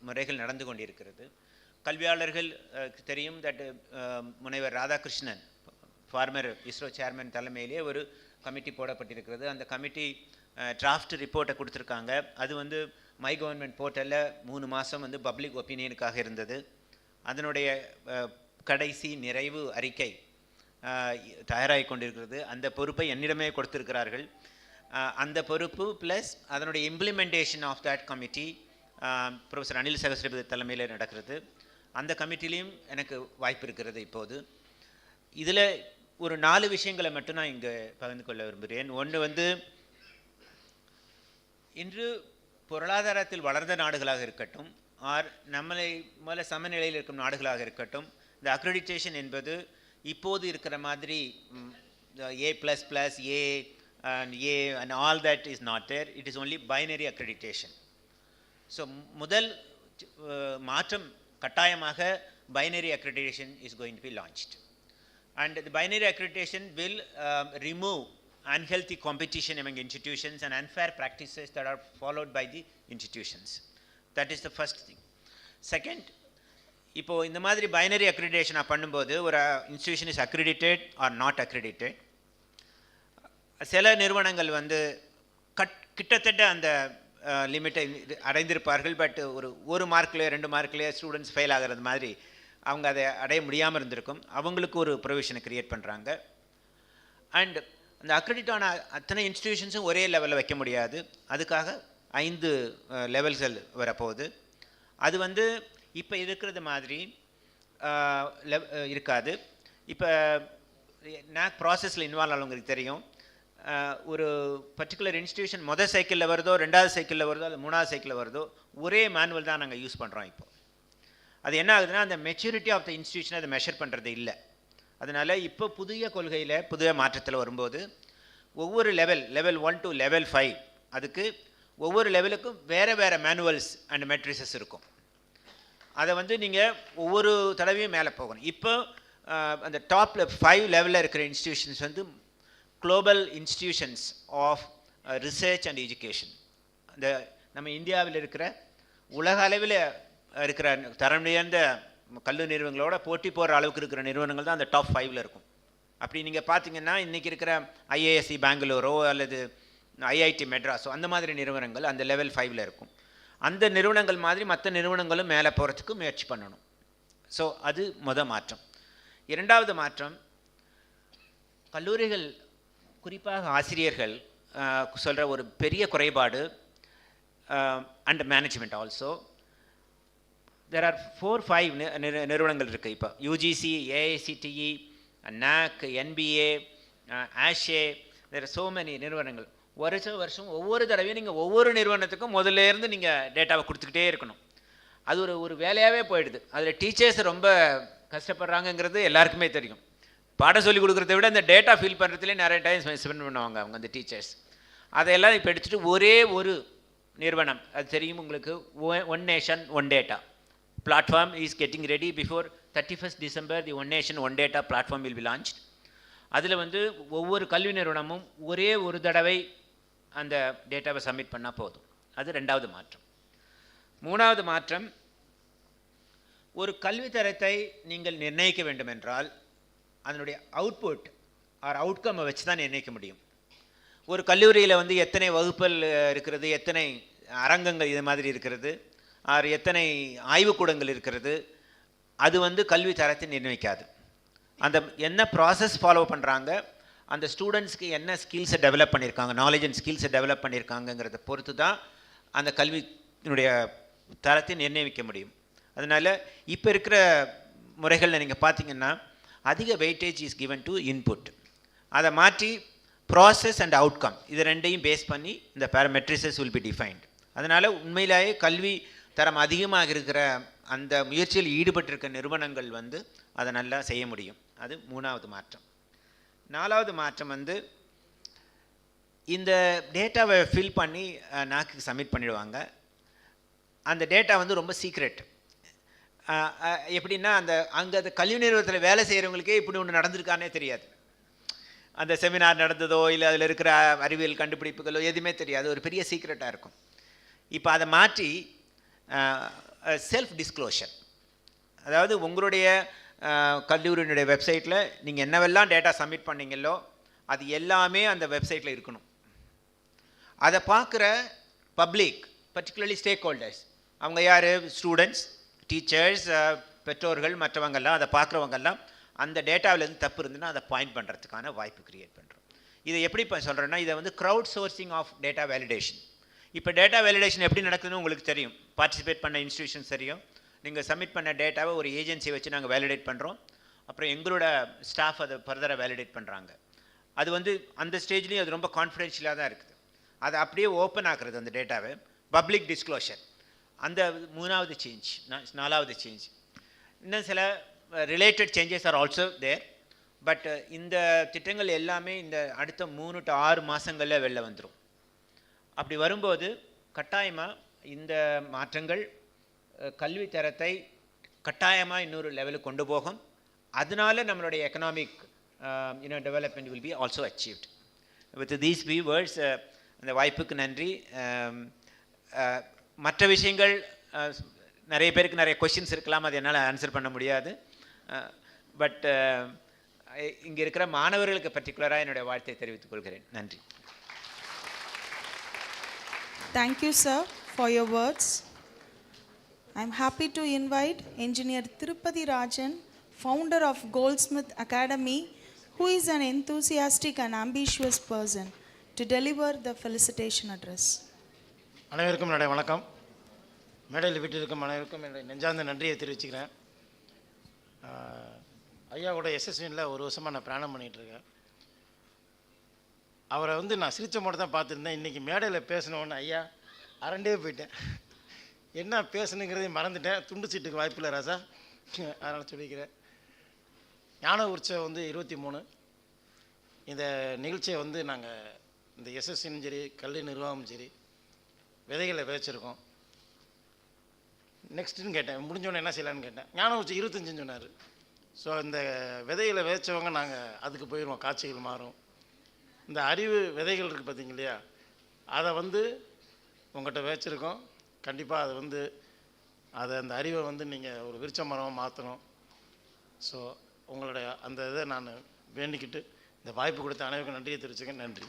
முறைகள் நடந்து கொண்டிருக்கிறது. கல்வியாளர்கள் தெரியும் தட் முனைவர் ராதாகிருஷ்ணன் ஃபார்மர் இஸ்ரோ சேர்மன் தலைமையிலே ஒரு கமிட்டி போடப்பட்டிருக்கிறது. அந்த கமிட்டி டிராஃப்ட் ரிப்போர்ட்டை கொடுத்துருக்காங்க. அது வந்து மை கவர்மெண்ட் போர்ட்டலில் 3 மாதம் வந்து பப்ளிக் ஒப்பீனியனுக்காக இருந்தது. அதனுடைய கடைசி நிறைவு அறிக்கை தயாராகி கொண்டிருக்கிறது. அந்த பொறுப்பை என்னிடமே கொடுத்திருக்கிறார்கள். அந்த பொறுப்பு ப்ளஸ் அதனுடைய implementation of that committee professor Anil Sahasrabudhe தலைமையில் நடக்கிறது. அந்த கமிட்டிலையும் எனக்கு வாய்ப்பு இருக்கிறது. இப்போது இதில் ஒரு 4 விஷயங்களை மட்டும் நான் இங்கே பகிர்ந்து கொள்ள விரும்புகிறேன். ஒன்று வந்து இன்று பொருளாதாரத்தில் வளர்ந்த நாடுகளாக இருக்கட்டும் ஆர் நம்மளை முதல்ல சமநிலையில் இருக்கும் நாடுகளாக இருக்கட்டும், இந்த அக்ரெடிட்டேஷன் என்பது இப்போது இருக்கிற மாதிரி A++, A and all that is not there. It is only binary accreditation. So முதல் மாற்றம் கட்டாயமாக binary accreditation is going to be launched. And the binary accreditation will remove unhealthy competition among institutions and unfair practices that are followed by the institutions. That is the first thing. Second, இப்போ இந்த மாதிரி binary அக்ரிடேஷனை பண்ணும்போது ஒரு institution is accredited or not accredited. சில நிறுவனங்கள் வந்து கிட்டத்தட்ட அந்த லிமிட்டை அடைந்திருப்பார்கள். பட் ஒரு மார்க்லேயே 2 மார்க்லேயே ஸ்டூடெண்ட்ஸ் ஃபெயில் ஆகிறது மாதிரி அவங்க அதை அடைய முடியாமல் இருந்திருக்கும். அவங்களுக்கு ஒரு ப்ரொவிஷனை க்ரியேட் பண்ணுறாங்க. அண்ட் அந்த அக்ரெடிட்டான அத்தனை இன்ஸ்டிடியூஷன்ஸும் ஒரே லெவலில் வைக்க முடியாது. அதுக்காக 5 லெவல்கள் வரப்போகுது. அது வந்து இப்போ இருக்கிறது மாதிரி இருக்காது. இப்போ நாக் ப்ராசஸில் இன்வால்வ் ஆனவங்களுக்கு தெரியும். ஒரு பர்டிகுலர் இன்ஸ்டிடியூஷன் மொதல் சைக்கிளில் வருதோ, 2வது சைக்கிளில் வருதோ, அல்லது 3வது சைக்கிளில் வருதோ, ஒரே மேனுவல் தான் நாங்கள் யூஸ் பண்ணுறோம். இப்போ அது என்ன ஆகுதுன்னா, அந்த மெச்சூரிட்டி ஆஃப் த இன்ஸ்டிடியூஷனை அதை மெஷர் பண்ணுறது இல்லை. அதனால் இப்போ புதிய கொள்கையில் புதிய மாற்றத்தில் வரும்போது ஒவ்வொரு லெவல் 1 to level 5 அதுக்கு ஒவ்வொரு லெவலுக்கும் வேறு வேறு மேனுவல்ஸ் அண்ட் மெட்ரிசஸ் இருக்கும். அதை வந்து நீங்கள் ஒவ்வொரு தடவையும் மேலே போகணும். இப்போ அந்த டாப்பில் 5 லெவலில் இருக்கிற இன்ஸ்டிடியூஷன்ஸ் வந்து global institutions of research and education. அந்த நம்ம இந்தியாவில் இருக்கிற உலக அளவில் இருக்கிற தரம் உயர்ந்த கல்லூரி நிறுவனங்களோட போட்டி போகிற அளவுக்கு இருக்கிற நிறுவனங்கள் தான் அந்த டாப் 5ல் இருக்கும். அப்படி நீங்கள் பார்த்தீங்கன்னா இன்றைக்கி இருக்கிற ஐஏஎஸ்சி பெங்களூரோ அல்லது ஐஐடி மெட்ராஸோ அந்த மாதிரி நிறுவனங்கள் அந்த லெவல் 5ல் இருக்கும். அந்த நிறுவனங்கள் மாதிரி மற்ற நிறுவனங்களும் மேலே போகிறதுக்கு முயற்சி பண்ணணும். ஸோ அது மாற்றம். 2வது மாற்றம், கல்லூரிகள் குறிப்பாக ஆசிரியர்கள் சொல்கிற ஒரு பெரிய குறைபாடு and management also. there are 4-5 நிறுவனங்கள் இருக்குது. இப்போ UGC, AICTE, knock, NBA, Aceh, there are so many நிறுவனங்கள். வருஷம் ஒவ்வொரு தடவையும் நீங்கள் ஒவ்வொரு நிறுவனத்துக்கும் முதல்லேருந்து நீங்கள் டேட்டாவை கொடுத்துக்கிட்டே இருக்கணும். அது ஒரு வேலையாகவே போயிடுது. அதில் டீச்சர்ஸ் ரொம்ப கஷ்டப்படுறாங்கங்கிறது எல்லாருக்குமே தெரியும். பாடம் சொல்லி கொடுக்குறத விட அந்த டேட்டா ஃபில் பண்ணுறதுலேயே நிறைய டைம் ஸ்பெண்ட் பண்ணுவாங்க அவங்க அந்த டீச்சர்ஸ். அதையெல்லாம் இப்போ எடுத்துகிட்டு ஒரே ஒரு நிறுவனம், அது தெரியும் உங்களுக்கு, one nation one data, platform is getting ready. Before 31st December, the One Nation, One Data platform will be launched. அதில் வந்து ஒவ்வொரு கல்வி நிறுவனமும் ஒரே ஒரு தடவை அந்த டேட்டாவை சப்மிட் பண்ணால் போதும். அது ரெண்டாவது மாற்றம். மூணாவது மாற்றம், ஒரு கல்வி தரத்தை நீங்கள் நிர்ணயிக்க வேண்டும் என்றால் அதனுடைய அவுட்புட் ஆர் அவுட்கம்மை வச்சு தான் நிர்ணயிக்க முடியும். ஒரு கல்லூரியில் வந்து எத்தனை வகுப்புகள் இருக்கிறது, எத்தனை அரங்கங்கள் இது மாதிரி இருக்கிறது, ஆர் எத்தனை ஆய்வுக்கூடங்கள் இருக்கிறது, அது வந்து கல்வி தரத்தை நிர்ணயிக்காது. அந்த என்ன ப்ராசஸ் ஃபாலோ பண்ணுறாங்க, அந்த ஸ்டூடெண்ட்ஸ்க்கு என்ன ஸ்கில்ஸை டெவலப் பண்ணியிருக்காங்க, நாலேஜ் அண்ட் ஸ்கில்ஸை டெவலப் பண்ணியிருக்காங்கங்கிறத பொறுத்து தான் அந்த கல்வியினுடைய தரத்தை நிர்ணயிக்க முடியும். அதனால் இப்போ இருக்கிற முறைகளில் நீங்கள் பார்த்தீங்கன்னா அதிக weightage is given to input. அதை மாற்றி ப்ராசஸ் அண்ட் அவுட்கம் இது ரெண்டையும் பேஸ் பண்ணி இந்த பேராமெட்ரிசஸ் வில் பி டிஃபைன்ட். அதனால் உண்மையிலேயே கல்வி தரம் அதிகமாக இருக்கிற அந்த முயற்சியில் ஈடுபட்டிருக்க நிறுவனங்கள் வந்து அதை நல்லா செய்ய முடியும். அது மூணாவது மாற்றம். நாலாவது மாற்றம் வந்து இந்த டேட்டாவை ஃபில் பண்ணி நாக்கு சப்மிட் பண்ணிடுவாங்க. அந்த டேட்டா வந்து ரொம்ப சீக்ரெட். எப்படின்னா அங்கே அந்த கல்வி நிறுவனத்தில் வேலை செய்கிறவங்களுக்கே இப்படி ஒன்று நடந்திருக்கானே தெரியாது. அந்த செமினார் நடந்ததோ இல்லை அதில் இருக்கிற அறிவியல் கண்டுபிடிப்புகளோ எதுவுமே தெரியாது, ஒரு பெரிய சீக்ரெட்டாக இருக்கும். இப்போ அதை மாற்றி செல்ஃப் டிஸ்க்ளோஷர், அதாவது உங்களுடைய கல்லூரியினுடைய வெப்சைட்டில் நீங்கள் என்னவெல்லாம் டேட்டா சப்மிட் பண்ணீங்களோ அது எல்லாமே அந்த வெப்சைட்டில் இருக்கணும். அதை பார்க்குற பப்ளிக், பர்டிகுலர்லி ஸ்டேக் ஹோல்டர்ஸ், அவங்க யார், ஸ்டூடெண்ட்ஸ், டீச்சர்ஸ், பெற்றோர்கள், மற்றவங்கெல்லாம் அதை பார்க்குறவங்கெல்லாம் அந்த டேட்டாவிலேருந்து தப்பு இருந்துன்னா அதை பாயிண்ட் பண்ணுறதுக்கான வாய்ப்பு க்ரியேட் பண்ணுறோம். இதை எப்படி சொல்கிறேன்னா, இதை வந்து crowdsourcing of data validation. இப்போ டேட்டா வேலிடேஷன் எப்படி நடக்குதுன்னு உங்களுக்கு தெரியும், பார்ட்டிசிபேட் பண்ண இன்ஸ்டியூஷன்ஸ் தெரியும். நீங்கள் சப்மிட் பண்ண டேட்டாவை ஒரு ஏஜென்சி வச்சு நாங்கள் வேலிடேட் பண்ணுறோம். அப்புறம் எங்களோட ஸ்டாஃப் அதை ஃபர்தராக வேலிடேட் பண்ணுறாங்க. அது வந்து அந்த ஸ்டேஜ்லேயும் அது ரொம்ப கான்ஃபிடென்ஷியலாக தான் இருக்குது. அதை அப்படியே ஓப்பன் ஆக்குறது அந்த டேட்டாவை, பப்ளிக் டிஸ்க்ளோஷர், அந்த மூணாவது சேஞ்ச். நாலாவது சேஞ்ச். இன்னும் சில related changes are also there. But இந்த திட்டங்கள் எல்லாமே இந்த அடுத்த 3 to 6 மாதங்களில் வெளில வந்துடும். அப்படி வரும்போது கட்டாயமாக இந்த மாற்றங்கள் கல்வி தரத்தை கட்டாயமாக இன்னொரு லெவலுக்கு கொண்டு போகும். அதனால நம்மளுடைய economic development will be also achieved. With these few words, அந்த வாய்ப்புக்கு நன்றி. மற்ற விஷயங்கள் நிறைய பேருக்கு நிறைய கொஷின்ஸ் இருக்கலாம், அது என்னால் ஆன்சர் பண்ண முடியாது. பட் இங்கே இருக்கிற மாணவர்களுக்கு பர்டிகுலராக என்னுடைய வாழ்த்தை தெரிவித்துக் கொள்கிறேன். நன்றி.
Thank you, sir, for your words. I am happy to invite Engineer Tirupati Rajan, founder of Goldsmith Academy, who is an enthusiastic and ambitious person, to deliver the felicitation address.
அனைவருக்கும் என்னுடைய வணக்கம். மேடையில் வீட்டிற்கும் அனைவருக்கும் என்னுடைய நெஞ்சார்ந்த நன்றியை தெரிவிச்சுக்கிறேன். ஐயாவோட எஸ்எஸ்வியில் 1 வருஷமாக நான் பிராணம் பண்ணிகிட்ருக்கேன். அவரை வந்து நான் சிரிச்ச மட்டும் தான் பார்த்துருந்தேன். இன்றைக்கி மேடையில் பேசினோன்னு ஐயா அரண்டே போயிட்டேன். என்ன பேசணுங்கிறதையும் மறந்துட்டேன். துண்டு சீட்டுக்கு வாய்ப்பு இல்லை ராசா, அதனால் சொல்லிக்கிறேன். ஞான உற்சவம் வந்து 23. இந்த நிகழ்ச்சியை வந்து நாங்கள் இந்த எஸ்எஸ்சியும் சரி கல்வி நிர்வாகமும் சரி விதைகளை விதைச்சிருக்கோம். நெக்ஸ்ட்டுன்னு கேட்டேன், முடிஞ்சோடனே என்ன செய்யலான்னு கேட்டேன். ஞான உற்சவம் 25 சொன்னார். ஸோ இந்த விதைகளை விதைச்சவங்க நாங்கள் அதுக்கு போயிடுவோம், காட்சிகள் மாறும். இந்த அறிவு விதைகள் இருக்குது பார்த்தீங்க இல்லையா, அதை வந்து உங்கள்கிட்ட விதைச்சிருக்கோம். கண்டிப்பாக அதை வந்து அந்த அறிவை வந்து நீங்கள் ஒரு விருட்ச மரமாக மாற்றணும். ஸோ உங்களுடைய அந்த இதை நான் வேண்டிக்கிட்டு இந்த வாய்ப்பு கொடுத்த அனைவருக்கும் நன்றியை தெரிவிச்சுக்கேன். நன்றி.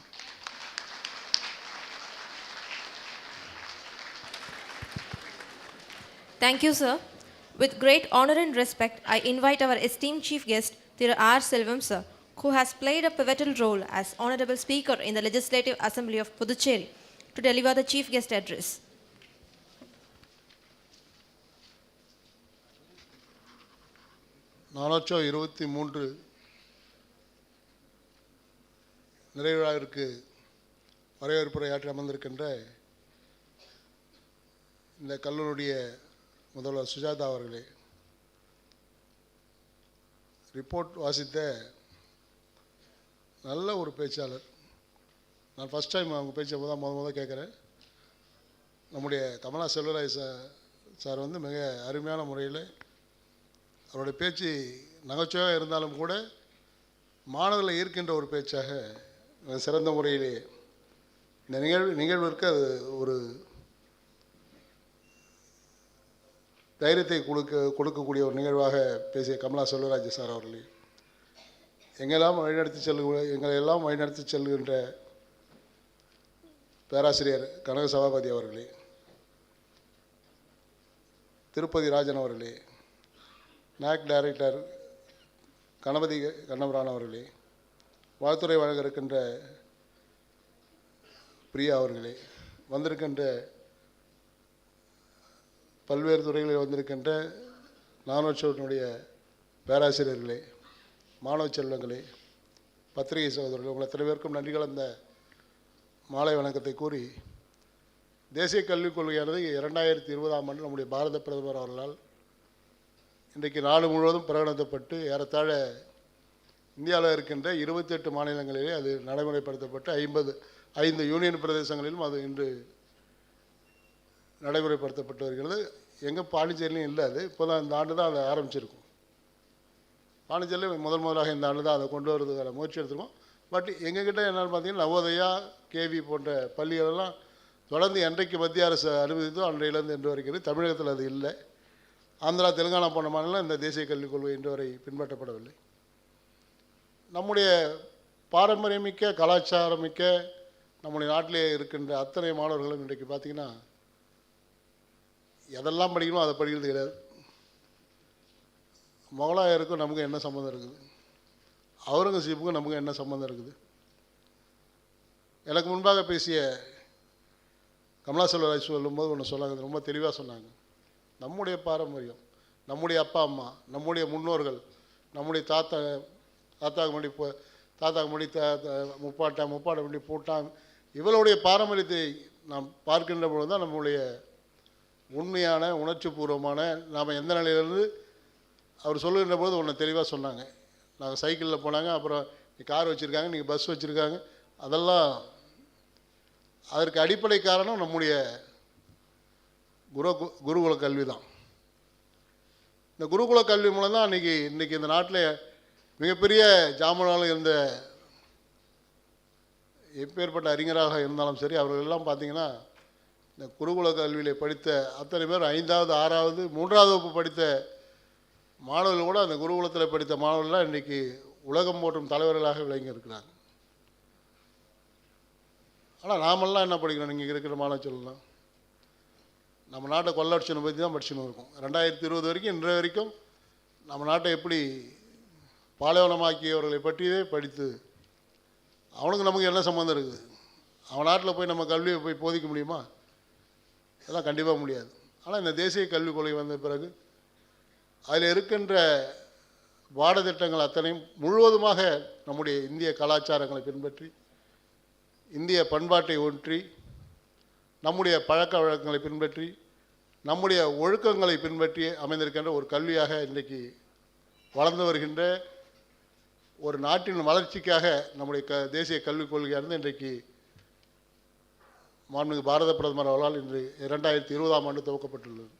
Thank you, sir. With great honor and respect, I invite our esteemed chief guest, Thiru R. Selvam, sir, who has played a pivotal role as Honorable Speaker in the Legislative Assembly of Puducherry, to deliver the chief guest address.
நானூற்று 23 நிறைவு விழாவிற்கு வரவேற்புரையாற்றி அமர்ந்திருக்கின்ற இந்த கல்லூரியுடைய முதல்வர் சுஜாதா அவர்களே, report வாசித்த நல்ல ஒரு பேச்சாளர். நான் ஃபஸ்ட் டைம் அவங்க பேச்சை முத கேட்குறேன். நம்முடைய கமலா சார் வந்து மிக அருமையான முறையில் அவருடைய பேச்சு நகைச்சுவையாக இருந்தாலும் கூட மாணவர்களை ஈர்க்கின்ற ஒரு பேச்சாக சிறந்த முறையிலே இந்த நிகழ்விற்கு அது ஒரு தைரியத்தை கொடுக்கக்கூடிய ஒரு நிகழ்வாக பேசிய கமலா செல்வராஜ் சார் அவர்களே, எங்களெல்லாம் வழிநடத்தி செல்கின்ற பேராசிரியர் கனக சபாபதி அவர்களே, திருப்பதி ராஜன் அவர்களே, நாக் டைரக்டர் கணபதி கண்ணபுரான் அவர்களே, வாழ்த்துறை வழங்க இருக்கின்ற பிரியா அவர்களே, வந்திருக்கின்ற பல்வேறு துறைகளில் வந்திருக்கின்ற நானோற்சவத்தினுடைய பேராசிரியர்களே, மாணவ செல்வங்களே, பத்திரிகை சகோதரர்களே, உங்கள் அத்தனை பேருக்கும் நன்றி கலந்த மாலை வணக்கத்தை கூறி, தேசிய கல்விக் கொள்கையானது 2020ஆம் ஆண்டு நம்முடைய பாரத பிரதமர் அவர்களால் இன்றைக்கு நாடு முழுவதும் பிரகடனப்பட்டு ஏறத்தாழ இந்தியாவில் இருக்கின்ற 28 மாநிலங்களிலே அது நடைமுறைப்படுத்தப்பட்டு 5 யூனியன் பிரதேசங்களிலும் அது இன்று நடைமுறைப்படுத்தப்பட்டு வருகிறது. எங்கே பாண்டிச்சேரியிலும் இல்லை, அது இப்போ தான் இந்த ஆண்டு தான் அதை ஆரம்பிச்சிருக்கும். பாண்டிச்சேரியில் முதலாக இந்த ஆண்டு தான் அதை கொண்டு வரதுக்கான முயற்சி எடுத்துருக்கோம். பட் எங்ககிட்ட என்னென்னு பார்த்தீங்கன்னா நவோதயா, கேவி போன்ற பள்ளிகளெல்லாம் தொடர்ந்து என்றைக்கு மத்திய அரசு அனுமதித்தோ அன்றையிலேருந்து இன்று வரைக்கும் தமிழகத்தில் அது இல்லை. ஆந்திரா, தெலுங்கானா போன்ற மாநிலம் இந்த தேசிய கல்விக் கொள்கை இன்று வரை பின்பற்றப்படவில்லை. நம்முடைய பாரம்பரியமிக்க கலாச்சாரமிக்க நம்முடைய நாட்டிலே இருக்கின்ற அத்தனை மாணவர்களும் இன்றைக்கு பார்த்திங்கன்னா எதெல்லாம் படிக்கணும் அதை படிக்கிறது கிடையாது. முகலாயருக்கும் நமக்கு என்ன சம்மந்தம் இருக்குது? அவுரங்கசீப்புக்கும் நமக்கு என்ன சம்மந்தம் இருக்குது? எனக்கு முன்பாக பேசிய கமலா செல்வராஜ் சொல்லும்போது ஒன்று சொன்னாங்க, ரொம்ப தெளிவாக சொன்னாங்க. நம்முடைய பாரம்பரியம், நம்முடைய அப்பா அம்மா, நம்முடைய முன்னோர்கள், நம்முடைய தாத்தாக்கு முன்னாடி முப்பாட்டா முன்னாடி பூட்டான், இவளுடைய பாரம்பரியத்தை நாம் பார்க்கின்ற பொழுது தான் நம்முடைய உண்மையான உணர்ச்சி பூர்வமான நாம் எந்த நிலையிலேருந்து அவர் சொல்லுகின்ற போது ஒன்று தெளிவாக சொன்னாங்க. நாங்கள் சைக்கிளில் போனாங்க, அப்புறம் கார் வச்சுருக்காங்க, நீங்கள் பஸ் வச்சுருக்காங்க, அதெல்லாம் அதற்கு அடிப்படை காரணம் நம்முடைய குருகுல கல்வி தான். இந்த குருகுல கல்வி மூலம் தான் இன்றைக்கி இந்த நாட்டில் மிகப்பெரிய ஜாமனாலும் இருந்த எப்பேற்பட்ட அறிஞராக இருந்தாலும் சரி, அவர்கள் எல்லாம் பார்த்திங்கன்னா இந்த குருகுல கல்வியில் படித்த அத்தனை பேர் 5வது 6வது 3வது வகுப்பு படித்த மாணவர்கள் கூட அந்த குருகுலத்தில் படித்த மாணவர்கள்லாம் இன்றைக்கி உலகம் போற்றும் தலைவர்களாக விளங்கி இருக்கிறாங்க. ஆனால் நாமெல்லாம் என்ன படிக்கிறோம்? நீங்கள் இருக்கிற மாணவ சொல்லலாம் நம்ம நாட்டை கொள்ளடிச்சனை பற்றி தான் படிச்சுன்னு இருக்கோம். 2020 வரைக்கும் இன்றைய வரைக்கும் நம்ம நாட்டை எப்படி பாலைவனமாக்கியவர்களை பற்றியே படித்து அவனுக்கு நமக்கு என்ன சம்மந்தம் இருக்குது? அவன் நாட்டில் போய் நம்ம கல்வியை போய் போதிக்க முடியுமா? அதெல்லாம் கண்டிப்பாக முடியாது. ஆனால் இந்த தேசிய கல்விக் கொள்கை வந்த பிறகு அதில் இருக்கின்ற பாடத்திட்டங்கள் அத்தனையும் முழுவதுமாக நம்முடைய இந்திய கலாச்சாரங்களை பின்பற்றி, இந்திய பண்பாட்டை ஒன்றி, நம்முடைய பழக்க வழக்கங்களை பின்பற்றி, நம்முடைய ஒழுக்கங்களை பின்பற்றி அமைந்திருக்கின்ற ஒரு கல்வியாக இன்றைக்கு வளர்ந்து வருகின்ற ஒரு நாட்டின் வளர்ச்சிக்காக நம்முடைய தேசிய கல்விக் கொள்கையானது இன்றைக்கு மாண்புமிகு பாரத பிரதமர் அவர்களால் இன்று 2020ஆம் ஆண்டு துவக்கப்பட்டுள்ளது.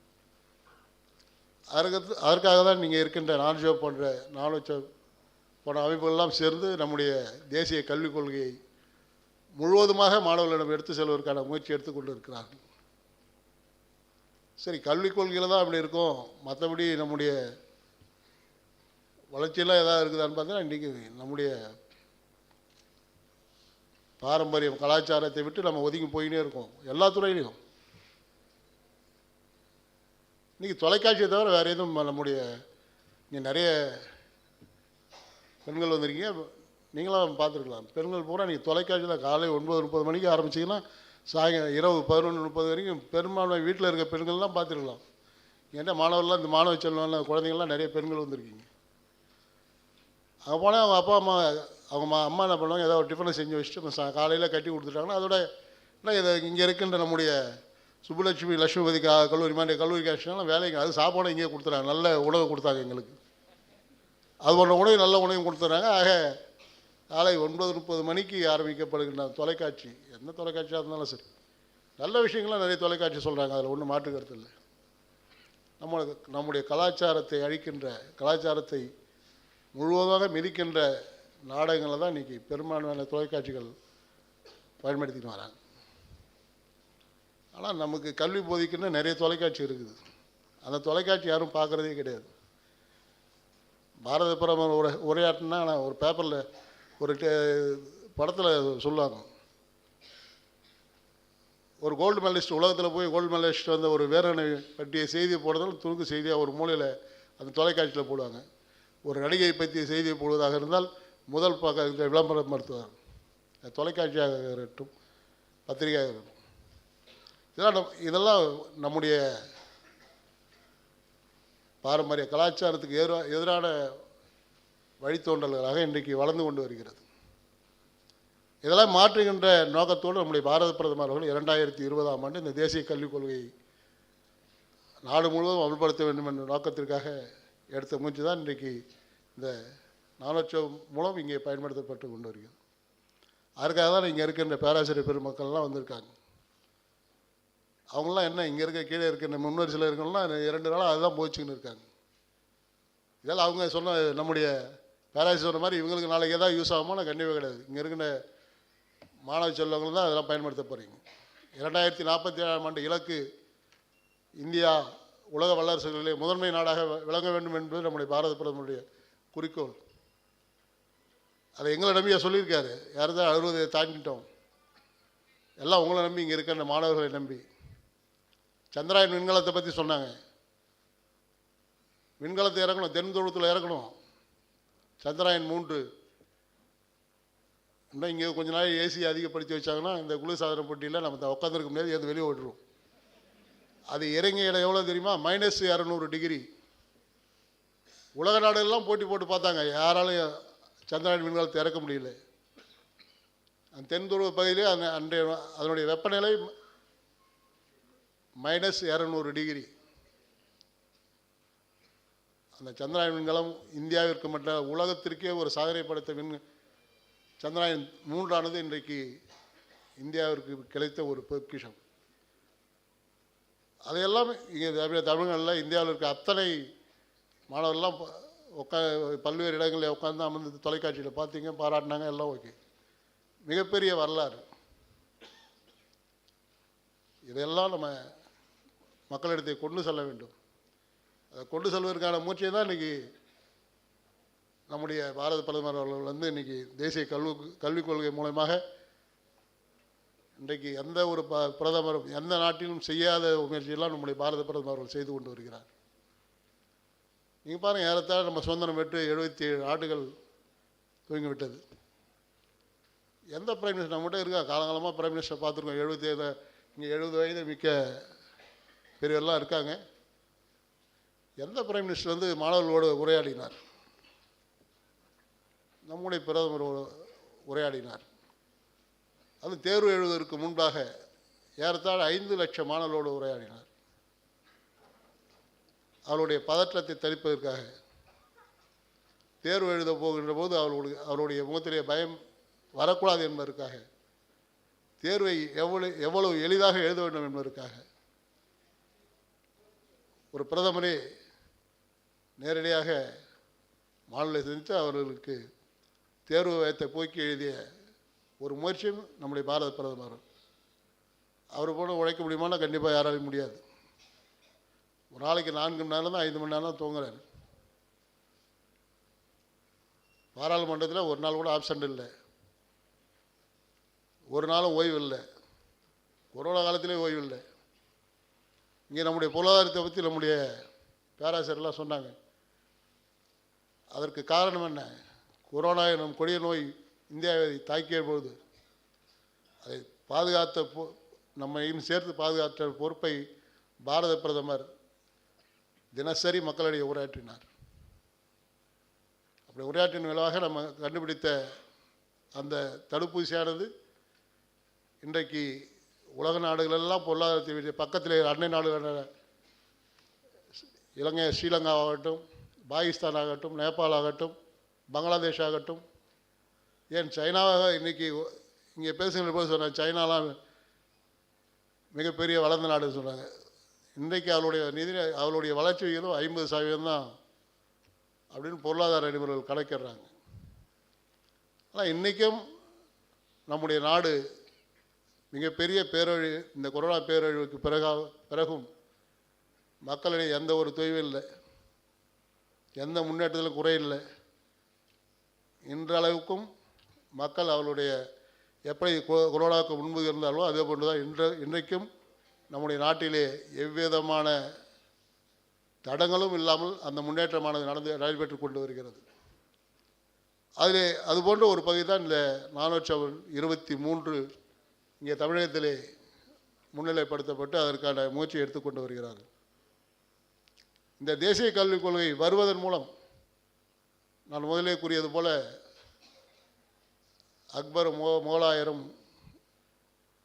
அதற்காக தான் நீங்கள் இருக்கின்ற நான்ஜோ போன்ற அமைப்புகளெல்லாம் சேர்ந்து நம்முடைய தேசிய கல்விக் கொள்கையை முழுவதுமாக மாணவர்களிடம் எடுத்து செல்வதற்கான முயற்சி எடுத்துக்கொண்டு இருக்கிறார்கள். சரி, கல்விக் கொள்கையில் தான் அப்படி இருக்கும், மற்றபடி நம்முடைய வளர்ச்சியெல்லாம் எதாவது இருக்குதான்னு பார்த்தீங்கன்னா இன்றைக்கி நம்முடைய பாரம்பரியம் கலாச்சாரத்தை விட்டு நம்ம ஒதுங்கி போயினே இருக்கோம் எல்லா துறையிலையும். இன்றைக்கி தொலைக்காட்சியை தவிர வேறு எதுவும் நம்முடைய இங்கே நிறைய பெண்கள் வந்திருக்கீங்க, நீங்களாம் பார்த்துருக்கலாம். பெண்கள் பூரா நீங்கள் தொலைக்காட்சியில் காலை 9:30 மணிக்கு ஆரம்பிச்சிங்கன்னா சாயங்காலம் இரவு 11:30 வரைக்கும் பெரும்பான்மை வீட்டில் இருக்க பெண்கள்லாம் பார்த்துருக்கலாம். ஏன்னா மாணவர்கள்லாம் இந்த மாணவ செல்வம் குழந்தைங்கள்லாம் நிறைய பெண்கள் வந்திருக்கீங்க. அங்கே போனால் அவங்க அப்பா அம்மா அம்மா என்ன பண்ணுவாங்க, ஏதாவது ஒரு டிஃபனை செஞ்சு வச்சுட்டு காலையில் கட்டி கொடுத்துட்டாங்கன்னா அதோட என்ன இதை இங்கே இருக்கின்ற நம்முடைய சுப்புலட்சுமி லட்சுமிபதி கல்லூரி மாதிரி கல்லூரி காட்சினாலும் வேலைக்கு அது சாப்பாடு இங்கே கொடுத்துறாங்க, நல்ல உணவு கொடுத்தாங்க எங்களுக்கு. அது போன்ற உணவு நல்ல உணவும் கொடுத்துட்றாங்க. ஆக காலை 9:30 மணிக்கு ஆரம்பிக்கப்படுகின்ற தொலைக்காட்சி, எந்த தொலைக்காட்சியாக இருந்தாலும் சரி, நல்ல விஷயங்கள்லாம் நிறைய தொலைக்காட்சி சொல்கிறாங்க, அதில் ஒன்றும் மாற்று கருத்து இல்லை. நம்முடைய கலாச்சாரத்தை அழிக்கின்ற, கலாச்சாரத்தை முழுவதாக மிதிக்கின்ற நாடகங்களை தான் இன்றைக்கி பெரும்பான்மையான தொலைக்காட்சிகள் பயன்படுத்தின்னு வராங்க. ஆனால் நமக்கு கல்வி போதிக்கின்ற நிறைய தொலைக்காட்சி இருக்குது. அந்த தொலைக்காட்சி யாரும் பார்க்குறதே கிடையாது. பாரத பிரதமர் உரையாற்றினா நான் ஒரு பேப்பரில் ஒரு படத்தில் சொல்லுவாங்க, ஒரு கோல்டு மெடலிஸ்ட் உலகத்தில் போய் கோல்டு மெடலிஸ்ட் வந்த ஒரு வீரனை பற்றிய செய்தியை போடுறதாலும் துணுக்கு செய்தியாக ஒரு மூலையில் அந்த தொலைக்காட்சியில் போடுவாங்க. ஒரு நடிகை பற்றிய செய்தியை போடுவதாக இருந்தால் முதல் பார்க்க இந்த விளம்பரம் மருத்துவர் தொலைக்காட்சியாக இருக்கட்டும், பத்திரிகையாக இருக்கட்டும். இதெல்லாம் நம்முடைய பாரம்பரிய கலாச்சாரத்துக்கு எதிரான வழித்தோன்றல்களாக இன்றைக்கு வளர்ந்து கொண்டு வருகிறது. இதெல்லாம் மாற்றுகின்ற நோக்கத்தோடு நம்முடைய பாரத பிரதமர் அவர்கள் 2020ஆம் ஆண்டு இந்த தேசிய கல்விக் கொள்கையை நாடு முழுவதும் அமல்படுத்த வேண்டும் என்ற நோக்கத்திற்காக எடுத்த முயற்சி தான் இன்றைக்கு இந்த ஞானோத்சவ் மூலம் இங்கே பயன்படுத்தப்பட்டு கொண்டு வருகிறது. அதுக்காக தான் இங்கே இருக்கின்ற பேராசிரியர் பெருமக்கள்லாம் வந்திருக்காங்க. அவங்களாம் என்ன இங்கே இருக்க கீழே இருக்கின்ற முன்னோர் சிலர் இருக்கவங்களாம் 2 நாளாக அதுதான் போச்சுன்னு இருக்காங்க. இதெல்லாம் அவங்க சொன்ன நம்முடைய பேராசிரியர் சொன்ன மாதிரி இவங்களுக்கு நாளைக்கு ஏதாவது யூஸ் ஆகுமோ நான் கண்டிப்பாக கிடையாது. இங்கே இருக்கின்ற மாணவ செல்வங்கள் தான் அதெல்லாம் பயன்படுத்த போகிறீங்க. 2047ஆம் ஆண்டு இலக்கு இந்தியா உலக வல்லரசுகளிலே முதன்மை நாடாக விளங்க வேண்டும் என்பது நம்முடைய பாரத பிரதமருடைய குறிக்கோள். அதை எங்களை நம்பியா சொல்லியிருக்காரு. யாரும் தான் 60 தாண்டிட்டோம், எல்லாம் உங்களை நம்பி இங்கே இருக்கின்ற மாணவர்களை நம்பி. சந்திராயன் விண்கலத்தை பற்றி சொன்னாங்க. விண்கலத்தை இறக்கணும், தென் துருவத்தில் இறக்கணும். சந்திராயன் 3 இன்னும் இங்கே கொஞ்ச நாள் ஏசி அதிகப்படுத்தி வச்சாங்கன்னா இந்த குளிர்சாதன போட்டியில் நம்ம உட்காந்துருக்க முடியாது, எது வெளியே ஓட்டுருவோம். அது இறங்கிய இடம் எவ்வளோ தெரியுமா? -200 டிகிரி. உலக நாடுகள்லாம் போட்டி போட்டு பார்த்தாங்க, யாராலும் சந்திராயன் விண்கலத்தை இறக்க முடியல. அந்த தென் துருவ பகுதியிலே அதனுடைய வெப்பநிலை -200 டிகிரி. அந்த சந்திராயன் விண்கலம் இந்தியாவிற்கு மட்டும் உலகத்திற்கே ஒரு சாதனை படைத்த சந்திராயன் 3 இன்றைக்கு இந்தியாவிற்கு கிடைத்த ஒரு பொக்கிஷம். அதையெல்லாம் இங்கே தமிழ்நாட்டில் இந்தியாவில் இருக்க அத்தனை மாணவர்கள்லாம் பல்வேறு இடங்களில் உட்காந்து அமர்ந்து தொலைக்காட்சியில் பார்த்தீங்க, பாராட்டினாங்க, எல்லாம் ஓகே. மிகப்பெரிய வரலாறு. இதையெல்லாம் நம்ம மக்களிடத்தை கொண்டு செல்ல வேண்டும். அதை கொண்டு செல்வதற்கான முயற்சியை தான் இன்றைக்கி நம்முடைய பாரத பிரதமர் அவர்கள் இன்றைக்கி தேசிய கல்விக் கொள்கை மூலமாக இன்றைக்கு எந்த ஒரு பிரதமரும் எந்த நாட்டிலும் செய்யாத முயற்சியெல்லாம் நம்முடைய பாரத பிரதமர் அவர்கள் செய்து கொண்டு வருகிறார். நீங்கள் பாருங்கள், ஏறத்தாழ நம்ம சுதந்திரம் பெற்று 77 ஆண்டுகள் துவங்கிவிட்டது. எந்த பிரைம் மினிஸ்டர் நம்மகிட்ட இருக்கா? காலங்காலமாக பிரைம் மினிஸ்டர் பார்த்துருக்கோம். 77 இங்கே 70 வயது மிக்க பெரியவரெல்லாம் இருக்காங்க. எந்த பிரைம் மினிஸ்டர் மாணவர்களோடு உரையாடினார்? நம்முடைய பிரதமர் உரையாடினார். அது தேர்வு எழுதுவதற்கு முன்பாக ஏறத்தாழ 5 லட்சம் மாணவர்களோடு உரையாடினார். அவருடைய பதற்றத்தை தணிப்பதற்காக தேர்வு எழுத போகின்ற போது அவருடைய முகத்திலே பயம் வரக்கூடாது என்பதற்காக, தேர்வை எவ்வளவு எளிதாக எழுத வேண்டும் என்பதற்காக ஒரு பிரதமரே நேரடியாக மாநிலத்தை சந்தித்து அவர்களுக்கு தேர்வு பயத்தை போக்கி எழுதிய ஒரு முயற்சியும் நம்முடைய பாரத பிரதமர். அவர் போல உழைக்க முடியுமானா கண்டிப்பாக யாராலையும் முடியாது. ஒரு நாளைக்கு 4 மணி நேரம் தான் 5 மணி நேரம் தான் தூங்குறாரு. பாராளுமன்றத்தில் ஒரு நாள் கூட ஆப்சண்ட் இல்லை, ஒரு நாளும் ஓய்வு இல்லை. கொரோனா காலத்திலே ஓய்வு இல்லை. இங்கே நம்முடைய பொருளாதாரத்தை பற்றி நம்முடைய பேராசிரியர்லாம் சொன்னாங்க. அதற்கு காரணம் என்ன? கொரோனா எனும் கொடிய நோய் இந்தியாவை தாக்கிய பொழுது அதை பாதுகாத்த நம்மையும் சேர்த்து பாதுகாத்த பொறுப்பை பாரத பிரதமர் தினசரி மக்களிடையே உரையாற்றினார். அப்படி உரையாற்றின் விளைவாக நம்ம கண்டுபிடித்த அந்த தடுப்பூசியானது இன்றைக்கு உலக நாடுகளெல்லாம் பொருளாதாரத்தை பக்கத்தில் அண்டை நாடுகள் இலங்கை, ஸ்ரீலங்கா ஆகட்டும், பாகிஸ்தான் ஆகட்டும், நேபாள் ஆகட்டும், பங்களாதேஷ் ஆகட்டும், ஏன் சைனாவாக இன்றைக்கி இங்கே பேசுகிற போது சொன்னாங்க, சைனாலாம் மிகப்பெரிய வளர்ந்த நாடுன்னு சொன்னாங்க. இன்றைக்கு அவளுடைய வளர்ச்சி விகிதம் 50% தான் அப்படின்னு பொருளாதார நிபுணர்கள் கணக்கிடுறாங்க. ஆனால் இன்றைக்கும் நம்முடைய நாடு மிகப்பெரிய பேரழிவு, இந்த கொரோனா பேரழிவுக்கு பிறகும் மக்களிடையே எந்த ஒரு தொய்வும் இல்லை, எந்த முன்னேற்றத்திலும் குறையில்லை. இன்றளவுக்கும் மக்கள் அவளுடைய எப்படி கொரோனாவுக்கு முன்பு இருந்தாலும் அதே போன்று தான் இன்றைக்கும் நம்முடைய நாட்டிலே எவ்விதமான தடங்களும் இல்லாமல் அந்த முன்னேற்றமானது நடைபெற்று கொண்டு வருகிறது. அதிலே அதுபோன்ற ஒரு பகுதி தான் இந்த 423 இங்கே தமிழகத்திலே முன்னிலைப்படுத்தப்பட்டு அதற்கான முயற்சியை எடுத்துக்கொண்டு வருகிறார்கள். இந்த தேசிய கல்விக் கொள்கை வருவதன் மூலம் நான் முதலே கூறியது போல அக்பர் முகலாயரும்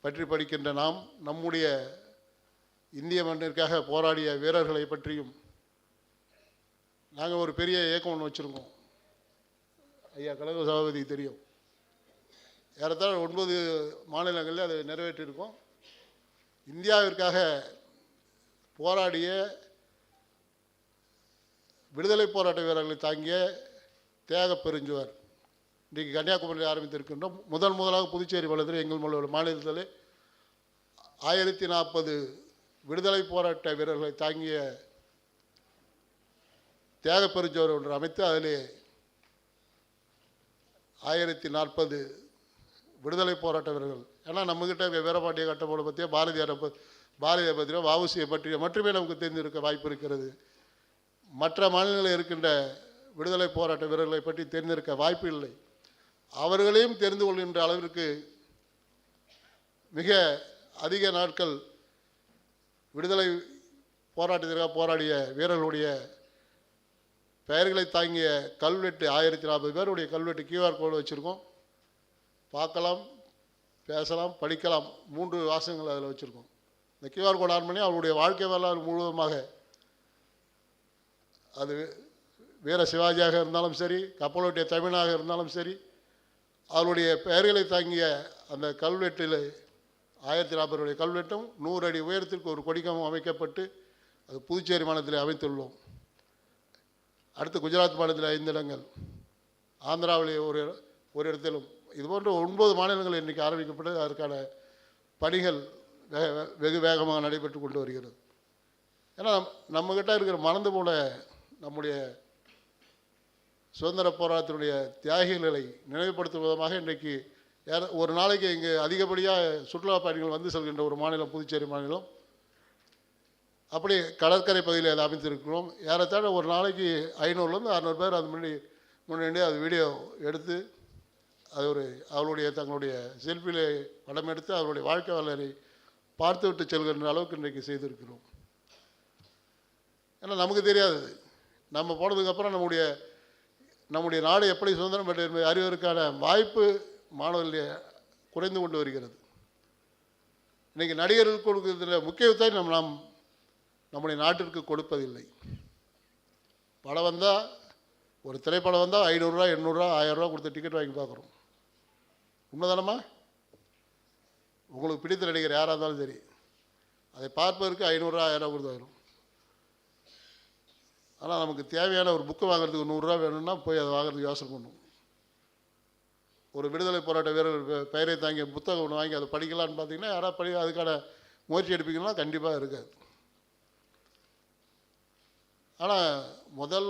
பற்றி படிக்கின்ற நாம் நம்முடைய இந்திய மண்ணிற்காக போராடிய வீரர்களை பற்றியும் நாங்கள் ஒரு பெரிய இயக்கம் ஒன்று வச்சுருக்கோம். ஐயா கனக சபாபதி தெரியும். ஏறத்தாழ 9 மாநிலங்களில் அதை நிறைவேற்றியிருக்கோம். இந்தியாவிற்காக போராடிய விடுதலை போராட்ட வீரர்களை தாங்கிய தியாக பெருஞ்சுவர் இன்றைக்கு கன்னியாகுமரியில் ஆரம்பித்திருக்கின்றோம். முதலாக புதுச்சேரி மாநிலத்தில் எங்கள் மாநிலத்தில் 1040 விடுதலை போராட்ட வீரர்களை தாங்கிய தியாக பெருஞ்சுவர் ஒன்று அமைத்து அதிலே 1040 விடுதலை போராட்ட வீரர்கள். ஏன்னா நம்மகிட்ட இருக்க வீரபாண்டிய கட்டபொம்மனை பற்றியோ பாரதியாரை பற்றியோ வஉசியை பற்றியோ மட்டுமே நமக்கு தெரிந்திருக்க வாய்ப்பு இருக்கிறது. மற்ற மாநிலங்களில் இருக்கின்ற விடுதலை போராட்ட வீரர்களை பற்றி தெரிந்திருக்க வாய்ப்பு இல்லை. அவர்களையும் தெரிந்து கொள்கின்ற அளவிற்கு மிக அதிக நாட்கள் விடுதலை போராட்டத்திற்காக போராடிய வீரர்களுடைய பெயர்களை தாங்கிய கல்வெட்டு 1040 பேருடைய கல்வெட்டு QR கோடு வச்சுருக்கோம். பார்க்கலாம், பேசலாம், படிக்கலாம். 3 வாசகங்கள் அதில் வச்சுருக்கோம். இந்த QR கோடு ஆன் பண்ணி அவருடைய வாழ்க்கை வரலாறு முழுவதுமாக, அது வீர சிவாஜியாக இருந்தாலும் சரி, கப்பலோட்டிய தமிழனாக இருந்தாலும் சரி, அவருடைய பெயர்களை தாங்கிய அந்த கல்வெட்டில் 1040 கல்வெட்டும் 100 அடி உயரத்திற்கு ஒரு கொடிக்கம்பம் அமைக்கப்பட்டு அது புதுச்சேரி மாநிலத்தில் அமைத்துள்ளோம். அடுத்து குஜராத் மாநிலத்தில் 5 இடங்கள், ஆந்திராவில் ஒரு இடத்திலும், இதுபோன்ற 9 மாநிலங்கள் இன்றைக்கி ஆரம்பிக்கப்பட்டு அதற்கான பணிகள் வெகு வேகமாக நடைபெற்று கொண்டு வருகிறது. ஏன்னா நம்மக்கிட்ட இருக்கிற மறந்து போன நம்முடைய சுதந்திர போராட்டத்தினுடைய தியாகிகளை நினைவுபடுத்தும் விதமாக இன்றைக்கு ஒரு நாளைக்கு இங்கே அதிகப்படியாக சுற்றுலா பயணிகள் வந்து செல்கின்ற ஒரு மாநிலம் புதுச்சேரி மாநிலம். அப்படி கடற்கரை பகுதியில் அதை அமைத்திருக்கிறோம். ஏறத்தாழ ஒரு நாளைக்கு 500லேருந்து 600 பேர் அது முன்னாடி அது வீடியோ எடுத்து அது அவருடைய தங்களுடைய செல்ஃபியில் படம் எடுத்து அவருடைய வாழ்க்கை வரலாறை பார்த்து விட்டு செல்கின்ற அளவுக்கு இன்றைக்கு செய்திருக்கிறோம். ஏன்னா நமக்கு தெரியாது, நம்ம போனதுக்கப்புறம் நம்முடைய நாடு எப்படி சுதந்திரம் பெற்றது என்பதை அறிவதற்கான வாய்ப்பு மாணவர்களுடைய குறைந்து கொண்டு வருகிறது. இன்றைக்கி நடிகர்களுக்கு கொடுக்கிற முக்கியத்துவத்தை நாம் நம்முடைய நாட்டிற்கு கொடுப்பதில்லை. படம் வந்தால், ஒரு திரைப்படம் வந்தால் 500 ரூபா 800 ரூபா 1000 ரூபா கொடுத்து டிக்கெட் வாங்கி பார்க்குறோம். உண்மைதானம்மா? உங்களுக்கு பிடித்த நடிகர் யாராக இருந்தாலும் சரி, அதை பார்ப்பதற்கு 500 ரூபா 1000 ரூபா கொடுத்து வரும். ஆனால் நமக்கு தேவையான ஒரு புக்கு வாங்குறதுக்கு 100 ரூபா வேணும்னா போய் அதை வாங்குறதுக்கு யோசனை பண்ணும். ஒரு விடுதலை போராட்ட வீரர் பெயரை தாங்கிய புத்தகம் ஒன்று வாங்கி அதை படிக்கலான்னு பார்த்தீங்கன்னா யாராவது அதுக்கான முயற்சி எடுப்பீங்கன்னா கண்டிப்பாக இருக்காது. ஆனால் முதல்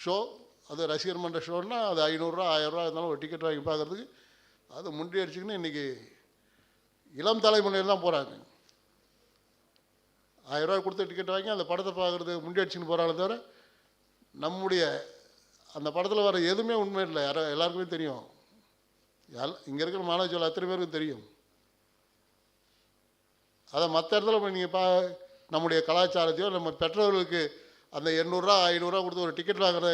ஷோ அது ரசிகர் மன்ற ஷோன்னா அது 500 ரூபா 1000 ரூபா இருந்தாலும் ஒரு டிக்கெட் வாங்கி பார்க்குறதுக்கு அது முன்றி அடிச்சுக்கின்னு இன்றைக்கி இளம் தலைமுறையில் தான் போகிறாங்க. 1000 ரூபா கொடுத்து டிக்கெட் வாங்கி அந்த படத்தை பார்க்குறதுக்கு முன்றி அடிச்சுன்னு போகிறாங்க. தவிர நம்முடைய அந்த படத்தில் வர எதுவுமே உண்மை இல்லை. எல்லாருக்குமே தெரியும். இங்கே இருக்கிற மாணவ சொல்ல அத்தனை பேருக்கும் தெரியும். அதை மற்ற இடத்துல போய் நீங்கள் நம்முடைய கலாச்சாரத்தையோ நம்ம பெற்றோர்களுக்கு அந்த 800 ரூபா 500 ரூபா கொடுத்து ஒரு டிக்கெட் வாங்குற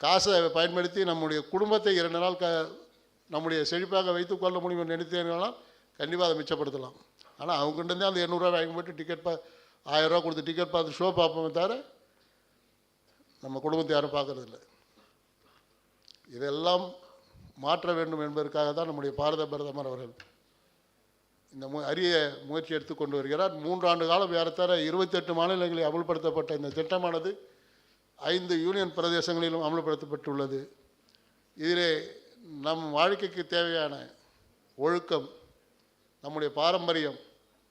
காசை பயன்படுத்தி நம்முடைய குடும்பத்தை 2 நாள் நம்முடைய செழிப்பாக வைத்து கொள்ள முடியும் என்று நினைத்தீங்கன்னா கண்டிப்பாக அதை மிச்சப்படுத்தலாம். ஆனால் அவங்ககிட்டே அந்த 800 ரூபா வாங்கி போட்டு டிக்கெட் 1000 ரூபா கொடுத்து டிக்கெட் பார்த்து ஷோ பார்ப்போமே தவிர நம்ம குடும்பத்தை யாரும் பார்க்கறதில்லை. இதெல்லாம் மாற்ற வேண்டும் என்பதற்காக தான் நம்முடைய பாரத பிரதமர் அவர்கள் இந்த அரிய முயற்சி எடுத்துக்கொண்டு வருகிறார். 3 ஆண்டு காலம் ஏறத்தாழ 28 மாநிலங்களில் அமல்படுத்தப்பட்ட இந்த திட்டமானது 5 யூனியன் பிரதேசங்களிலும் அமல்படுத்தப்பட்டுள்ளது. இதிலே நம் வாழ்க்கைக்கு தேவையான ஒழுக்கம், நம்முடைய பாரம்பரியம்,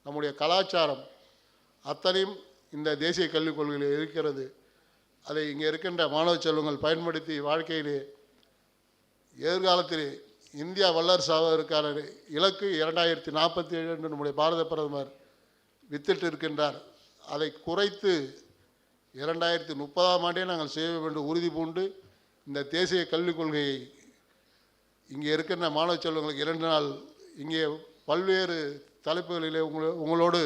நம்முடைய கலாச்சாரம் அத்தனையும் இந்த தேசிய கல்விக் கொள்கையில் இருக்கிறது. அதை இங்கே இருக்கின்ற மாணவ செல்வங்கள் பயன்படுத்தி வாழ்க்கையிலே எதிர்காலத்திலே இந்தியா வல்லரசாவதற்கான இலக்கு 2047 என்று நம்முடைய பாரத பிரதமர் வித்திட்டு இருக்கின்றார். அதை குறைத்து 2030ஆம் ஆண்டே நாங்கள் செய்ய வேண்டும் உறுதி பூண்டு இந்த தேசிய கல்விக் கொள்கையை இங்கே இருக்கின்ற மாணவ செல்வங்களுக்கு 2 நாள் இங்கே பல்வேறு தலைப்புகளிலே உங்களோடு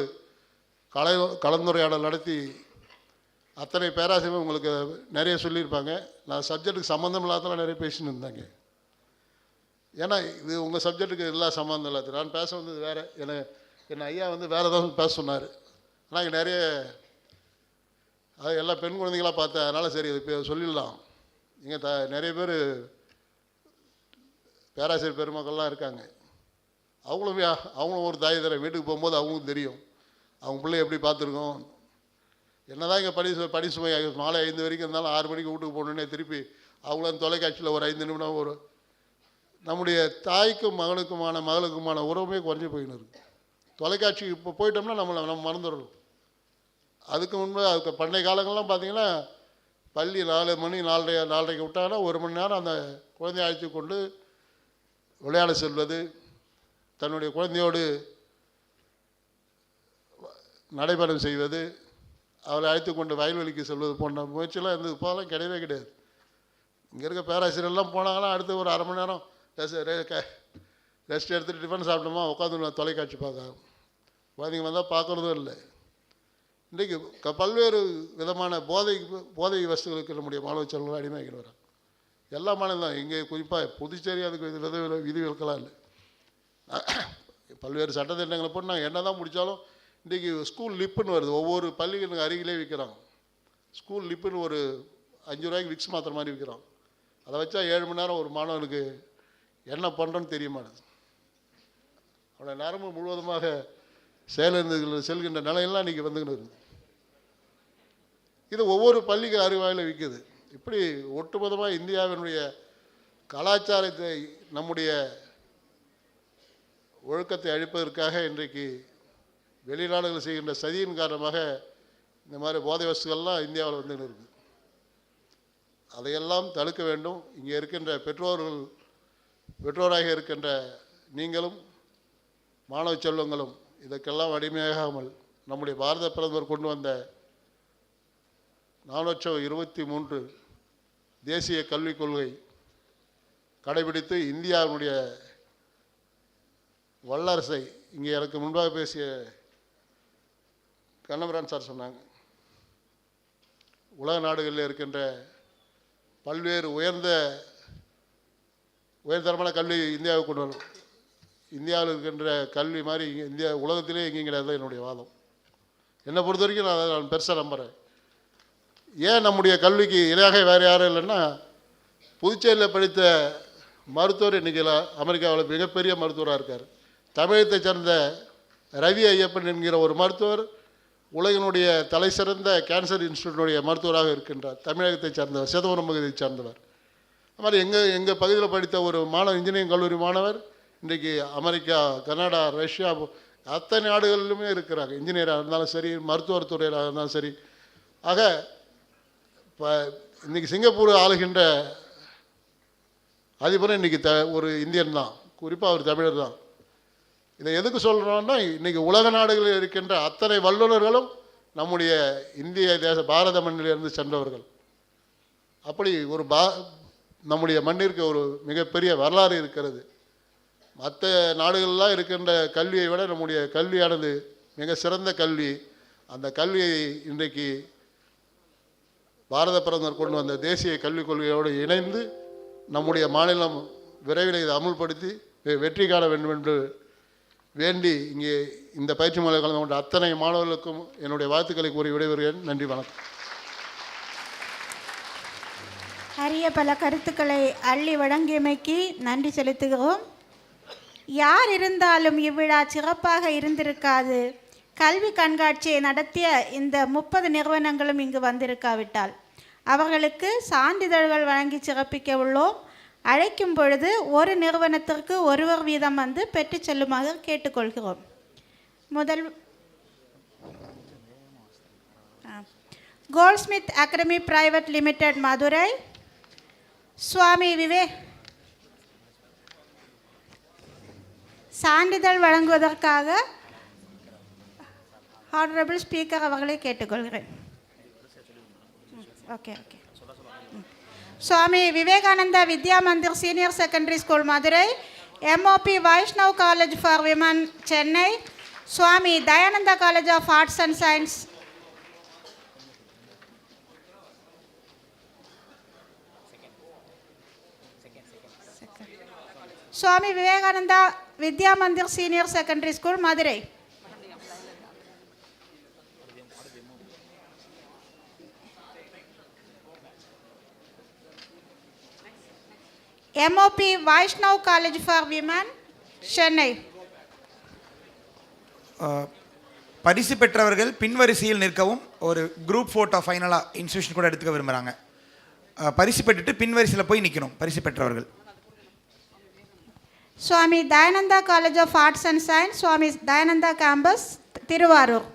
கலந்துரையாடல் நடத்தி அத்தனை பேராசிரியர் உங்களுக்கு நிறைய சொல்லியிருப்பாங்க. நான் சப்ஜெக்ட்டுக்கு சம்மந்தம் இல்லாதெல்லாம் நிறைய பேசின்னு இருந்தாங்க. ஏன்னா இது உங்கள் சப்ஜெக்ட்டுக்கு எல்லாம் சம்மந்தம் இல்லாது. நான் பேச வந்தது வேறு, என்னை ஐயா வேறு ஏதாவது பேச சொன்னார். ஆனால் இங்கே நிறைய அது எல்லா பெண் குழந்தைங்களாக பார்த்தேன். அதனால் சரி இது சொல்லிடலாம். இங்கே நிறைய பேர் பேராசிரியர் பெருமக்கள்லாம் இருக்காங்க. அவங்களும் ஒரு தாய் தர வீட்டுக்கு போகும்போது அவங்களுக்கும் தெரியும் அவங்க பிள்ளை எப்படி பார்த்துருக்கோம். என்ன தான் இங்கே படி சுமை மாலை 5 வரைக்கும் இருந்தாலும் 6 மணிக்கு வீட்டுக்கு போகணுன்னே திருப்பி அவங்களும் தொலைக்காட்சியில் ஒரு 5 நிமிடம் ஒரு நம்முடைய தாய்க்கும் மகளுக்குமான உறவுமே குறைஞ்சி போயின்னு இருக்கு. தொலைக்காட்சிக்கு இப்போ போயிட்டோம்னா நம்ம மறந்துடணும். அதுக்கு பண்டைய காலங்கள்லாம் பார்த்தீங்கன்னா பள்ளி 4 மணி 4:30 விட்டாங்கன்னா 1 மணி நேரம் அந்த குழந்தையை அழைத்து கொண்டு விளையாட செல்வது, தன்னுடைய குழந்தையோடு நடைபயணம் செய்வது, அவளை அழைத்து கொண்டு வயல்வெளிக்கு செல்வது போன்ற முயற்சியெல்லாம் இருந்தது. இப்போலாம் கிடையவே கிடையாது. இங்கே இருக்க பேராசிரியர்லாம் போனாங்கன்னா அடுத்து ஒரு அரை மணி நேரம் ரெஸ்ட் எடுத்துகிட்டு டிஃபன் சாப்பிட்டோமா உட்காந்து தொலைக்காட்சி பார்க்க குழந்தைங்க வந்தால் பார்க்குறதும் இல்லை. இன்றைக்கு பல்வேறு விதமான போதை வஸ்துகளுக்கு நம்முடைய மாணவ செல்வங்கள் அடிமையாகிட்டு வராங்க. எல்லா மாநிலம் தான். இங்கே குறிப்பாக புதுச்சேரி அதுக்கு விதிவிலக்கெல்லாம் இல்லை. பல்வேறு சட்டத்திட்டங்களை போட்டு நாங்கள் என்ன தான் முடித்தாலும் இன்றைக்கி ஸ்கூல் லிப்புன்னு வருது. ஒவ்வொரு பள்ளிகளுக்கு அருகிலே விற்கிறாங்க. ஸ்கூல் லிப்புன்னு ஒரு 5 ரூபாய்க்கு விக்ஸ் மாத்திர மாதிரி விற்கிறான். அதை வச்சா 7 மணி நேரம் ஒரு மாணவனுக்கு என்ன பண்ணுறோன்னு தெரிய மாட்டேது. அவனோட நரம்பு முழுவதுமாக செல்கின்ற நிலையெல்லாம் இன்றைக்கி வந்துக்கிட்டு இருக்குது. இது ஒவ்வொரு பள்ளிக்கு அருவாயில் விற்குது. இப்படி ஒட்டுமொத்தமாக இந்தியாவினுடைய கலாச்சாரத்தை நம்முடைய ஒழுக்கத்தை அழிப்பதற்காக இன்றைக்கு வெளிநாடுகள் செய்கின்ற சதியின் காரணமாக இந்த மாதிரி போதை வஸ்துக்கள்லாம் இந்தியாவில் வந்துன்னு இருக்குது. அதையெல்லாம் தடுக்க வேண்டும். இங்கே இருக்கின்ற பெற்றோராக இருக்கின்ற நீங்களும் மாணவ செல்வங்களும் இதற்கெல்லாம் அடிமையாகாமல் நம்முடைய பாரத பிரதமர் கொண்டு வந்த 423 தேசிய கல்விக் கொள்கை கடைபிடித்து இந்தியாவினுடைய வல்லரசை இங்கே எனக்கு முன்பாக பேசிய கண்ணபிரான் சார் சொன்னாங்க, உலக நாடுகளில் இருக்கின்ற பல்வேறு உயர்தரமான கல்வி இந்தியாவுக்கு கொண்டு வரும். இந்தியாவில் இருக்கின்ற கல்வி மாதிரி இந்தியா உலகத்திலே எங்கேயும் கிடையாது என்னுடைய வாதம். என்னை பொறுத்த வரைக்கும் நான் பெருசாக நம்புகிறேன். ஏன் நம்முடைய கல்விக்கு இணையாக வேறு யாரும் இல்லைன்னா, புதுச்சேரியில் படித்த மருத்துவர் இன்றைக்கி அமெரிக்காவில் மிகப்பெரிய மருத்துவராக இருக்கார். தமிழகத்தை சேர்ந்த ரவி ஐயப்பன் என்கிற ஒரு மருத்துவர் உலகினுடைய தலை சிறந்த கேன்சர் இன்ஸ்டியூட்டினுடைய மருத்துவராக இருக்கின்றார். தமிழகத்தை சேர்ந்தவர், சிதம்பரம் பகுதியை சேர்ந்தவர். அது மாதிரி எங்கள் பகுதியில் படித்த ஒரு இன்ஜினியரிங் கல்லூரி மாணவர் இன்றைக்கி அமெரிக்கா, கனடா, ரஷ்யா அத்தனை நாடுகளிலுமே இருக்கிறாங்க. இன்ஜினியராக இருந்தாலும் சரி, மருத்துவத் துறையாக இருந்தாலும் சரி. ஆக இப்போ இன்றைக்கி சிங்கப்பூர் ஆளுகின்ற அதிபரும் இன்றைக்கி ஒரு இந்தியன் தான், குறிப்பாக அவர் தமிழர் தான். இதை எதுக்கு சொல்கிறோன்னா, இன்றைக்கி உலக நாடுகளில் இருக்கின்ற அத்தனை வல்லுநர்களும் நம்முடைய இந்திய பாரத மண்ணிலிருந்து சென்றவர்கள். அப்படி ஒரு நம்முடைய மண்ணிற்கு ஒரு மிகப்பெரிய வரலாறு இருக்கிறது. மற்ற நாடுகளெலாம் இருக்கின்ற கல்வியை விட நம்முடைய கல்வியானது மிக சிறந்த கல்வி. அந்த கல்வியை இன்றைக்கு பாரத பிரதமர் கொண்டு வந்த தேசிய கல்விக் கொள்கையோடு இணைந்து நம்முடைய மாநிலம் விரைவில் இதை அமுல்படுத்தி வெற்றி காண வேண்டும் என்று வேண்டி இங்கே இந்த பயிற்சி முறையில் கலந்து கொண்ட அத்தனை மாணவர்களுக்கும் என்னுடைய வாழ்த்துக்களை கூறி விடைபெறுகிறேன். நன்றி, வணக்கம்.
அரிய பல கருத்துக்களை அள்ளி வழங்கியமைக்கு நன்றி செலுத்துகிறோம். யார் இருந்தாலும் இவ்விழா சிறப்பாக இருந்திருக்காது. கல்வி கண்காட்சியை நடத்திய இந்த 30 நிறுவனங்களும் இங்கு வந்திருக்காவிட்டால் அவர்களுக்கு சான்றிதழ்கள் வழங்கி சிறப்பிக்க உள்ளோம். அழைக்கும் பொழுது ஒரு நிறுவனத்திற்கு ஒருவர் வீதம் வந்து பெற்று செல்லுமாறு கேட்டுக்கொள்கிறோம். முதல் Goldsmith academy private limited Madurai, Swami சான்றிதழ் வழங்குவதற்காக ஹானரபிள் ஸ்பீக்கர் அவர்களை கேட்டுக்கொள்கிறேன். Okay okay. Swami Vivekananda Vidya Mandir senior secondary school Madurai, MOP Vaishnav college for women Chennai, Swami Dayananda college of arts and science, Swami Vivekananda Vidya Mandir senior secondary school Madurai, MOP Vaishnav college for women Chennai.
பரிசு பெற்றவர்கள் பின்வரிசையில் நிற்கவும். ஒரு குரூப் ஃபோட்டோ ஃபைனலாக இன்ஸ்டியூஷன் கூட எடுத்துக்க விரும்புகிறாங்க. பரிசு பெற்றுட்டு பின்வரிசையில் போய் நிற்கணும் பரிசு பெற்றவர்கள்.
Swami Dayananda college of arts and science, Swami Dayananda campus Thiruvarur.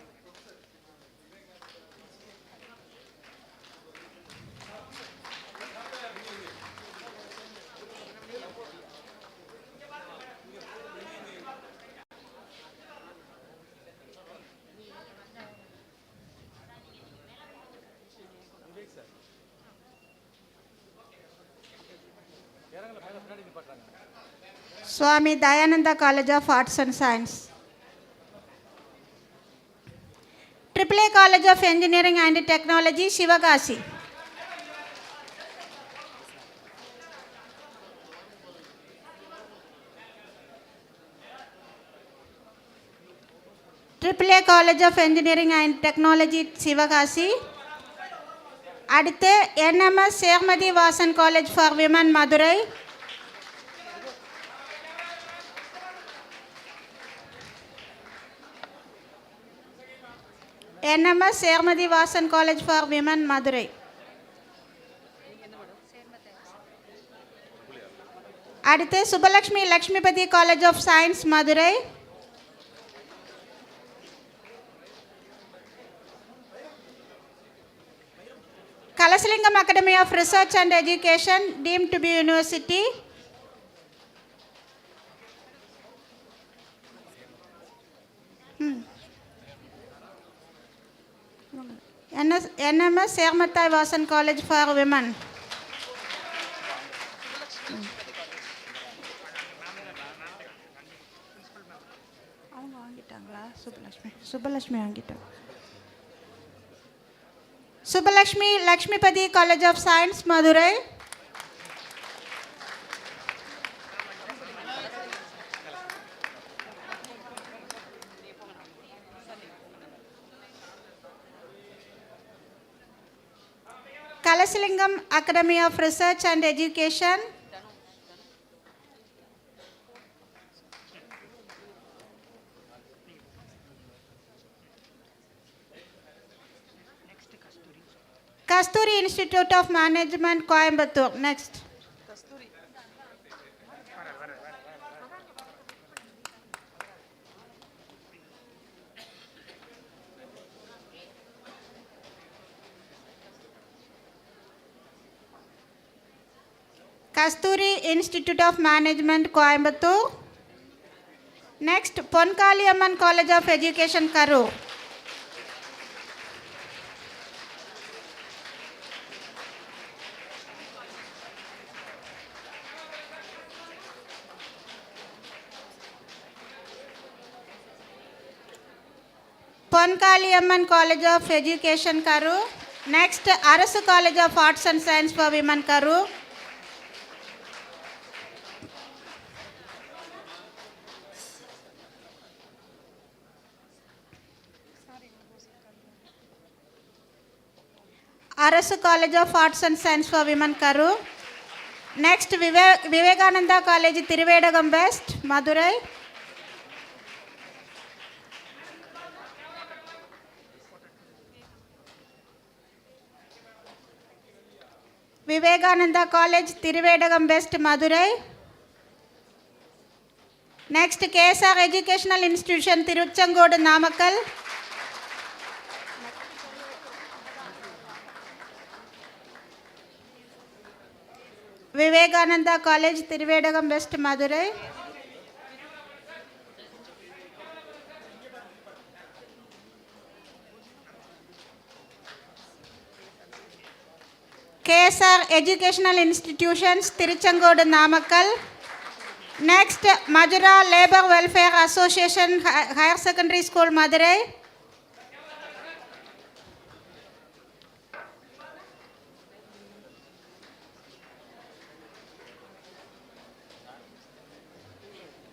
Swami Dayananda college of arts and science, AAA college of engineering and technology Sivakasi, AAA college of engineering and technology Sivakasi. அடுத்து NMS Sermathi Vasan college for women Madurai, NMS Sermathi Vasan college for women Madurai. அடுத்து Subbalakshmi Lakshmipathi college of science Madurai, Kalasalingam academy of research and education deemed to be university, NMS சேர்மத்தாய் Vasan college for women. அவங்க வாங்கிட்டாங்களா? சுப்பலக்ஷ்மி வாங்கிட்டாங்க. Subbalakshmi Lakshmipathi college of science Madurai, Kalasalingam academy of research and education, Kasturi institute of management Coimbatore. Next Kasturi institute of management Coimbatore. Next Ponkaliamman college of education Karur. Ponkaliamman college of education Karur. Next அரசு college of arts and science for women Karur. அரசு college of arts and science for women Karur. Next, Vivekananda College, Thiruvedagam West, Madurai. Vivekananda College, Thiruvedagam West, Madurai. Next, KSR Educational Institution, Tiruchengodu, Namakkal. Vivekananda College, Thiruvedagam West, Madurai. KSR Educational Institutions, Tiruchengodu, Namakkal. Next, Madurai Labour Welfare Association, Higher Secondary School, Madurai.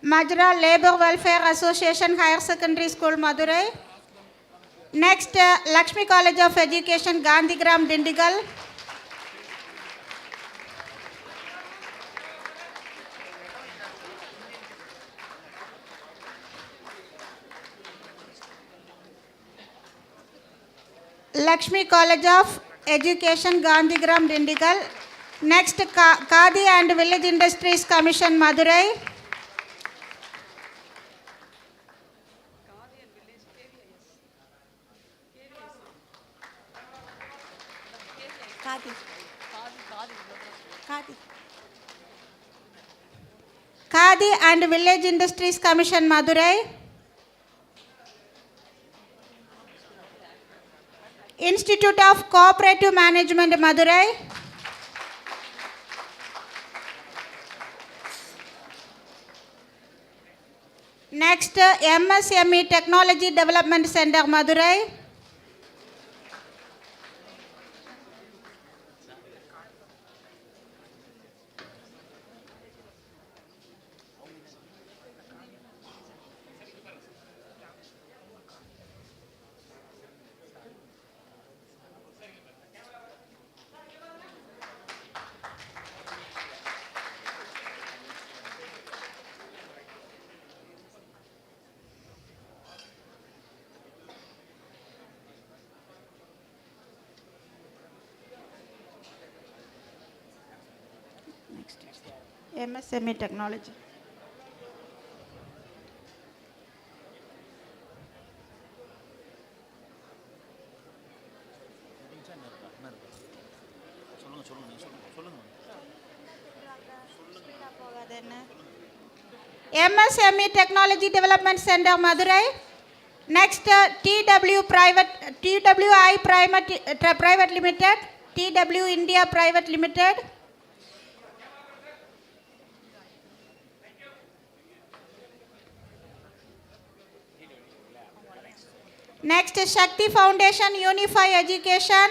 Madurai Labour Welfare Association, Higher Secondary School, Madurai. Next, Lakshmi College of Education, Gandhigram, Dindigal. Lakshmi College of Education, Gandhigram, Dindigal. Next, Khadi and Village Industries Commission, Madurai. Khadi and Village Industries Commission, Madurai. Institute of Cooperative Management, Madurai. Next, MSME Technology Development Center, Madurai. MSME Technology. MSME Technology Development Center, Madurai. Next, TWI Private Limited, TW India Private Limited. Next, Shakti Foundation Unify Education.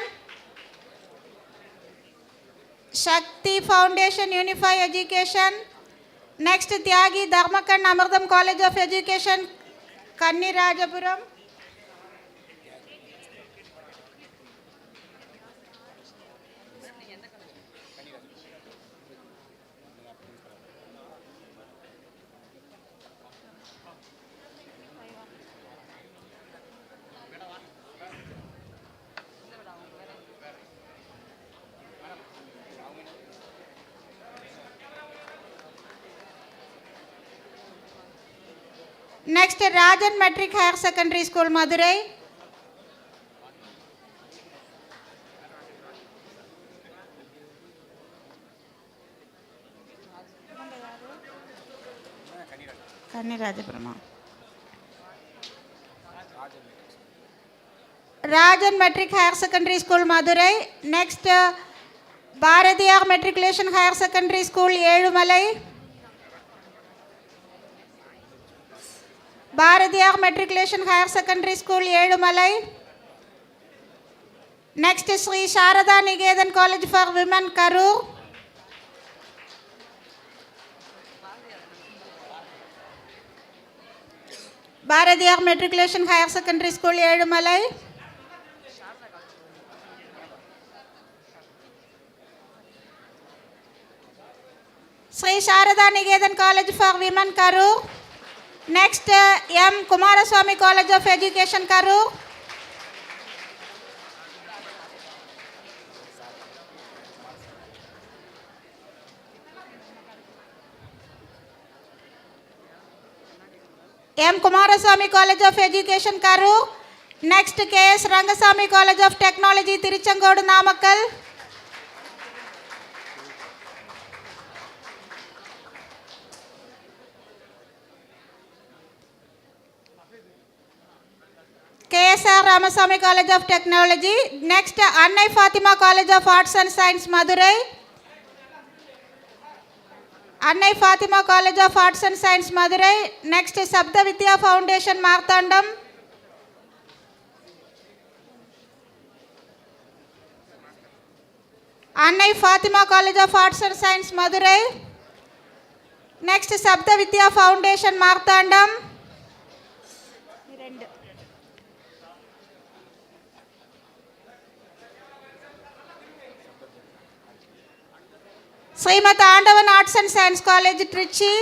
Shakti Foundation Unify Education. Next, Tyagi Dharmakan Amardam College of Education, Kanni Rajapuram. Next, Rajan Metric Higher Secondary School, Madurai. Kanni Rajapuram. Rajan Metric Higher Secondary School, Madurai. Next, Bharatiyar Matriculation Higher Secondary School, Elumalai. Bharatiyar Matriculation Higher Secondary School, Elumalai. Next, Sri Sharada Niketan College for Women, Karur. Bharatiyar Matriculation Higher Secondary School, Elumalai. Sri Sharada Niketan College for Women, Karur. Next, M. Kumaraswamy College of Education, Karur. M. Kumaraswamy College of Education, Karur. Next, K.S. Rangasamy College of Technology, Tiruchengodu, Namakkal. K.S.R. Ramasamy College of Technology. Next, Annai Fatima College of Arts and Science, Madurai. Annai Fatima College of Arts and Science, Madurai. Next, Sabda Vidya Foundation, Marthandam. Annai Fatima College of Arts and Science, Madurai. Next, Sabda Vidya Foundation, Marthandam. Srimati Andavan Arts and Science College, Trichy.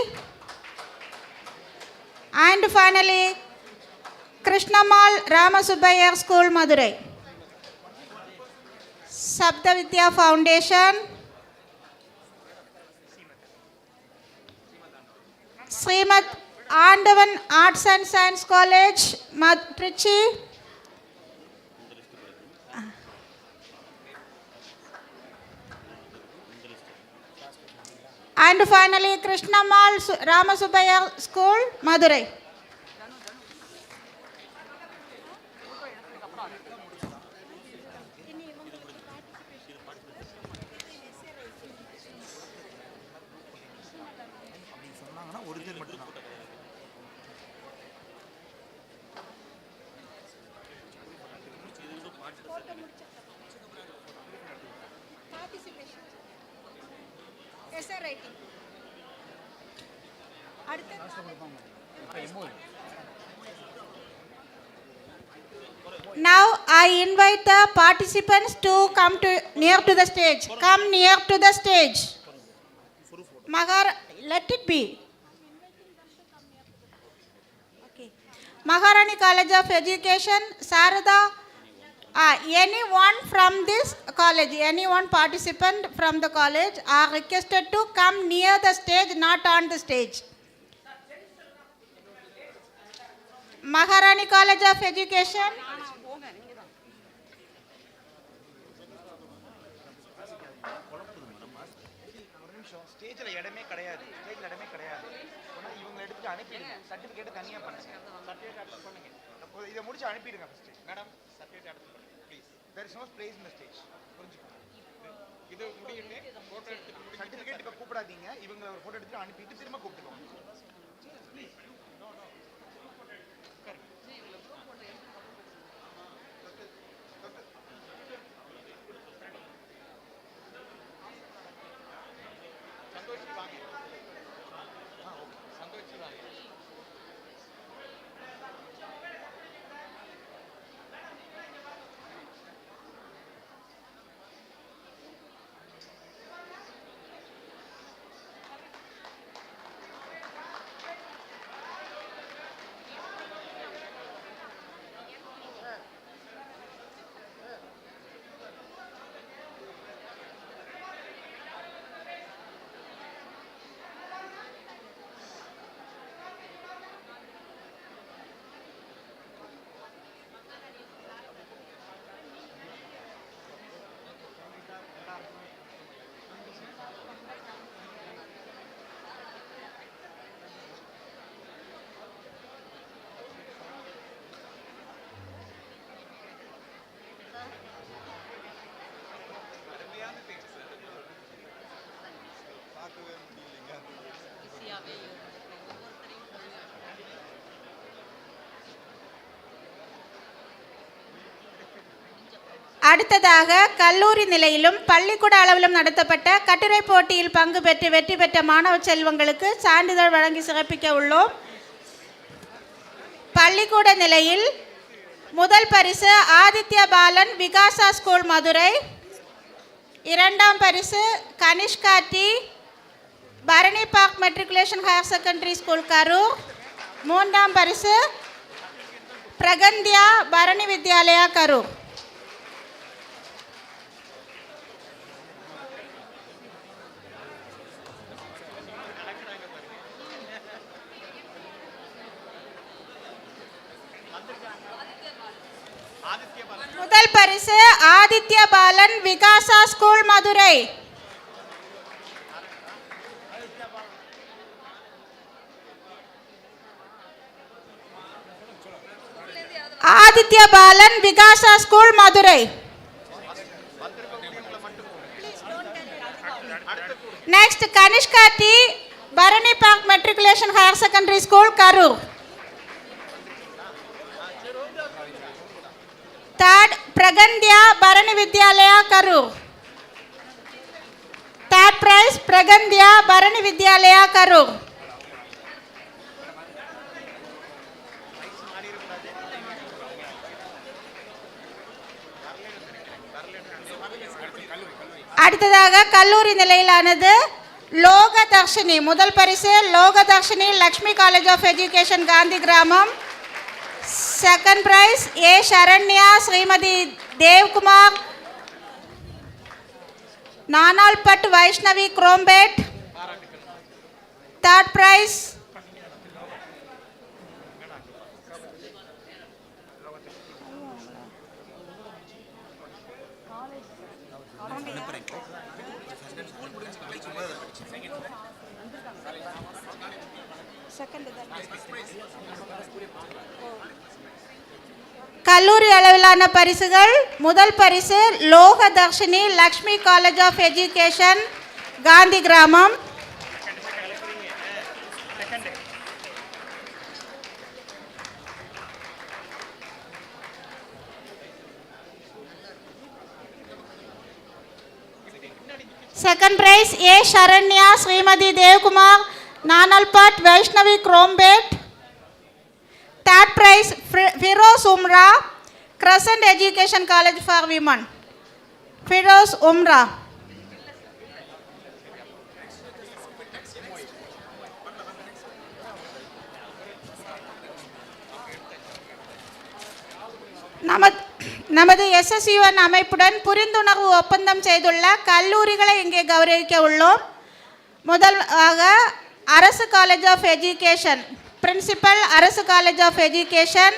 And finally, Krishnamal Ramasubbayar School, Madurai. Sabda Vidya Foundation. Srimati Andavan Arts and Science College, Trichy. And finally, Krishnamal Ramasubbayar School, Madurai. Now I invite the participants to come near to the stage. Come near to the stage. Let it be. Okay. Maharani College of Education, Sarada. Anyone from this college, anyone participant from the college are requested to come near the stage, not on the stage. Maharani College of Education.
There is no space in the stage. இது முடியிட்டு photo எடுத்து certificate இப்ப கூப்பிடாதீங்க இவங்க ஒரு photo எடுத்து அனுப்பிட்டு திரும்ப கூப்பிடுவாங்க. சந்தோஷ் வாங்க. சந்தோஷ் வாங்க.
அடுத்ததாக கல்லூரி நிலையிலும் பள்ளிக்கூட அளவிலும் நடத்தப்பட்ட கட்டுரை போட்டியில் பங்கு பெற்று வெற்றி பெற்ற மாணவ செல்வங்களுக்கு சான்றிதழ் வழங்கி சிறப்பிக்க உள்ளோம். பள்ளிக்கூட நிலையில் முதல் பரிசு ஆதித்ய பாலன் விகாசா ஸ்கூல் மதுரை. இரண்டாம் பரிசு Kanishka D Bharani park matriculation higher secondary school Karur. மூன்றாம் பரிசு பிரகந்தியா பரணி வித்யாலயா கரூர். முதல் பரிசு Aditya Balan Vikasa school Madurai. Aditya Balan Vikasa school Madurai. Next Kanishka D Bharani park matriculation higher secondary school Karur. Third, Pragandya Bharani Vidyalaya Karur. Third prize, Pragandya Bharani Vidyalaya Karur. அடுத்ததாக கல்லூரி நிலையிலானது லோகதர்ஷினி. முதல் பரிசு Lokadharshini Lakshmi college of education Gandhi Gramam. Second prize A. Sharanya Srimati Devkumar Nanalpat Vaishnavi Krombet. Third prize கல்லூரி அளவிலான பரிசுகள். முதல் பரிசு Lokadharshini Lakshmi college of education Gandhi Gramam. Second prize A. Sharanya Srimati Devkumar Nanalpat Vaishnavi Krombet. Third prize Firoz Umra Crescent Education College for Women. Firoz Umra. நமது SSUN அமைப்புடன் புரிந்துணர்வு ஒப்பந்தம் செய்துள்ள கல்லூரிகளை இங்கே கௌரவிக்க உள்ளோம். முதலாக அரசு காலேஜ் ஆஃப் எஜுகேஷன் பிரின்சிபல் அரசு காலேஜ் ஆஃப் எஜுகேஷன்.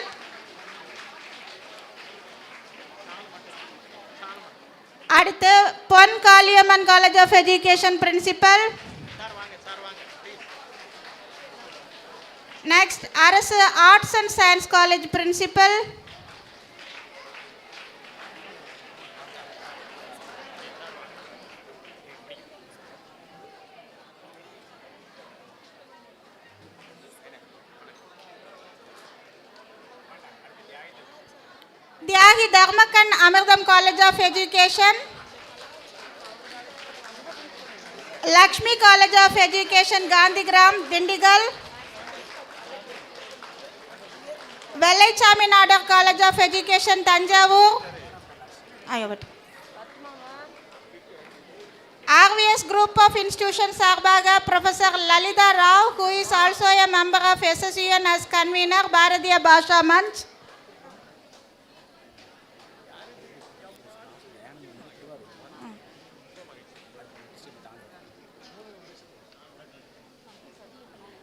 அடுத்து Pon Kaliamman college of education principal. Next அரசு arts and science college principal. Thiyagi Dharmakkan Amirtham college of education. Lakshmi college of education Gandhigram Dindigul. Vellaichamy Nadar college of education Thanjavur. RVS group of institutions சார்பாக professor Lalitha Rao who is also a member of SSUN as convener Bharatiya Bhasha Manch.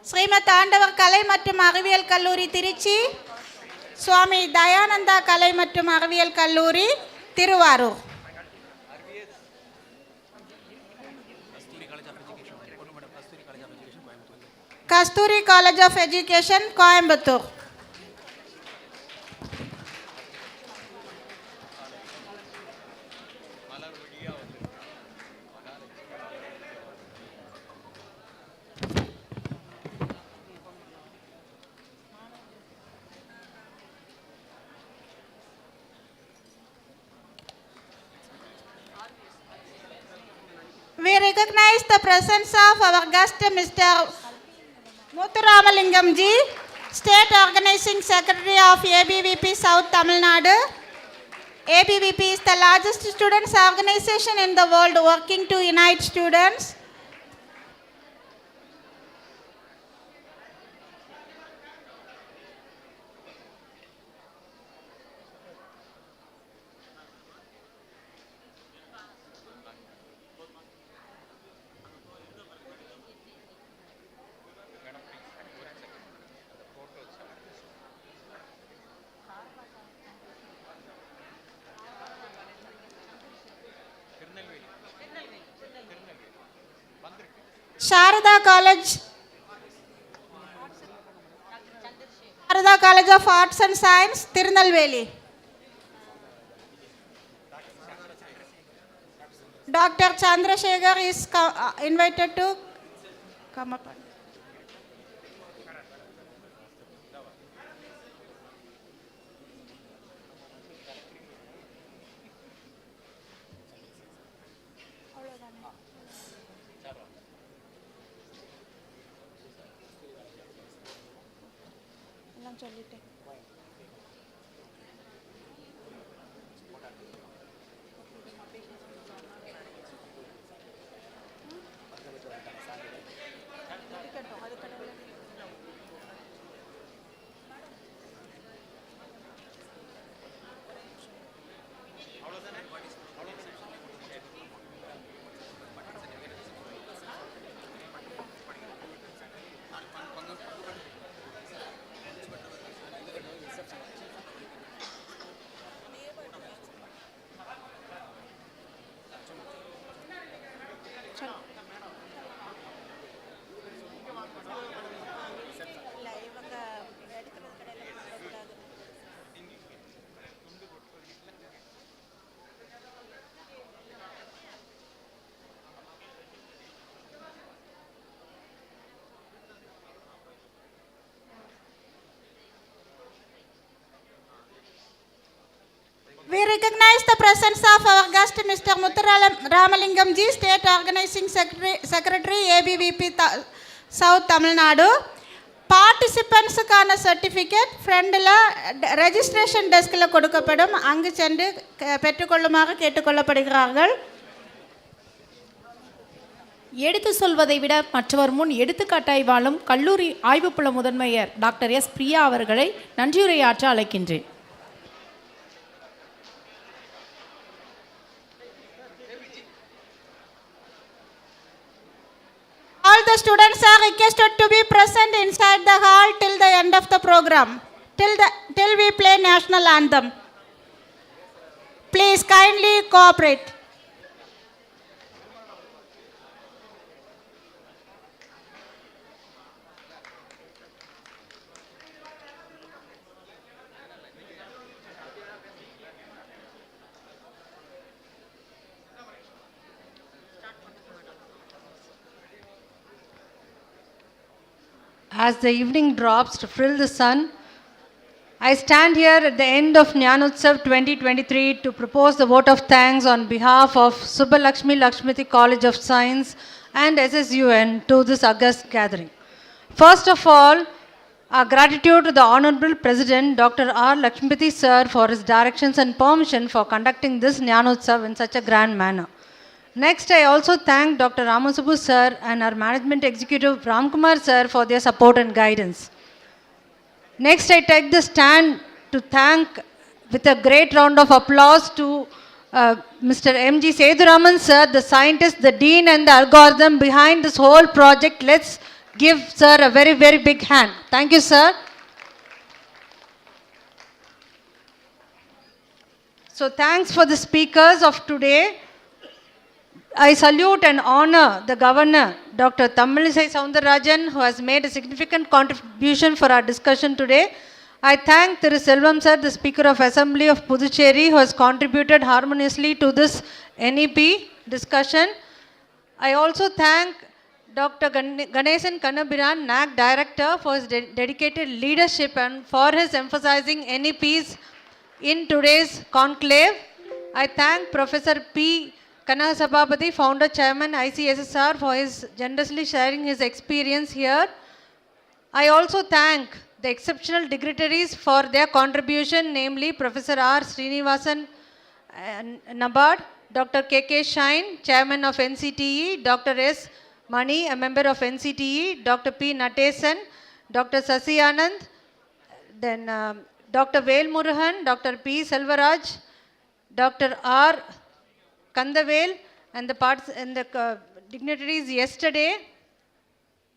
Srimad Andavar கலை மற்றும் அறிவியல் கல்லூரி திருச்சி. சுவாமி தயானந்தா கலை மற்றும் அறிவியல் கல்லூரி Thiruvarur. Kasturi college of education Coimbatore. We recognize the presence of our guest, Mr. Muthuramalingam ji, State Organizing Secretary of ABVP South Tamil Nadu. ABVP is the largest students organization in the world working to unite students. Sharada College of Arts and Science, Tirunelveli. Dr. Chandrasekhar is invited to come up. We recognize the presence of our guest, Mr. Muthuramalingam Ji, State Organizing Secretary, ABVP South Tamilnadu. பார்ட்டிசிபென்ட்ஸுக்கான certificate ஃப்ரெண்டில் registration டெஸ்கில் கொடுக்கப்படும், அங்கு சென்று பெற்றுக்கொள்ளுமாறு கேட்டுக்கொள்ளப்படுகிறார்கள்.
எடுத்து சொல்வதை விட மற்றவர் முன் எடுத்துக்காட்டாய் வாழும் கல்லூரி ஆய்வுப்புல முதன்மையர் டாக்டர் எஸ் பிரியா அவர்களை நன்றியுரையாற்ற அழைக்கின்றேன்.
All the students are requested to be present inside the hall till the end of the program, till we play national anthem. Please kindly cooperate.
As the evening drops to frill the sun, I stand here at the end of GYANOTSAV 2023 to propose the vote of thanks on behalf of SUBBALAKSHMI College of Science and SSUN to this august gathering. First of all, our gratitude to the Honorable President Dr. R. Lakshmipathy Sir for his directions and permission for conducting this GYANOTSAV in such a grand manner. Next, I also thank Dr. Ramasubbu Sir and our Management Executive Ramkumar Sir for their support and guidance. Next, I take the stand to thank with a great round of applause to Mr. M.G. Seduraman Sir, the scientist, the dean and the algorithm behind this whole project. Let's give Sir a very, very big hand. Thank you, Sir. So thanks for the speakers of today. I salute and honor the Governor, Dr. Tamilisai Soundararajan, who has made a significant contribution for our discussion today. I thank Thiru Selvam Sir, the Speaker of Assembly of Puducherry, who has contributed harmoniously to this NEP discussion. I also thank Dr. Ganesan Kannabiran, NAC Director, for his dedicated leadership and for his emphasizing NEPs in today's conclave. I thank Professor P. Kanakasabapathy, Founder Chairman ICSSR, for his generously sharing his experience here. I also thank the exceptional dignitaries for their contribution, namely Professor R. Srinivasan Nabad, Dr. K.K. Shine, Chairman of NCTE, Dr. S. Mani, a member of NCTE, Dr. P. Natesan, Dr. Sasi Anand, then Dr. Vel Murugan, Dr. P. Selvaraj, Dr. R. Kandavel and the dignitaries yesterday,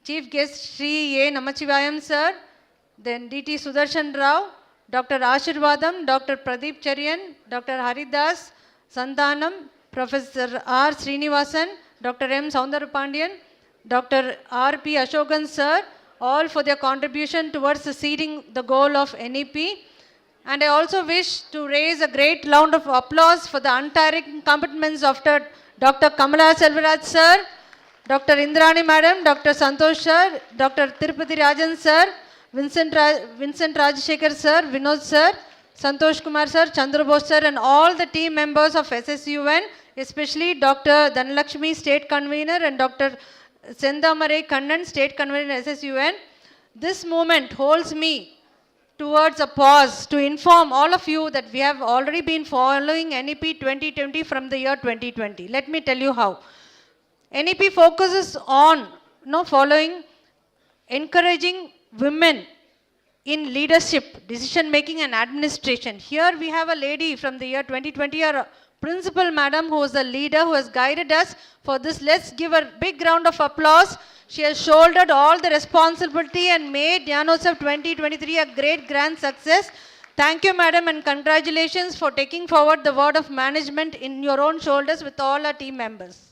Chief Guest Sri A. Namachivayam Sir, then D.T. Sudarshan Rao, Dr. Ashirvadam, Dr. Pradeep Charian, Dr. Haridas, Santhanam, Professor R. Srinivasan, Dr. M. Soundarapandyan, Dr. R.P. Ashokan sir, all for their contribution towards seeding the goal of NEP. And I also wish to raise a great round of applause for the untiring commitments of Dr. Kamala Selvaraj sir, Dr. Indrani madam, Dr. Santosh sir, Dr. Tirupati Rajan sir, Vincent Rajshekar sir, Vinod sir, Santosh Kumar sir, Chandrabose sir, and all the team members of SSUN, especially Dr. Dhanalakshmi, State Convener, and Dr. Sendamarai Kannan, State Convener SSUN. This moment holds me towards a pause to inform all of you that we have already been following NEP 2020 from the year 2020. Let me tell you how. NEP focuses on following encouraging women in leadership, decision making and administration. Here we have a lady from the year 2020, our principal madam, who is the leader, who has guided us for this. Let's give a big round of applause. She has shouldered all the responsibility and made GYANOTSAV 2023 a great grand success. Thank you madam, and congratulations for taking forward the word of management in your own shoulders with all our team members.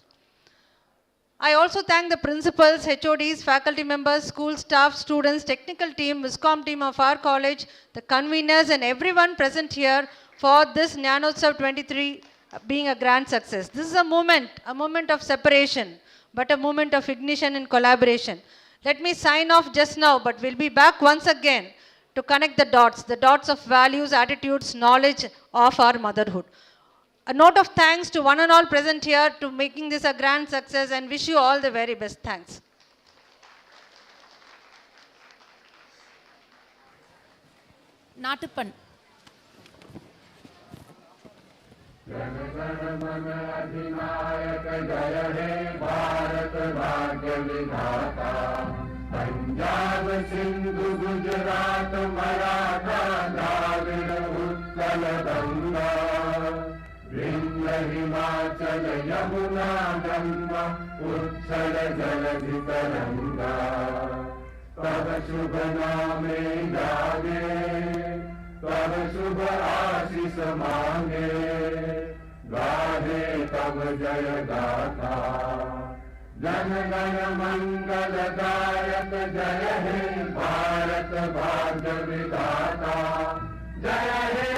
I also thank the principals, HODs, faculty members, school staff, students, technical team, Viscom team of our college, the conveners and everyone present here for this GYANOTSAV 23 being a grand success. This is a moment of separation, but a moment of ignition and collaboration. Let me sign off just now, but we'll be back once again to connect the dots of values, attitudes, knowledge of our motherhood. A note of thanks to one and all present here to making this a grand success, and wish you all the very best. Thanks.
நாட்டுப்பண்.
Punjab Sindhu Gujarat Maratha Dravida Utkal Ganga Vindhya Himachal Yamuna Ganga उच्छल जलधि तरंगा तब शुभ नामे गावे तब शुभ आशीष मांगे गाहे तब जय गाथा जन गण मंगल दायक जय हे भारत भाग्य विधाता जय हे